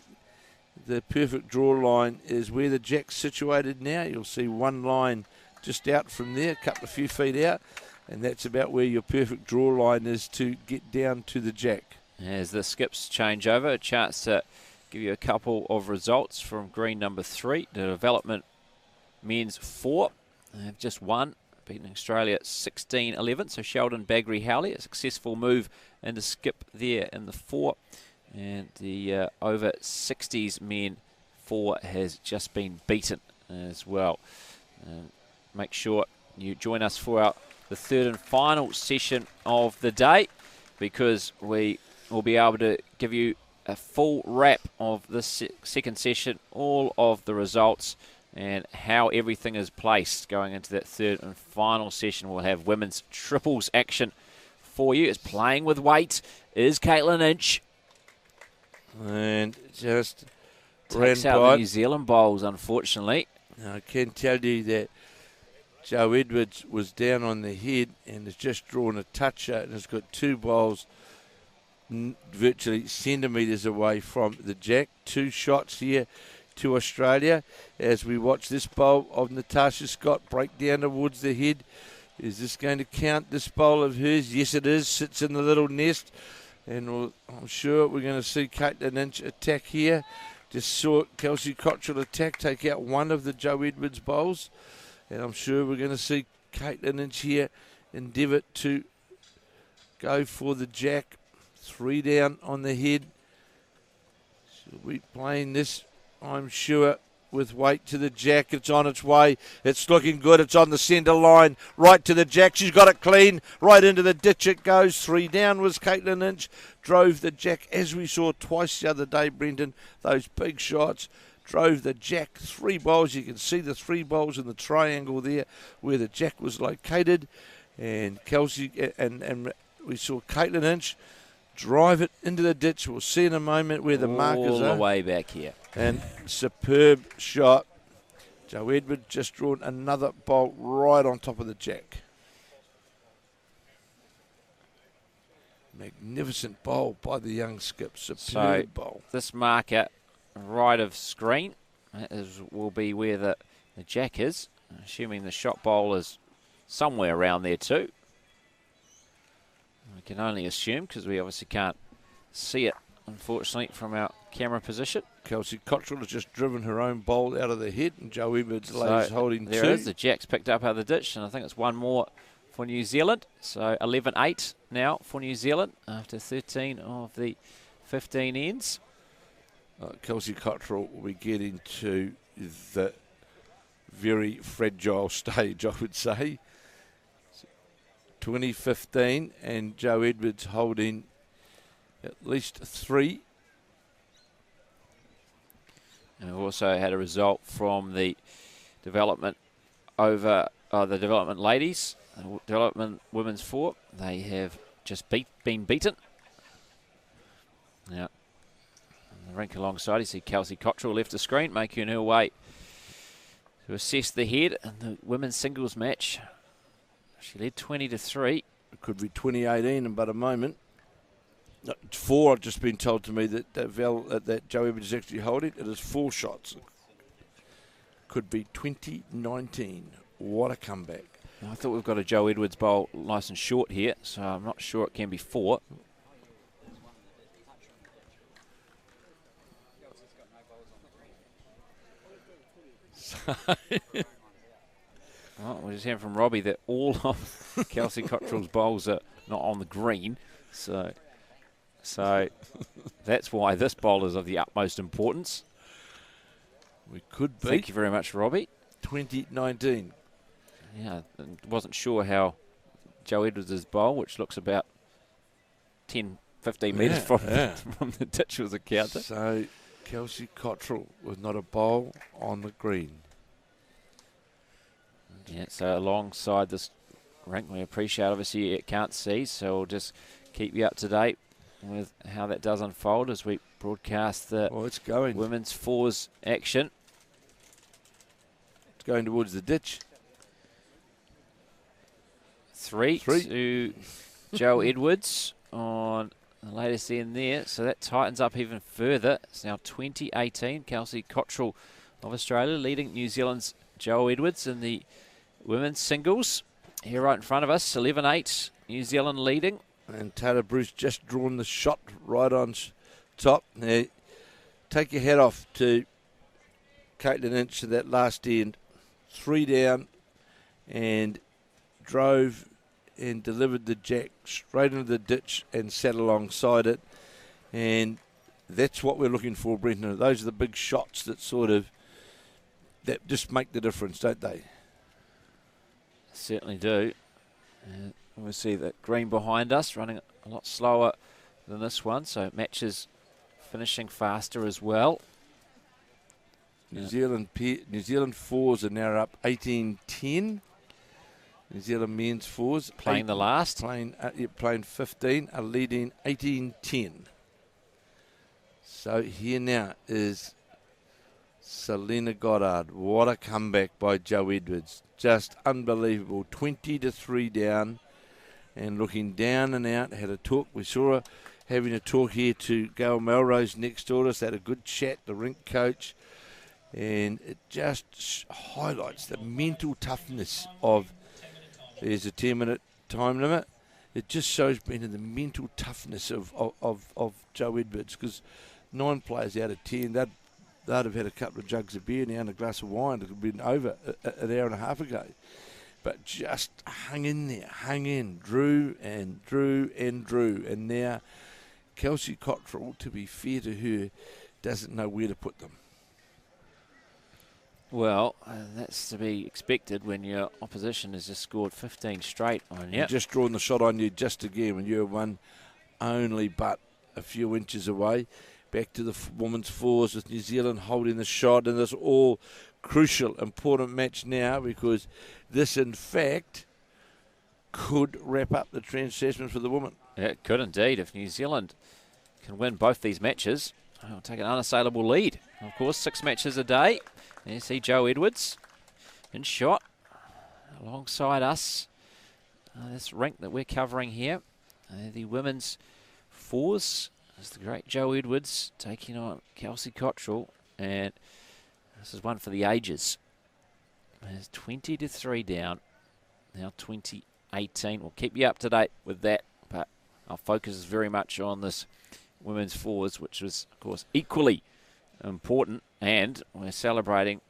B: the perfect draw line is where the jack's situated now. You'll see 1 line just out from there, a few feet out, and that's about where your perfect draw line is to get down to the jack. As
A: the skips change over, a chance to give you a couple of results from green number 3. The development men's 4. They have just won, beating Australia 16-11. So Sheldon Bagri Howley, a successful move into skip there in the 4. And the over 60s men 4 has just been beaten as well. Make sure you join us for the 3rd and final session of the day, because we will be able to give you a full wrap of this second session, all of the results and how everything is placed going into that 3rd and final session. We'll have women's triples action for you. Is playing with weight is Caitlin Inch.
B: And just
A: Takes
B: ran
A: out
B: by
A: the New Zealand bowls, unfortunately.
B: Now, I can tell you that Joe Edwards was down on the head and has just drawn a toucher and has got 2 bowls virtually centimetres away from the jack. 2 shots here to Australia as we watch this bowl of Natasha Scott break down towards the head. Is this going to count, this bowl of hers? Yes, it is. Sits in the little nest. And I'm sure we're going to see Caitlin Inch attack here. Just saw Kelsey Cottrell attack, take out one of the Joe Edwards bowls. And I'm sure we're going to see Caitlin Inch here endeavour to go for the jack. 3 down on the head. She'll be playing this, I'm sure, with weight to the jack. It's on its way. It's looking good. It's on the centre line. Right to the jack. She's got it clean. Right into the ditch it goes. 3 down was Caitlin Inch. Drove the jack, as we saw twice the other day, Brendan. Those big shots. Drove the jack. 3 bowls. You can see the 3 bowls in the triangle there where the jack was located. And Kelsey and we saw Caitlin Inch drive it into the ditch. We'll see in a moment where the markers are.
A: All the way back here.
B: And superb shot. Joe Edwards just drawn another bolt right on top of the jack. Magnificent bowl by the young skip. Superb bowl.
A: This marker right of screen will be where the jack is. Assuming the shot bowl is somewhere around there too. We can only assume because we obviously can't see it, unfortunately, from our camera position.
B: Kelsey Cottrell has just driven her own bowl out of the head, and Joe Edwards lays holding 2.
A: There is. The jack's picked up out of the ditch, and I think it's 1 more for New Zealand. So 11-8 now for New Zealand after 13 of the 15 ends.
B: Kelsey Cottrell will be getting to the very fragile stage, I would say. 2015, and Joe Edwards holding at least 3.
A: And we've also had a result from the development the development ladies, development women's 4. They have just been beaten. Now, on the rink alongside, you see Kelsey Cottrell left the screen, making her way to assess the head in the women's singles match. She led 20-3.
B: It could be 2018 in but a moment. 4, I've just been told to me that Joe Edwards is actually holding. It is 4 shots. Could be 2019. What a comeback.
A: I thought we've got a Joe Edwards bowl nice and short here, so I'm not sure it can be 4. Well, we're just hearing from Robbie that all of Kelsey Cottrell's bowls are not on the green, so that's why this bowl is of the utmost importance.
B: We could be.
A: Thank you very much, Robbie.
B: 2019.
A: Yeah, I wasn't sure how Joe Edwards' bowl, which looks about 10, 15 metres from the ditch, was a counter.
B: So Kelsey Cottrell with not a bowl on the green.
A: Yeah, so alongside this rink, we appreciate, obviously you can't see, so we'll just keep you up to date with how that does unfold as we broadcast the women's 4s action.
B: It's going towards the ditch.
A: 3 to Joe Edwards on the latest end there, so that tightens up even further. It's now 20-18. Kelsey Cottrell of Australia leading New Zealand's Joe Edwards in the women's singles. Here right in front of us, 11-8, New Zealand leading.
B: And Taylor Bruce just drawn the shot right on top. Now, take your hat off to Caitlin Inch to that last end. 3 down and drove and delivered the jack straight into the ditch and sat alongside it. And that's what we're looking for, Brenton. Those are the big shots that that just make the difference, don't they?
A: Certainly do. We see that green behind us running a lot slower than this one, so matches finishing faster as well.
B: New Zealand 4s are now up 18-10. New Zealand men's fours.
A: Playing the last.
B: Playing 15, are leading 18-10. So here now is Selena Goddard. What a comeback by Joe Edwards. Just unbelievable. 20-3 down and looking down and out. Had a talk. We saw her having a talk here to Gail Melrose next door to us. Had a good chat, the rink coach. And it just highlights the mental toughness of, there's a 10-minute time limit. It just shows Brendan the mental toughness of Joe Edwards, because 9 players out of 10, they'd have had a couple of jugs of beer now and a glass of wine. It would have been over an hour and a half ago. But just hung in there, hung in, drew and drew and drew. And now Kelsey Cottrell, to be fair to her, doesn't know where to put them.
A: Well, that's to be expected when your opposition has just scored 15 straight on you.
B: Just drawn the shot on you just again when you're one only but a few inches away. Back to the women's fours with New Zealand holding the shot, and this all crucial, important match now, because this, in fact, could wrap up the Trans-Tasman for the women.
A: Yeah, it could indeed. If New Zealand can win both these matches, they'll take an unassailable lead. Of course, 6 matches a day. There you see Joe Edwards in shot alongside us. This rink that we're covering here, the women's fours. There's the great Joe Edwards taking on Kelsey Cottrell, and this is one for the ages. There's 20-3 down, now 20-18. We'll keep you up to date with that, but our focus is very much on this women's fours, which was, of course, equally important, and we're celebrating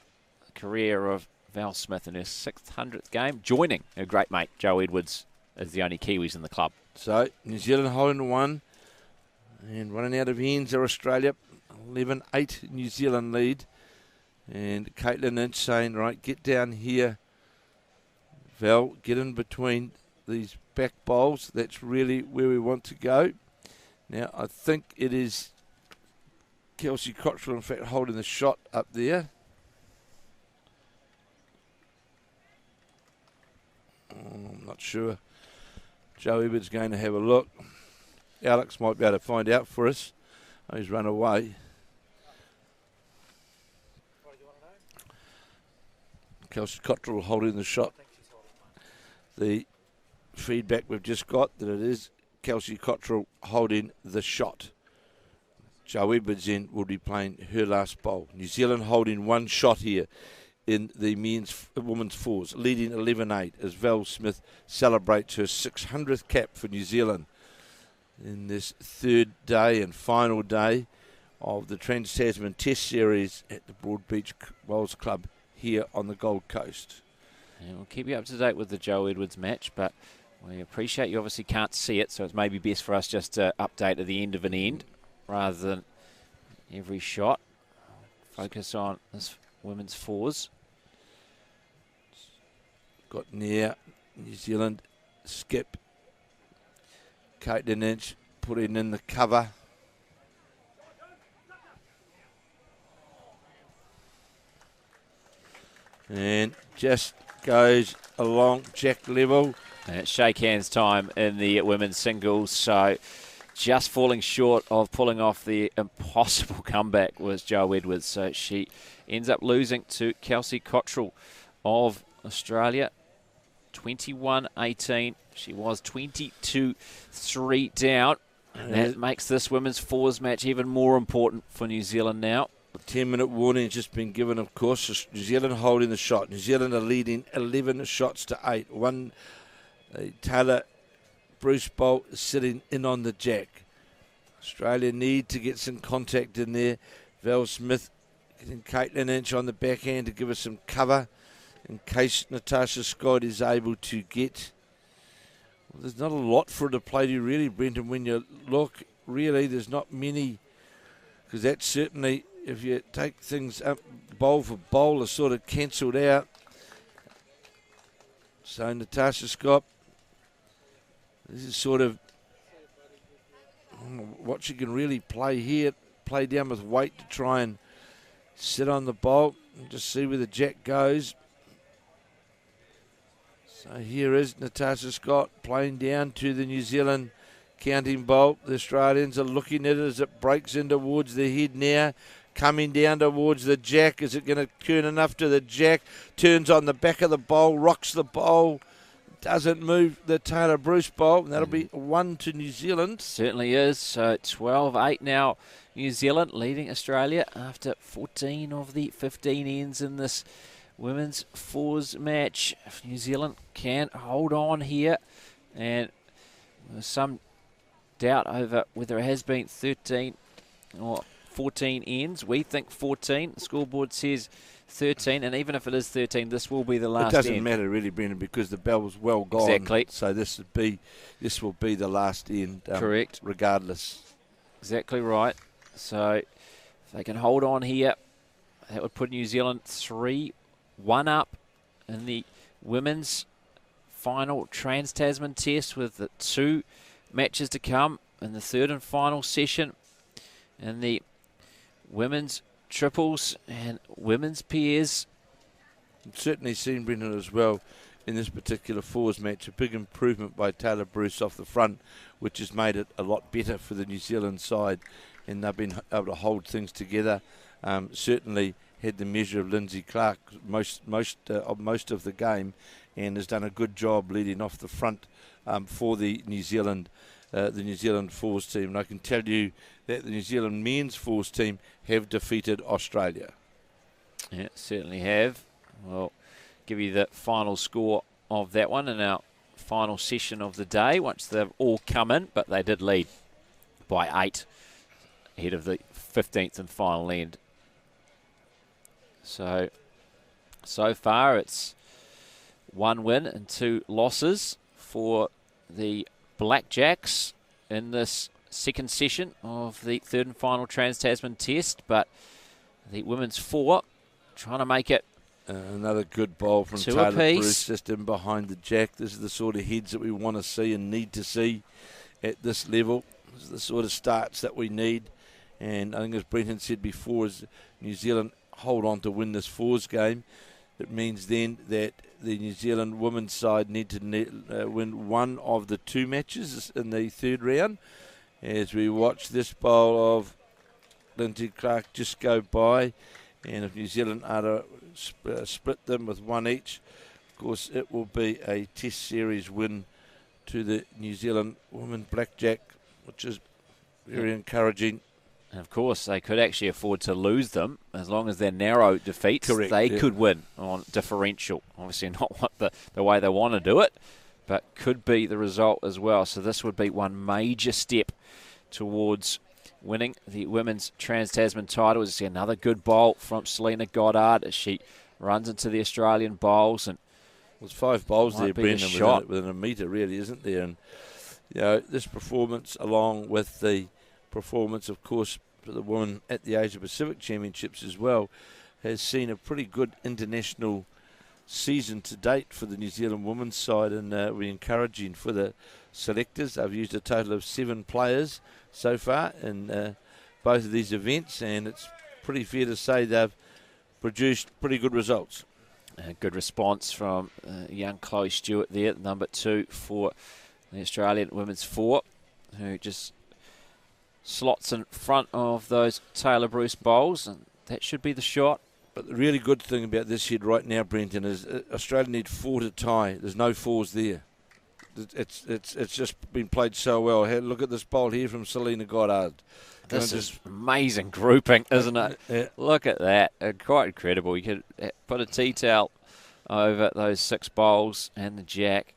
A: the career of Val Smith in her 600th game, joining her great mate Joe Edwards as the only Kiwis in the club.
B: So New Zealand holding 1 and running out of ends are Australia. 11-8 New Zealand lead, and Caitlin Inch saying, right, get down here, Val, get in between these back bowls. That's really where we want to go. Now I think it is Kelsey Cottrell, in fact, holding the shot up there. I'm not sure. Joe Edwards going to have a look. Alex might be able to find out for us. Oh, he's run away. Kelsey Cottrell holding the shot. The feedback we've just got that it is Kelsey Cottrell holding the shot. Joe Edwards then will be playing her last bowl. New Zealand holding 1 shot here in the women's fours, leading 11-8 as Val Smith celebrates her 600th cap for New Zealand in this 3rd day and final day of the Trans-Tasman Test Series at the Broadbeach Bowls Club here on the Gold Coast.
A: And we'll keep you up to date with the Joe Edwards match, but we appreciate you obviously can't see it, so it's maybe best for us just to update at the end of an end rather than every shot. Focus on this women's fours.
B: Got near New Zealand skip. Caitlin Inch putting in the cover. And just goes along Jack level.
A: And it's shake hands time in the women's singles, so just falling short of pulling off the impossible comeback was Joe Edwards. So she ends up losing to Kelsey Cottrell of Australia, 21-18. She was 22-3 down. And that makes this women's fours match even more important for New Zealand now.
B: A 10-minute warning has just been given, of course. New Zealand holding the shot. New Zealand are leading 11 shots to 8. Taylor Bruce Bolt is sitting in on the jack. Australia need to get some contact in there. Val Smith getting Caitlin Inch on the backhand to give us some cover in case Natasha Scott is able to get. Well, there's not a lot for her to play to, really, Brenton. When you look, really, there's not many, because that's certainly, if you take things up bowl for bowl, are sort of cancelled out. So Natasha Scott, this is sort of what she can really play here. Play down with weight to try and sit on the bowl and just see where the jack goes. So here is Natasha Scott playing down to the New Zealand counting bolt. The Australians are looking at it as it breaks in towards the head now. Coming down towards the jack. Is it going to turn enough to the jack? Turns on the back of the bowl, rocks the bowl. Doesn't move the Taylor Bruce bowl. And that'll be 1 to New Zealand.
A: Certainly is. So 12-8 now. New Zealand leading Australia after 14 of the 15 ends in this women's fours match. If New Zealand can hold on here, and there's some doubt over whether it has been 13 or 14 ends. We think 14. The scoreboard says 13, and even if it is 13, this will be the last end.
B: It doesn't matter really, Brendan, because the bell's well gone.
A: Exactly.
B: So this will be the last end.
A: Correct.
B: Regardless.
A: Exactly right. So if they can hold on here, that would put New Zealand 3-1 up in the women's final Trans-Tasman test, with the 2 matches to come in the third and final session. In the women's triples and women's pairs.
B: I've certainly seen, Brendan, as well in this particular fours match, a big improvement by Taylor Bruce off the front, which has made it a lot better for the New Zealand side, and they've been able to hold things together. Certainly had the measure of Lindsay Clark most of the game, and has done a good job leading off the front for the New Zealand fours team. And I can tell you that the New Zealand men's fours team have defeated Australia.
A: Yeah, certainly have. We'll give you the final score of that one in our final session of the day once they've all come in, but they did lead by 8 ahead of the 15th and final end. So far it's 1 win and 2 losses for the Blackjacks in this second session of the third and final Trans-Tasman test, but the women's 4 trying to make it
B: another good bowl from Taylor Bruce, just in behind the jack. This is the sort of heads that we want to see and need to see at this level. This is the sort of starts that we need. And I think, as Brenton said before, as New Zealand hold on to win this fours game, it means then that the New Zealand women's side need to win one of the 2 matches in the third round. As we watch this bowl of Lindsay Clark just go by, and if New Zealand are to split them with 1 each, of course it will be a test series win to the New Zealand women blackjack, which is very encouraging.
A: And of course they could actually afford to lose them as long as they're narrow defeats.
B: Correct,
A: they could win on differential. Obviously not what the way they want to do it, but could be the result as well. So this would be one major step towards winning the women's Trans-Tasman title. We see another good bowl from Selena Goddard as she runs into the Australian bowls. And
B: there's 5 bowls there, Brendan, within a metre, really, isn't there? And this performance, along with the performance, of course, for the women at the Asia Pacific Championships as well, has seen a pretty good international season to date for the New Zealand women's side, and we're encouraging for the selectors. I've used a total of 7 players so far in both of these events, and it's pretty fair to say they've produced pretty good results.
A: A good response from young Chloe Stewart there, number 2 for the Australian women's 4, who just slots in front of those Taylor Bruce bowls, and that should be the shot.
B: But the really good thing about this head right now, Brenton, is Australia need 4 to tie. There's no 4s there. It's just been played so well. Look at this bowl here from Selena Goddard.
A: This is amazing grouping, isn't it?
B: Yeah.
A: Look at that. Quite incredible. You could put a tea towel over those 6 bowls and the jack.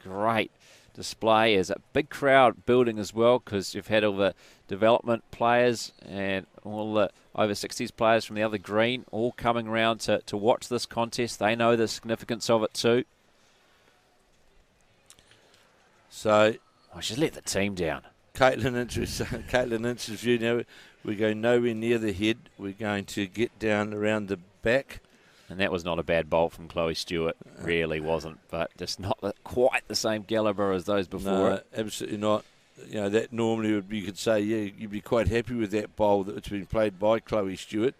A: Great display. Is a big crowd building as well, because you've had all the development players and all the over 60s players from the other green all coming around to watch this contest. They know the significance of it too.
B: So
A: she's let the team down.
B: Caitlin Inch's view now, we're going nowhere near the head. We're going to get down around the back.
A: And that was not a bad bolt from Chloe Stewart. Really wasn't, but just not quite the same calibre as those before.
B: No, absolutely not. That normally would be, you could say, yeah, you'd be quite happy with that bowl that's been played by Chloe Stewart.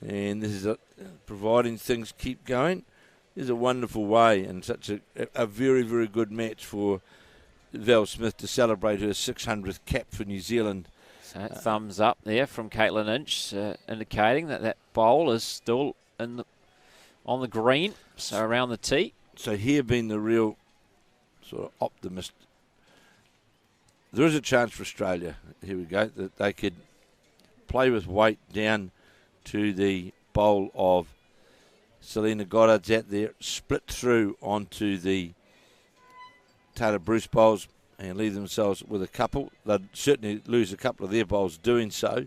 B: And this is providing things keep going. is a wonderful way and such a very, very good match for Val Smith to celebrate her 600th cap for New Zealand.
A: So thumbs up there from Caitlin Inch, indicating that bowl is still on the green, so around the tee.
B: So here being the real sort of optimist. There is a chance for Australia, here we go, that they could play with weight down to the bowl of Selena Goddard's out there, split through onto the Taylor Bruce bowls and leave themselves with a couple. They'd certainly lose a couple of their bowls doing so,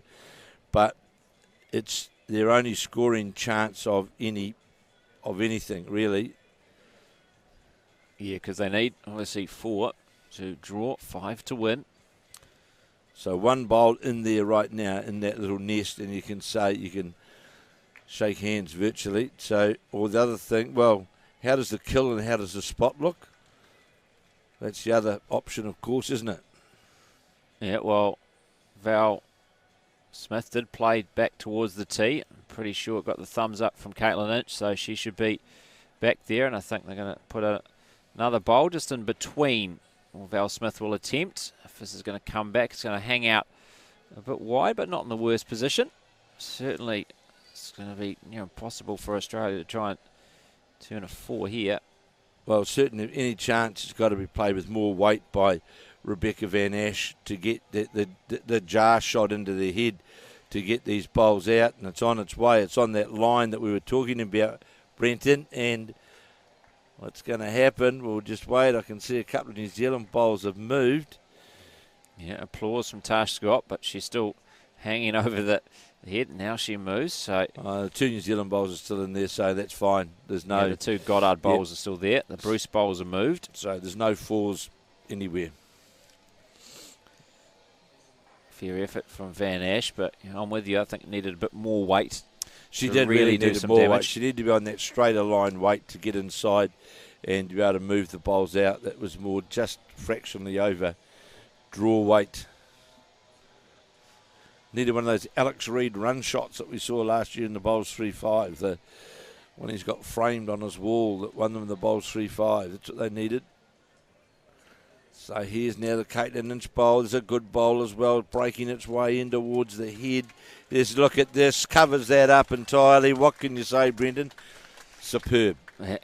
B: but it's their only scoring chance of anything, really.
A: Yeah, because they need, obviously, 4 to draw, 5 to win.
B: So one bowl in there right now in that little nest, and you can shake hands virtually. So, or the other thing, well, how does the kill and how does the spot look? That's the other option, of course, isn't it?
A: Yeah, well, Val Smith did play back towards the tee. I'm pretty sure it got the thumbs up from Caitlin Inch, so she should be back there. And I think they're going to put another bowl just in between. Well, Val Smith will attempt. If this is going to come back, it's going to hang out a bit wide, but not in the worst position. Certainly, it's going to be impossible for Australia to try and turn a 4 here.
B: Well, certainly any chance it's got to be played with more weight by Rebecca Van Ash to get the jar shot into the head to get these bowls out, and it's on its way. It's on that line that we were talking about, Brenton, and what's going to happen, we'll just wait. I can see a couple of New Zealand bowls have moved.
A: Yeah, applause from Tash Scott, but she's still hanging over the head. Now she moves. So
B: the 2 New Zealand bowls are still in there, so that's fine. There's no
A: the 2 Goddard bowls are still there. The Bruce bowls are moved.
B: So there's no 4s anywhere.
A: Fair effort from Van Ash, but I'm with you. I think it needed a bit more weight.
B: She did really need some more damage. Weight. She needed to be on that straighter line weight to get inside and be able to move the bowls out. That was more just fractionally over draw weight. Needed one of those Alex Reid run shots that we saw last year in the Bowls 3-5. The one he's got framed on his wall that won them the Bowls 3-5. That's what they needed. So here's now the Caitlin Inch bowl. There's a good bowl as well, breaking its way in towards the head. Just look at this, covers that up entirely. What can you say, Brendan? Superb.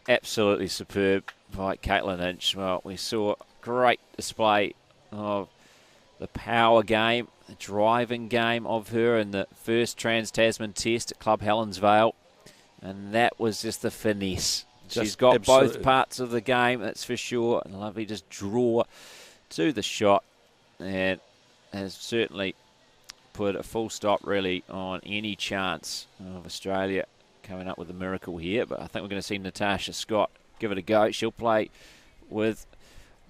A: Absolutely superb by Caitlin Inch. Well, we saw a great display of the power game, the driving game of her in the first Trans-Tasman Test at Club Helensvale. And that was just the finesse. She's got both parts of the game, that's for sure. And lovely just draw to the shot. And has certainly put a full stop, really, on any chance of Australia coming up with a miracle here. But I think we're going to see Natasha Scott give it a go. She'll play with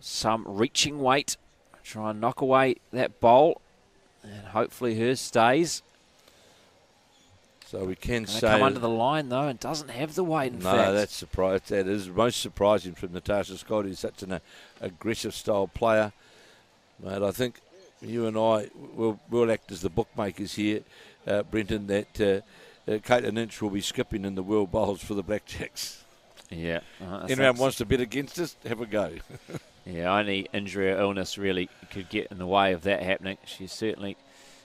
A: some reaching weight, try and knock away that bowl, and hopefully hers stays.
B: So we can say
A: come under the line though, and doesn't have the weight. In fact,
B: no, that's surprised. That is most surprising from Natasha Scott, who's such an aggressive style player. But I think you and I will act as the bookmakers here, Brenton. That Caitlin Inch will be skipping in the World Bowls for the Blackjacks.
A: Yeah.
B: Anyone wants to bet against us, have a go.
A: Yeah, only injury or illness really could get in the way of that happening. She's certainly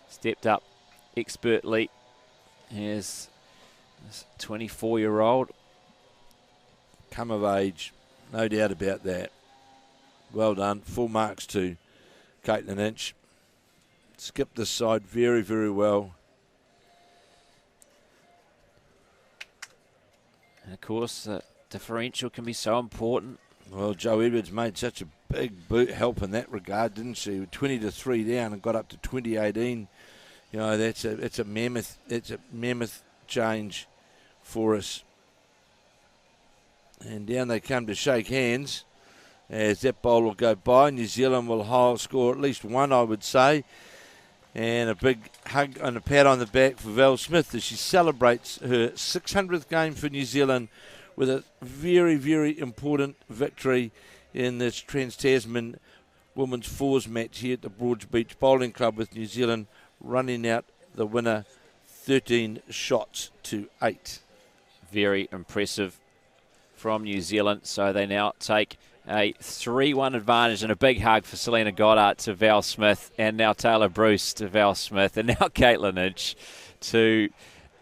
A: stepped up expertly. Here's this 24-year-old.
B: Come of age, no doubt about that. Well done. Full marks to Caitlin Inch. Skipped this side very, very well.
A: And of course, the differential can be so important.
B: Well, Jo Edwards made such a big help in that regard, didn't she? 20-3 down and got up to 20-18. You know, it's a mammoth change for us. And down they come to shake hands as that bowl will go by. New Zealand will score at least one, I would say. And a big hug and a pat on the back for Val Smith as she celebrates her 600th game for New Zealand with a very, very important victory in this Trans-Tasman Women's Fours match here at the Broads Beach Bowling Club, with New Zealand running out the winner 13 shots to 8.
A: Very impressive from New Zealand. So they now take a 3-1 advantage, and a big hug for Selena Goddard to Val Smith, and now Taylor Bruce to Val Smith, and now Caitlin Inch to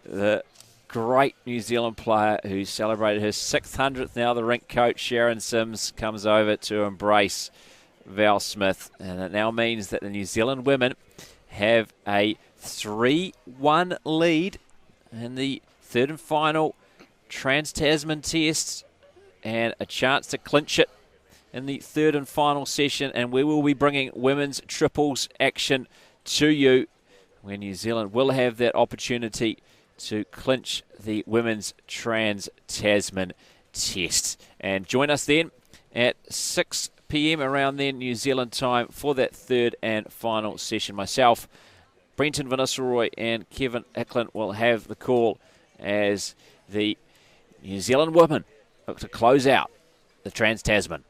A: the great New Zealand player who celebrated her 600th. Now the rink coach Sharon Sims comes over to embrace Val Smith, and it now means that the New Zealand women have a 3-1 lead in the third and final Trans-Tasman Test, and a chance to clinch it in the third and final session. And we will be bringing women's triples action to you, where New Zealand will have that opportunity to clinch the women's Trans-Tasman Test. And join us then at 6 p.m. around then, New Zealand time, for that third and final session. Myself, Brenton Vanessa-Roy, and Kevin Eklund will have the call as the New Zealand women look to close out the Trans-Tasman.